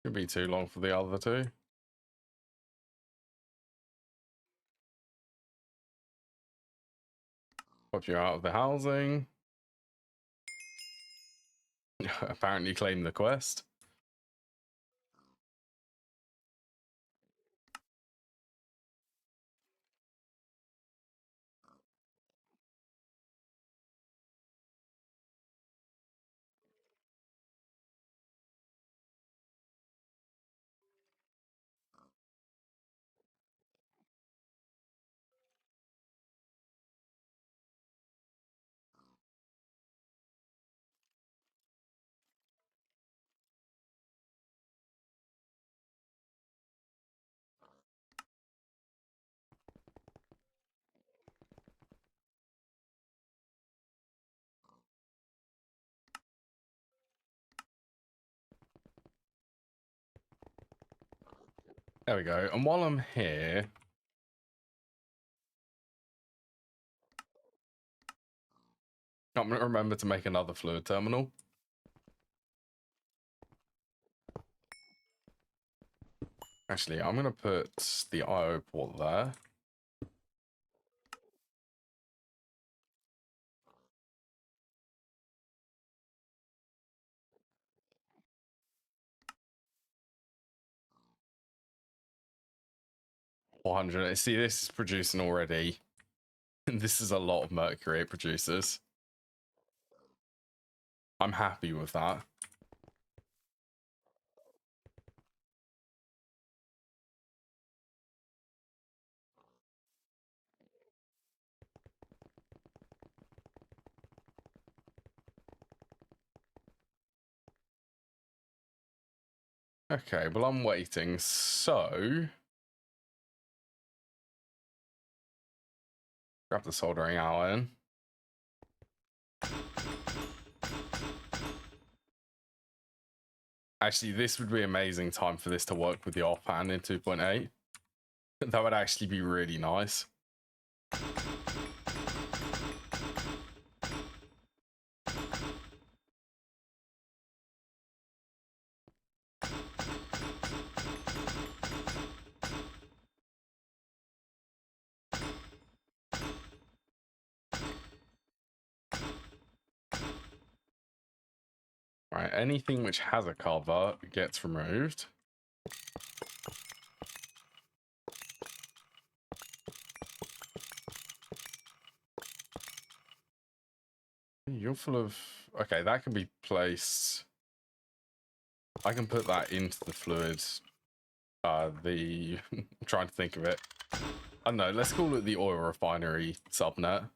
Shouldn't be too long for the other two. Pop you out of the housing. Apparently claim the quest. There we go. And while I'm here, I'm going to remember to make another fluid terminal. Actually, I'm going to put the IO port there. $400. See, this is producing already. This is a lot of mercury it produces. I'm happy with that. Okay, well, I'm waiting. So, grab the soldering iron. Actually, this would be amazing time for this to work with the offhand in 2.8. That would actually be really nice. Right, anything which has a cover gets removed. You're full of... Okay, that can be placed... I can put that into the fluid. I'm trying to think of it. I don't know, let's call it the oil refinery subnet.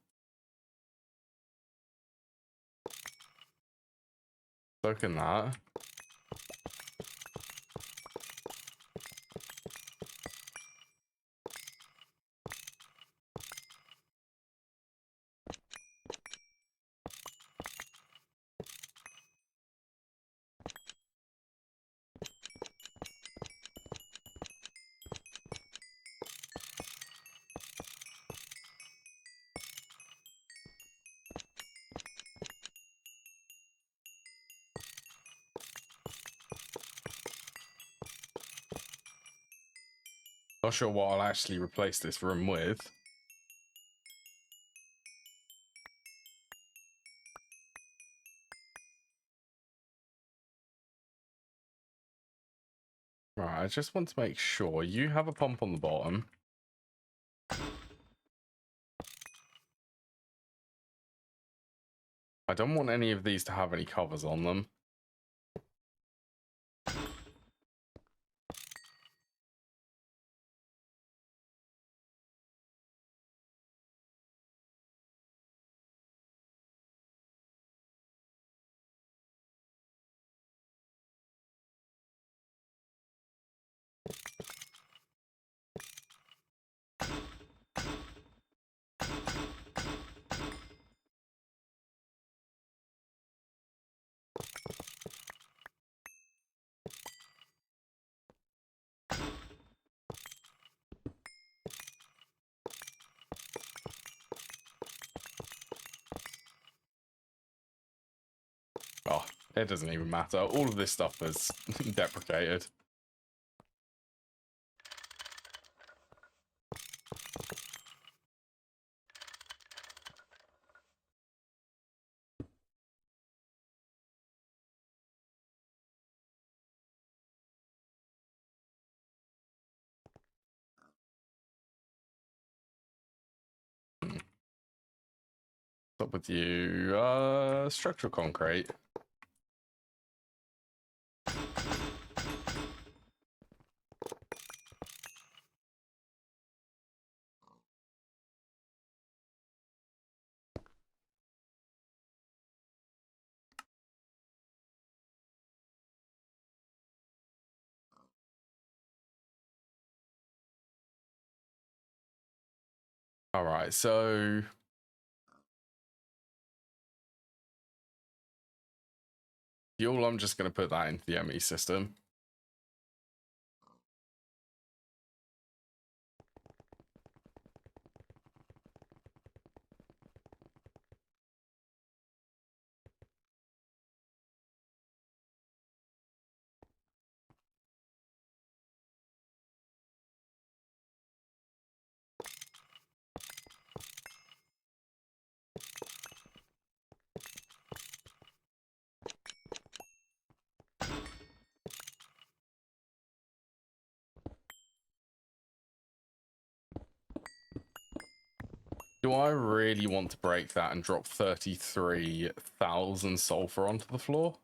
Soak in that. Not sure what I'll actually replace this room with. Right, I just want to make sure you have a pump on the bottom. I don't want any of these to have any covers on them. Oh, it doesn't even matter. All of this stuff is deprecated. What's up with you? Structural concrete. All right, so fuel, I'm just going to put that into the ME system. Do I really want to break that and drop 33,000 sulfur onto the floor?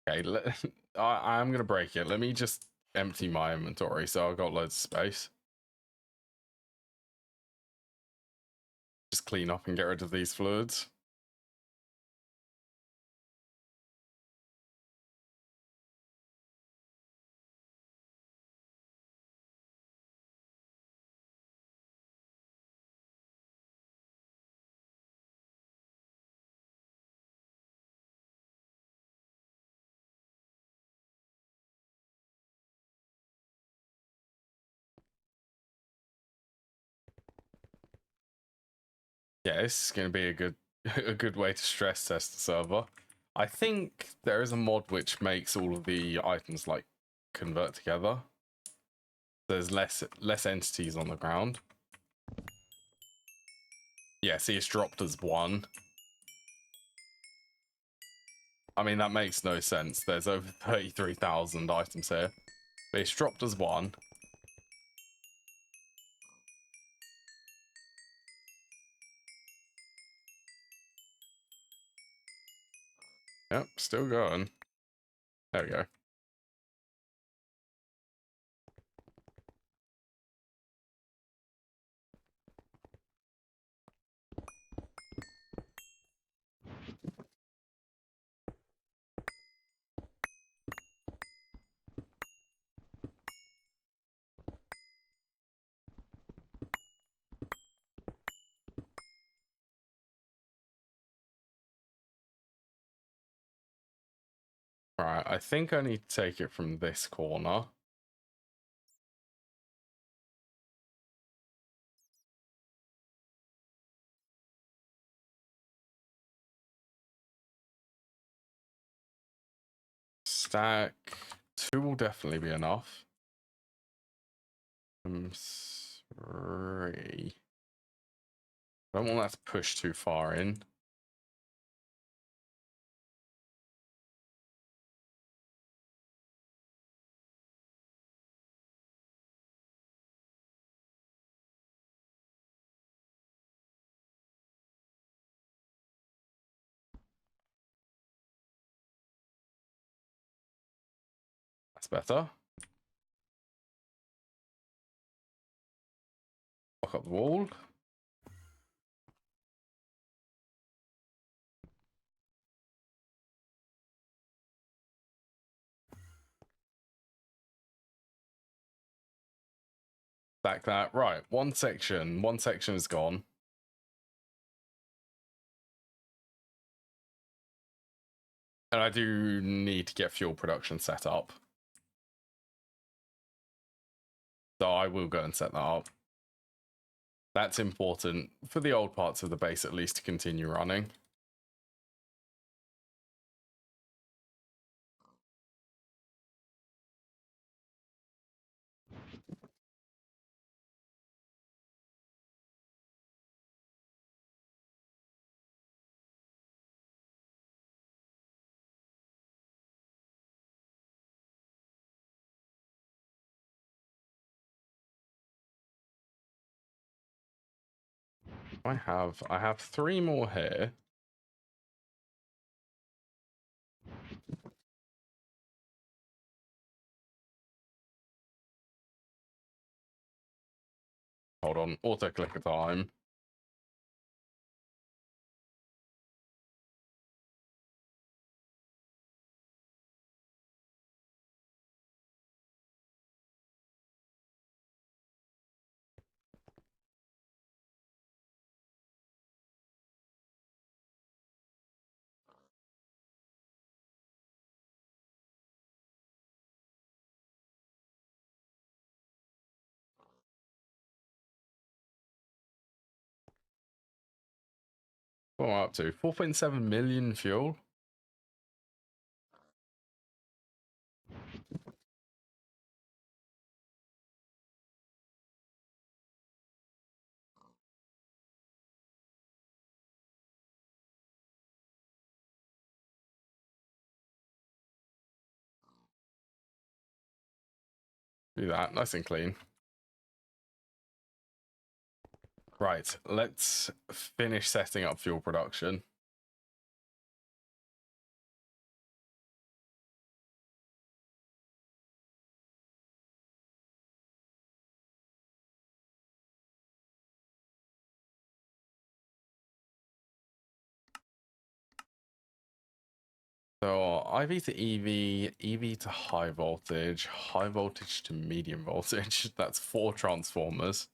Okay, I'm going to break it. Let me just empty my inventory so I've got loads of space. Just clean up and get rid of these fluids. Yeah, this is going to be a good way to stress test the server. I think there is a mod which makes all of the items like convert together. There's less entities on the ground. Yeah, see, it's dropped as 1. I mean, that makes no sense. There's over 33,000 items here. But it's dropped as 1. Yep, still going. There we go. Alright, I think I need to take it from this corner. Stack 2 will definitely be enough. 3. I don't want that to push too far in. That's better. Lock up the wall. Stack that. Right, one section is gone. And I do need to get fuel production set up. So I will go and set that up. That's important for the old parts of the base, at least, to continue running. I have 3 more here. Hold on, auto clicker time. What am I up to? 4.7 million fuel. Do that, nice and clean. Right, let's finish setting up fuel production. So IV to EV, EV to high voltage to medium voltage. That's 4 transformers.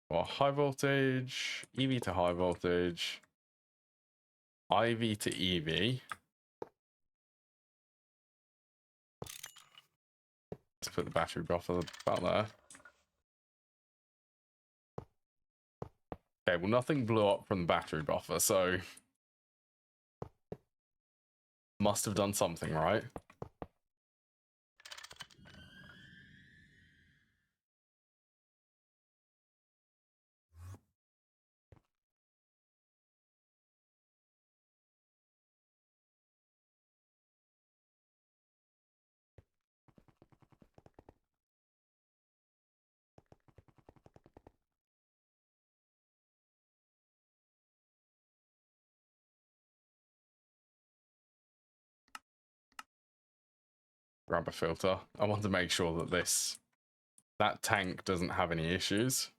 Well, high voltage, EV to high voltage, IV to EV. Let's put the battery buffer about there. Okay, well, nothing blew up from the battery buffer, so must have done something right. Grab a filter. I want to make sure that that tank doesn't have any issues.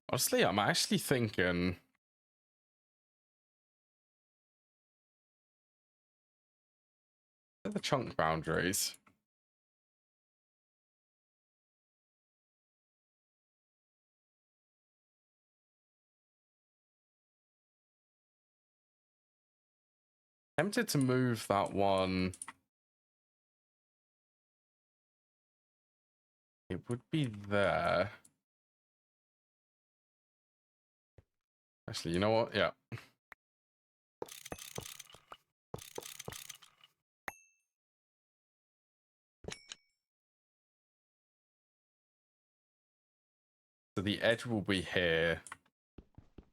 Honestly, I'm actually thinking the chunk boundaries. Tempted to move that one. It would be there. Actually, you know what? Yeah. So the edge will be here.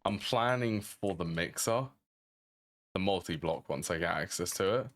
I'm planning for the mixer, the multi-block once I get access to it.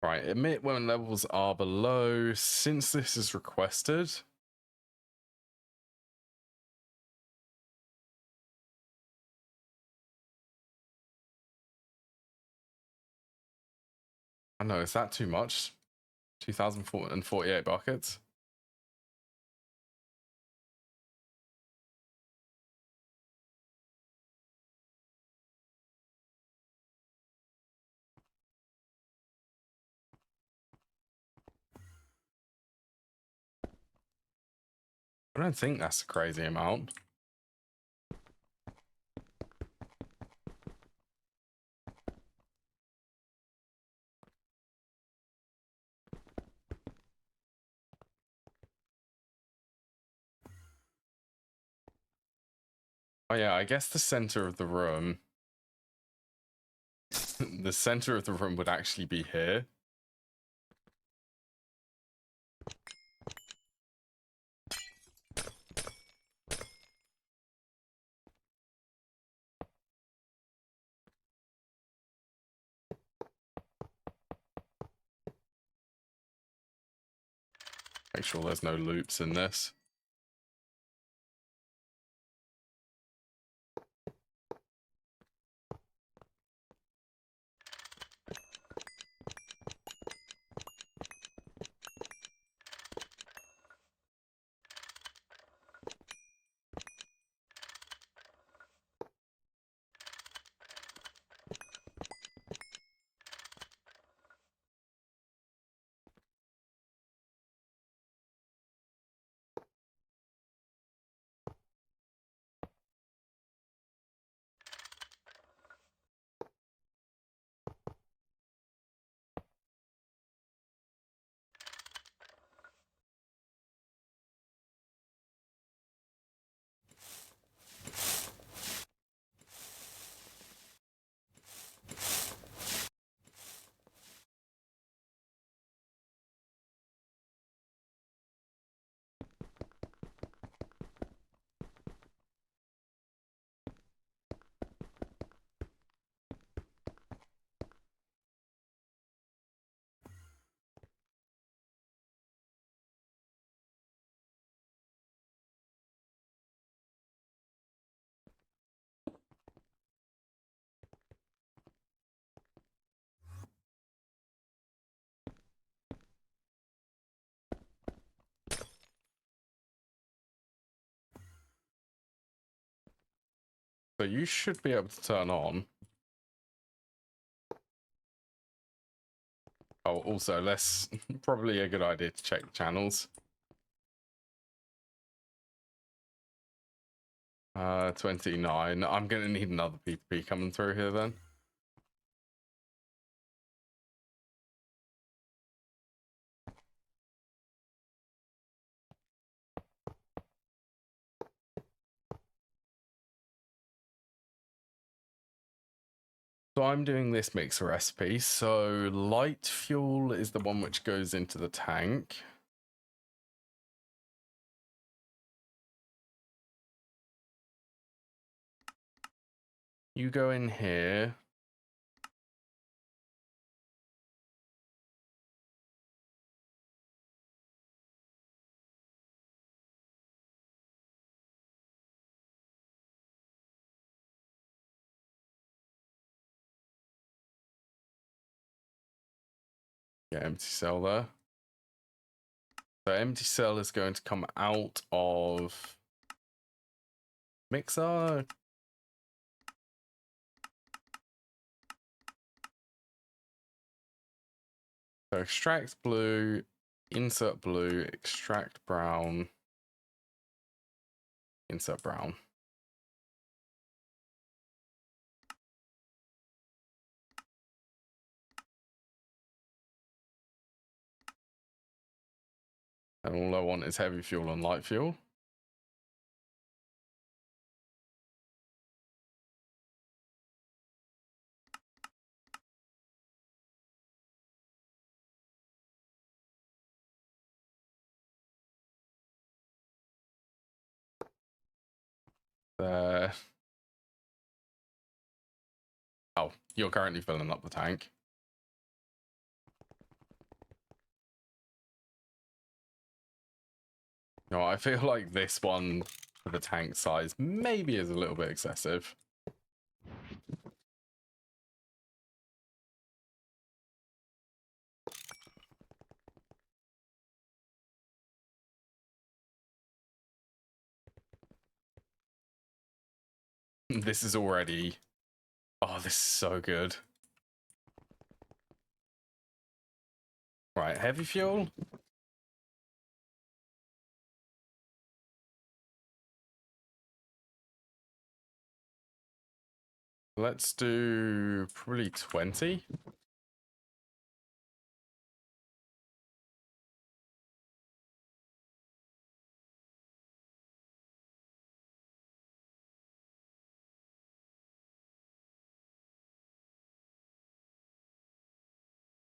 Right, emit when levels are below. Since this is requested, I know, is that too much? 2,048 buckets? I don't think that's a crazy amount. Oh yeah, I guess the center of the room, the center of the room would actually be here. Make sure there's no loops in this. So you should be able to turn on. Oh, also, let's probably a good idea to check the channels. 29. I'm gonna need another P2P coming through here then. So I'm doing this mixer recipe. So light fuel is the one which goes into the tank. You go in here. Yeah, empty cell there. So empty cell is going to come out of mixer. So extract blue, insert blue, extract brown, insert brown. And all I want is heavy fuel and light fuel. There. Oh, you're currently filling up the tank. No, I feel like this one for the tank size maybe is a little bit excessive. This is already... Oh, this is so good. Right, heavy fuel. Let's do probably 20.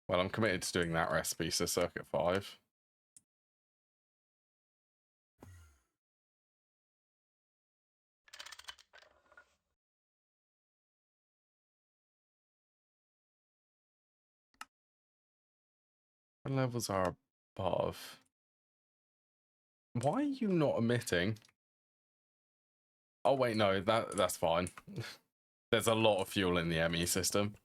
Well, I'm committed to doing that recipe, so circuit 5. What levels are above? Why are you not emitting? Oh wait, no, that's fine. There's a lot of fuel in the ME system.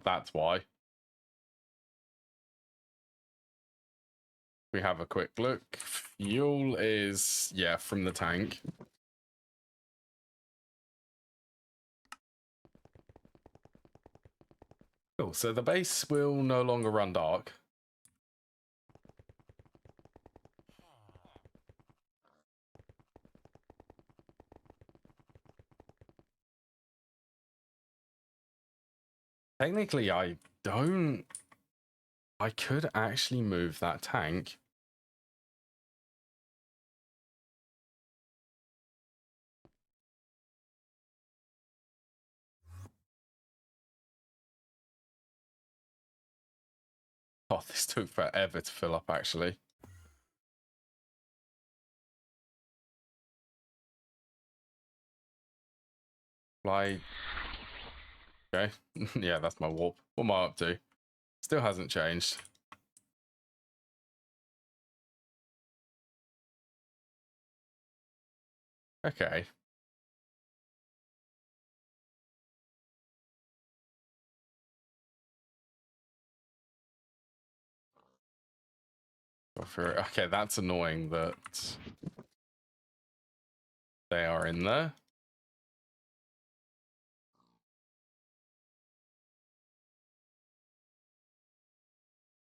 That's why. We have a quick look. Fuel is, yeah, from the tank. Cool, so the base will no longer run dark. Technically, I could actually move that tank. Oh, this took forever to fill up, actually. Like, okay. Yeah, that's my warp. What am I up to? Still hasn't changed. Okay. Okay, that's annoying that they are in there.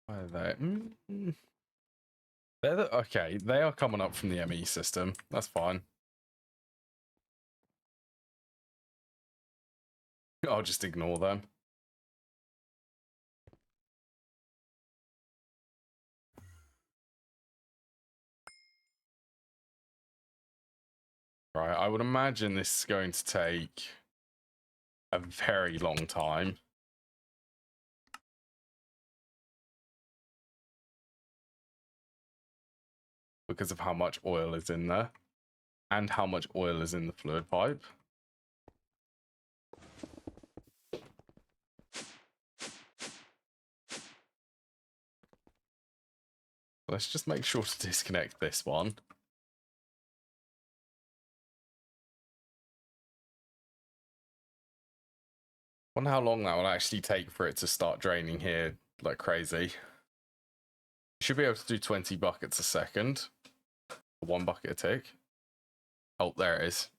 Why are they? Okay, they are coming up from the ME system. That's fine. I'll just ignore them. Right, I would imagine this is going to take a very long time. Because of how much oil is in there. And how much oil is in the fluid pipe. Let's just make sure to disconnect this one. Wonder how long that will actually take for it to start draining here like crazy. Should be able to do 20 buckets a second. 1 bucket a tick. Oh, there it is.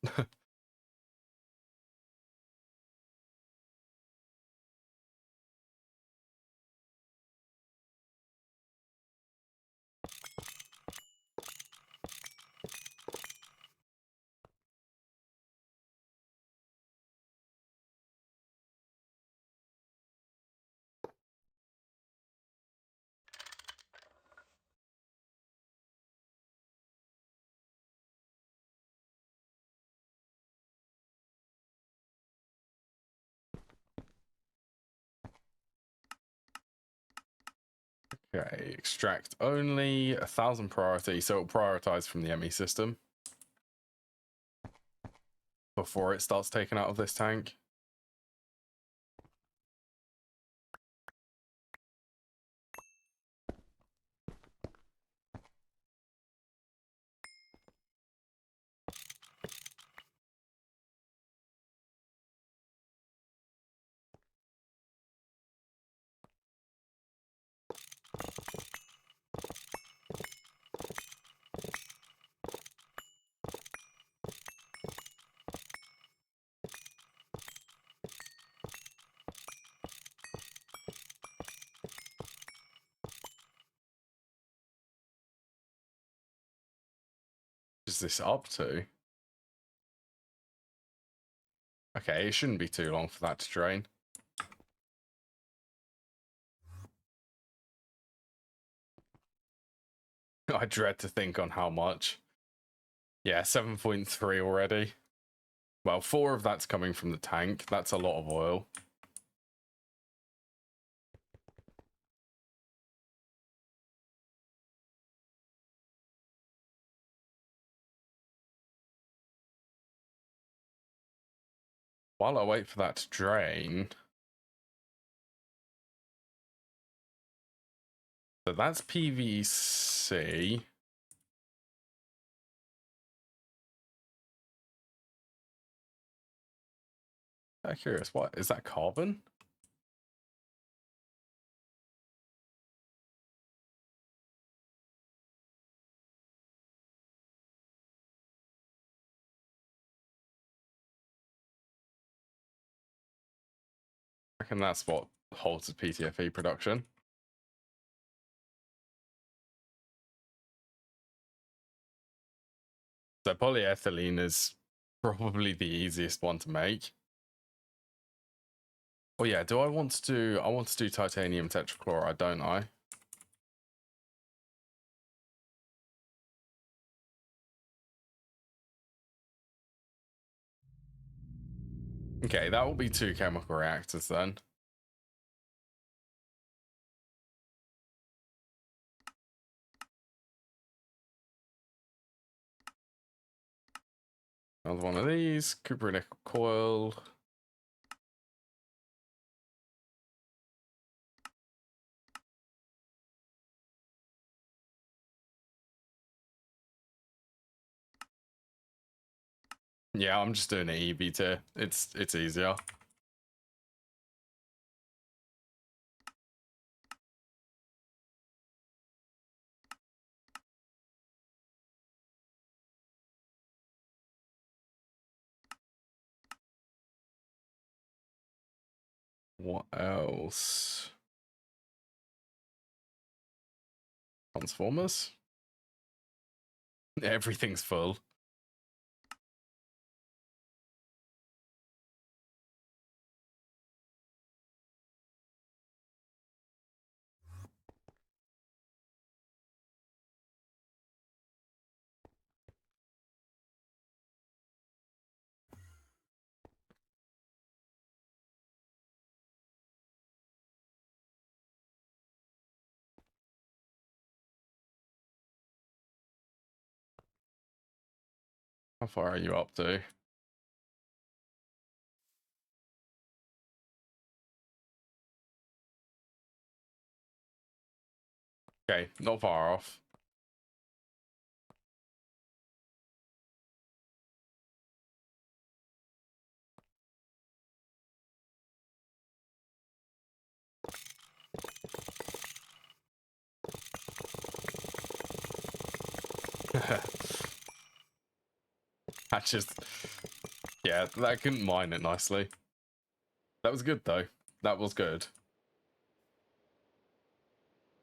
Okay, extract only 1,000 priority, so it'll prioritize from the ME system. before it starts taking out of this tank. Is this up to? Okay, it shouldn't be too long for that to drain. I dread to think on how much. Yeah, 7.3 already. Well, 4 of that's coming from the tank. That's a lot of oil. While I wait for that to drain... So that's PVC. I'm curious, what is that, carbon? I reckon that's what holds the PTFE production. So polyethylene is probably the easiest one to make. Oh yeah, do I want to do... I want to do titanium tetrachloride, don't I? Okay, that will be 2 chemical reactors then. Another one of these, copper nickel coil. Yeah, I'm just doing an EB tier. It's easier. What else? Transformers? Everything's full. How far are you up to? Okay, not far off. That just... Yeah, that couldn't mine it nicely. That was good though. That was good.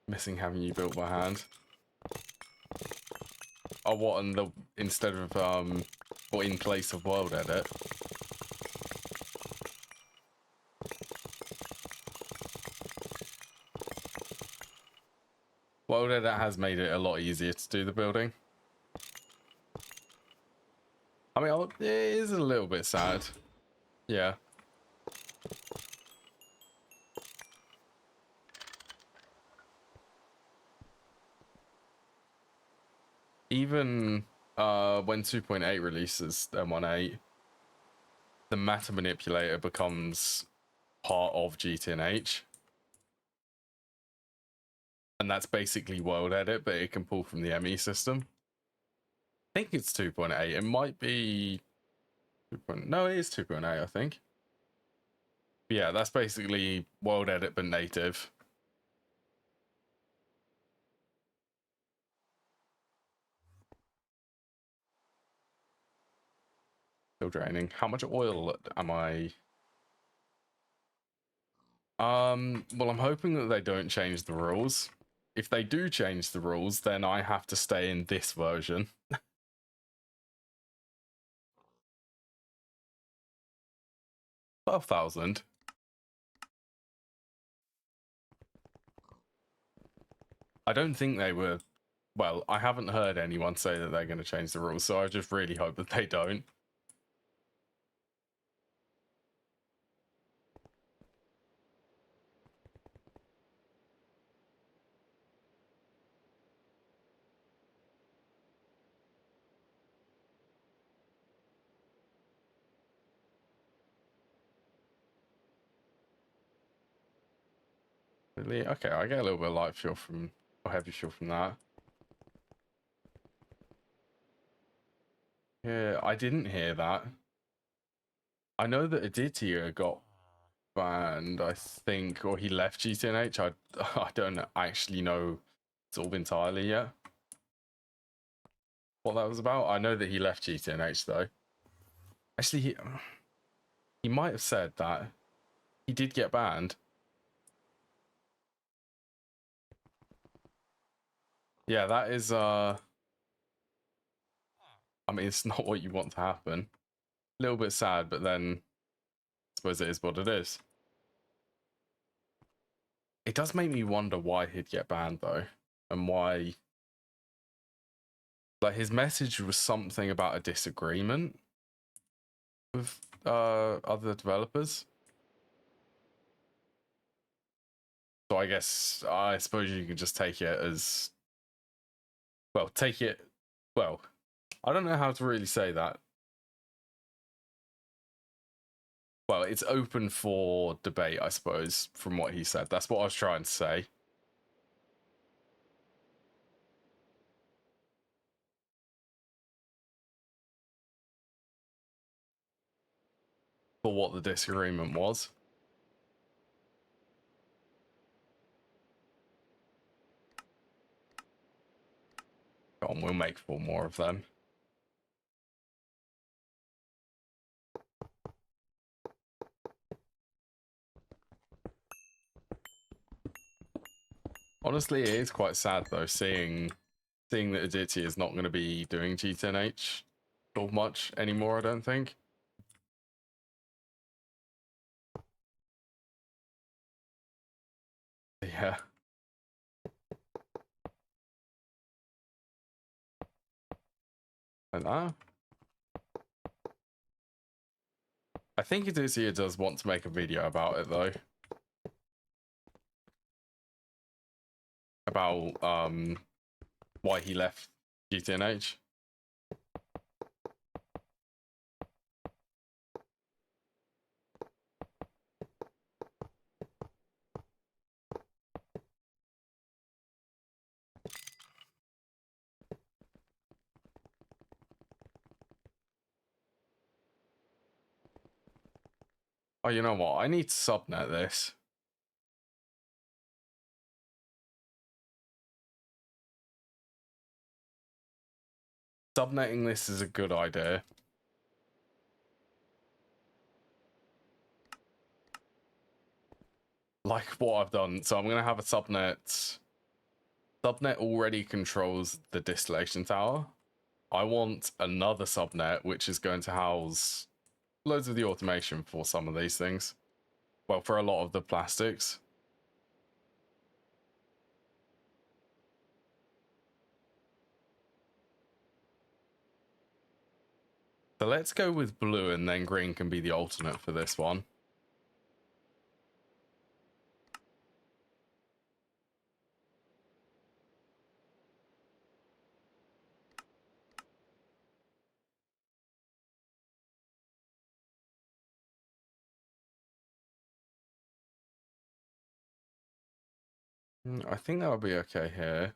Missing having you built by hand. Oh, what, and the... instead of, or in place of world edit? World edit has made it a lot easier to do the building. I mean, it is a little bit sad. Yeah. Even when 2.8 releases M18, the meta manipulator becomes part of GTNH. And that's basically world edit, but it can pull from the ME system. I think it's 2.8. It might be 2. No, it is 2.8, I think. But yeah, that's basically world edit but native. Still draining. How much oil am I? Well, I'm hoping that they don't change the rules. If they do change the rules, then I have to stay in this version. 12,000. I don't think they were. Well, I haven't heard anyone say that they're going to change the rules, so I just really hope that they don't. Really? Okay, I get a little bit of light fuel from, or heavy fuel from that. Yeah, I didn't hear that. I know that Aditya got banned, I think, or he left GTNH. I don't actually know sort of entirely yet what that was about. I know that he left GTNH though. Actually, he might have said that he did get banned. Yeah, that is I mean, it's not what you want to happen. A little bit sad, but then I suppose it is what it is. It does make me wonder why he'd get banned though, and why. Like, his message was something about a disagreement with other developers. So I suppose you can just take it as, well, I don't know how to really say that. Well, it's open for debate, I suppose, from what he said. That's what I was trying to say. For what the disagreement was. Go on, we'll make 4 more of them. Honestly, it is quite sad though, seeing that Aditya is not going to be doing GTNH so much anymore, I don't think. Yeah. And I think Aditya does want to make a video about it though. About why he left GTNH. Oh, you know what? I need to subnet this. Subnetting this is a good idea. Like what I've done. So I'm going to have a subnet. Subnet already controls the distillation tower. I want another subnet, which is going to house loads of the automation for some of these things. Well, for a lot of the plastics. So let's go with blue, and then green can be the alternate for this one. I think that would be okay here.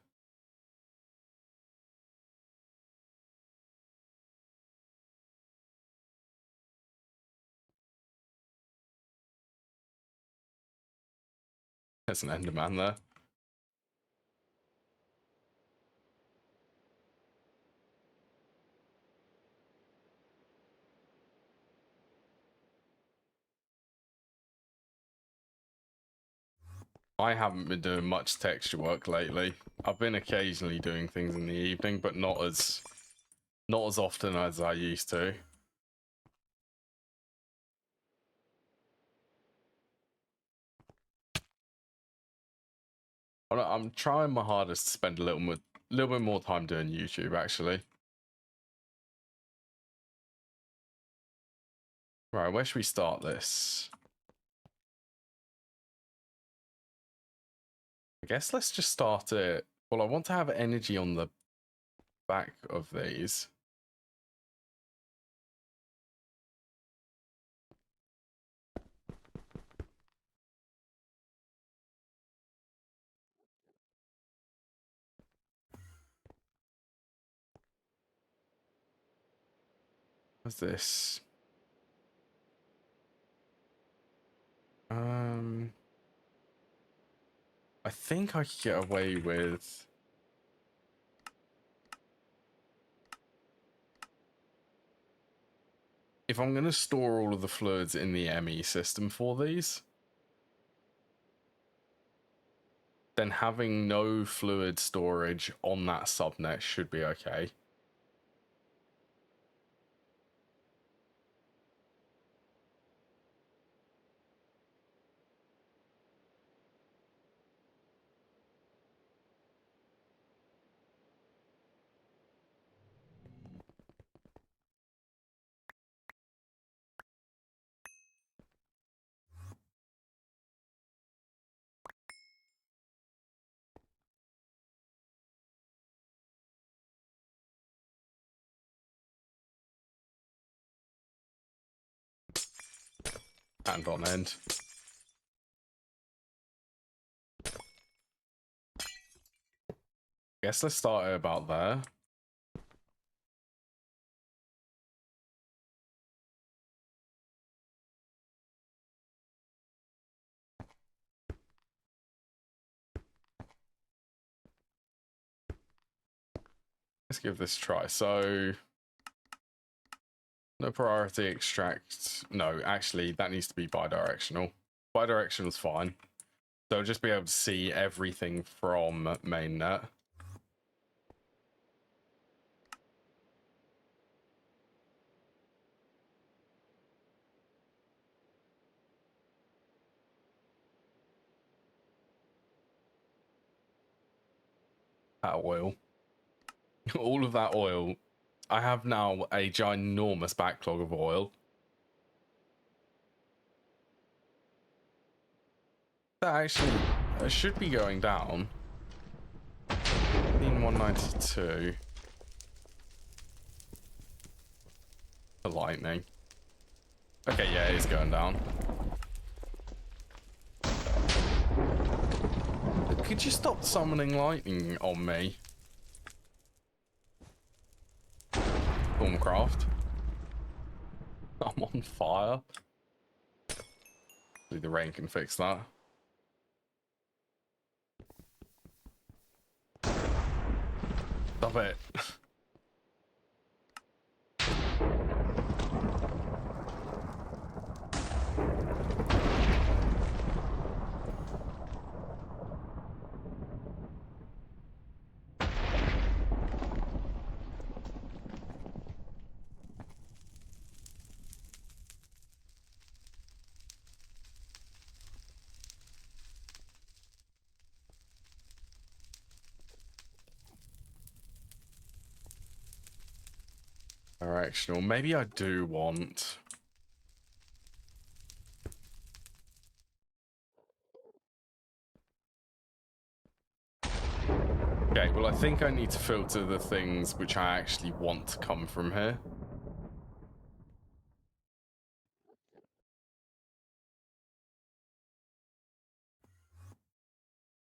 There's an Enderman there. I haven't been doing much texture work lately. I've been occasionally doing things in the evening, but not as often as I used to. I'm trying my hardest to spend a little bit more time doing YouTube, actually. Right, where should we start this? I guess let's just start it. Well, I want to have energy on the back of these. What's this? I think I could get away with... If I'm going to store all of the fluids in the ME system for these, then having no fluid storage on that subnet should be okay. And on end. Guess let's start it about there. Let's give this a try. So, no priority extract. No, actually, that needs to be bidirectional. Bidirectional is fine. So I'll just be able to see everything from mainnet. That oil. All of that oil. I have now a ginormous backlog of oil. That actually should be going down. 192. The lightning. Okay, yeah, it's going down. Could you stop summoning lightning on me? Stormcraft. I'm on fire. The rain can fix that. Stop it. Directional. Maybe I do want... Okay, well, I think I need to filter the things which I actually want to come from here.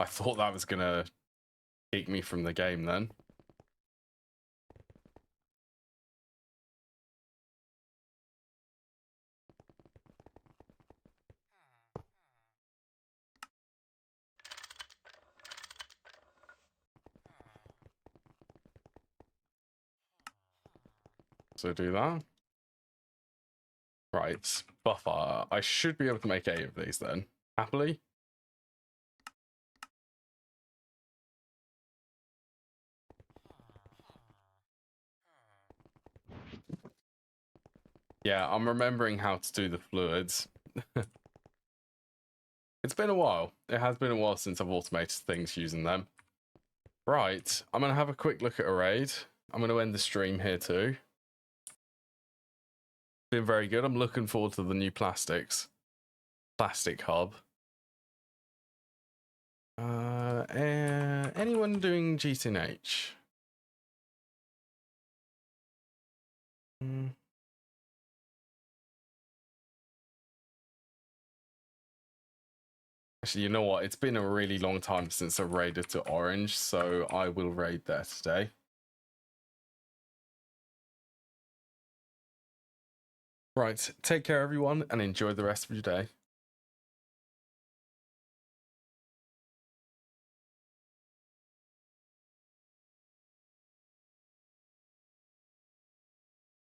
I thought that was gonna kick me from the game then. So do that. Right, buffer. I should be able to make 8 of these then, happily. Yeah, I'm remembering how to do the fluids. It's been a while. It has been a while since I've automated things using them. Right, I'm going to have a quick look at a raid. I'm going to end the stream here too. Been very good. I'm looking forward to the new plastics. Plastic hub. Anyone doing GTNH? Actually, you know what? It's been a really long time since I raided to Orange, so I will raid there today. Right, take care everyone and enjoy the rest of your day.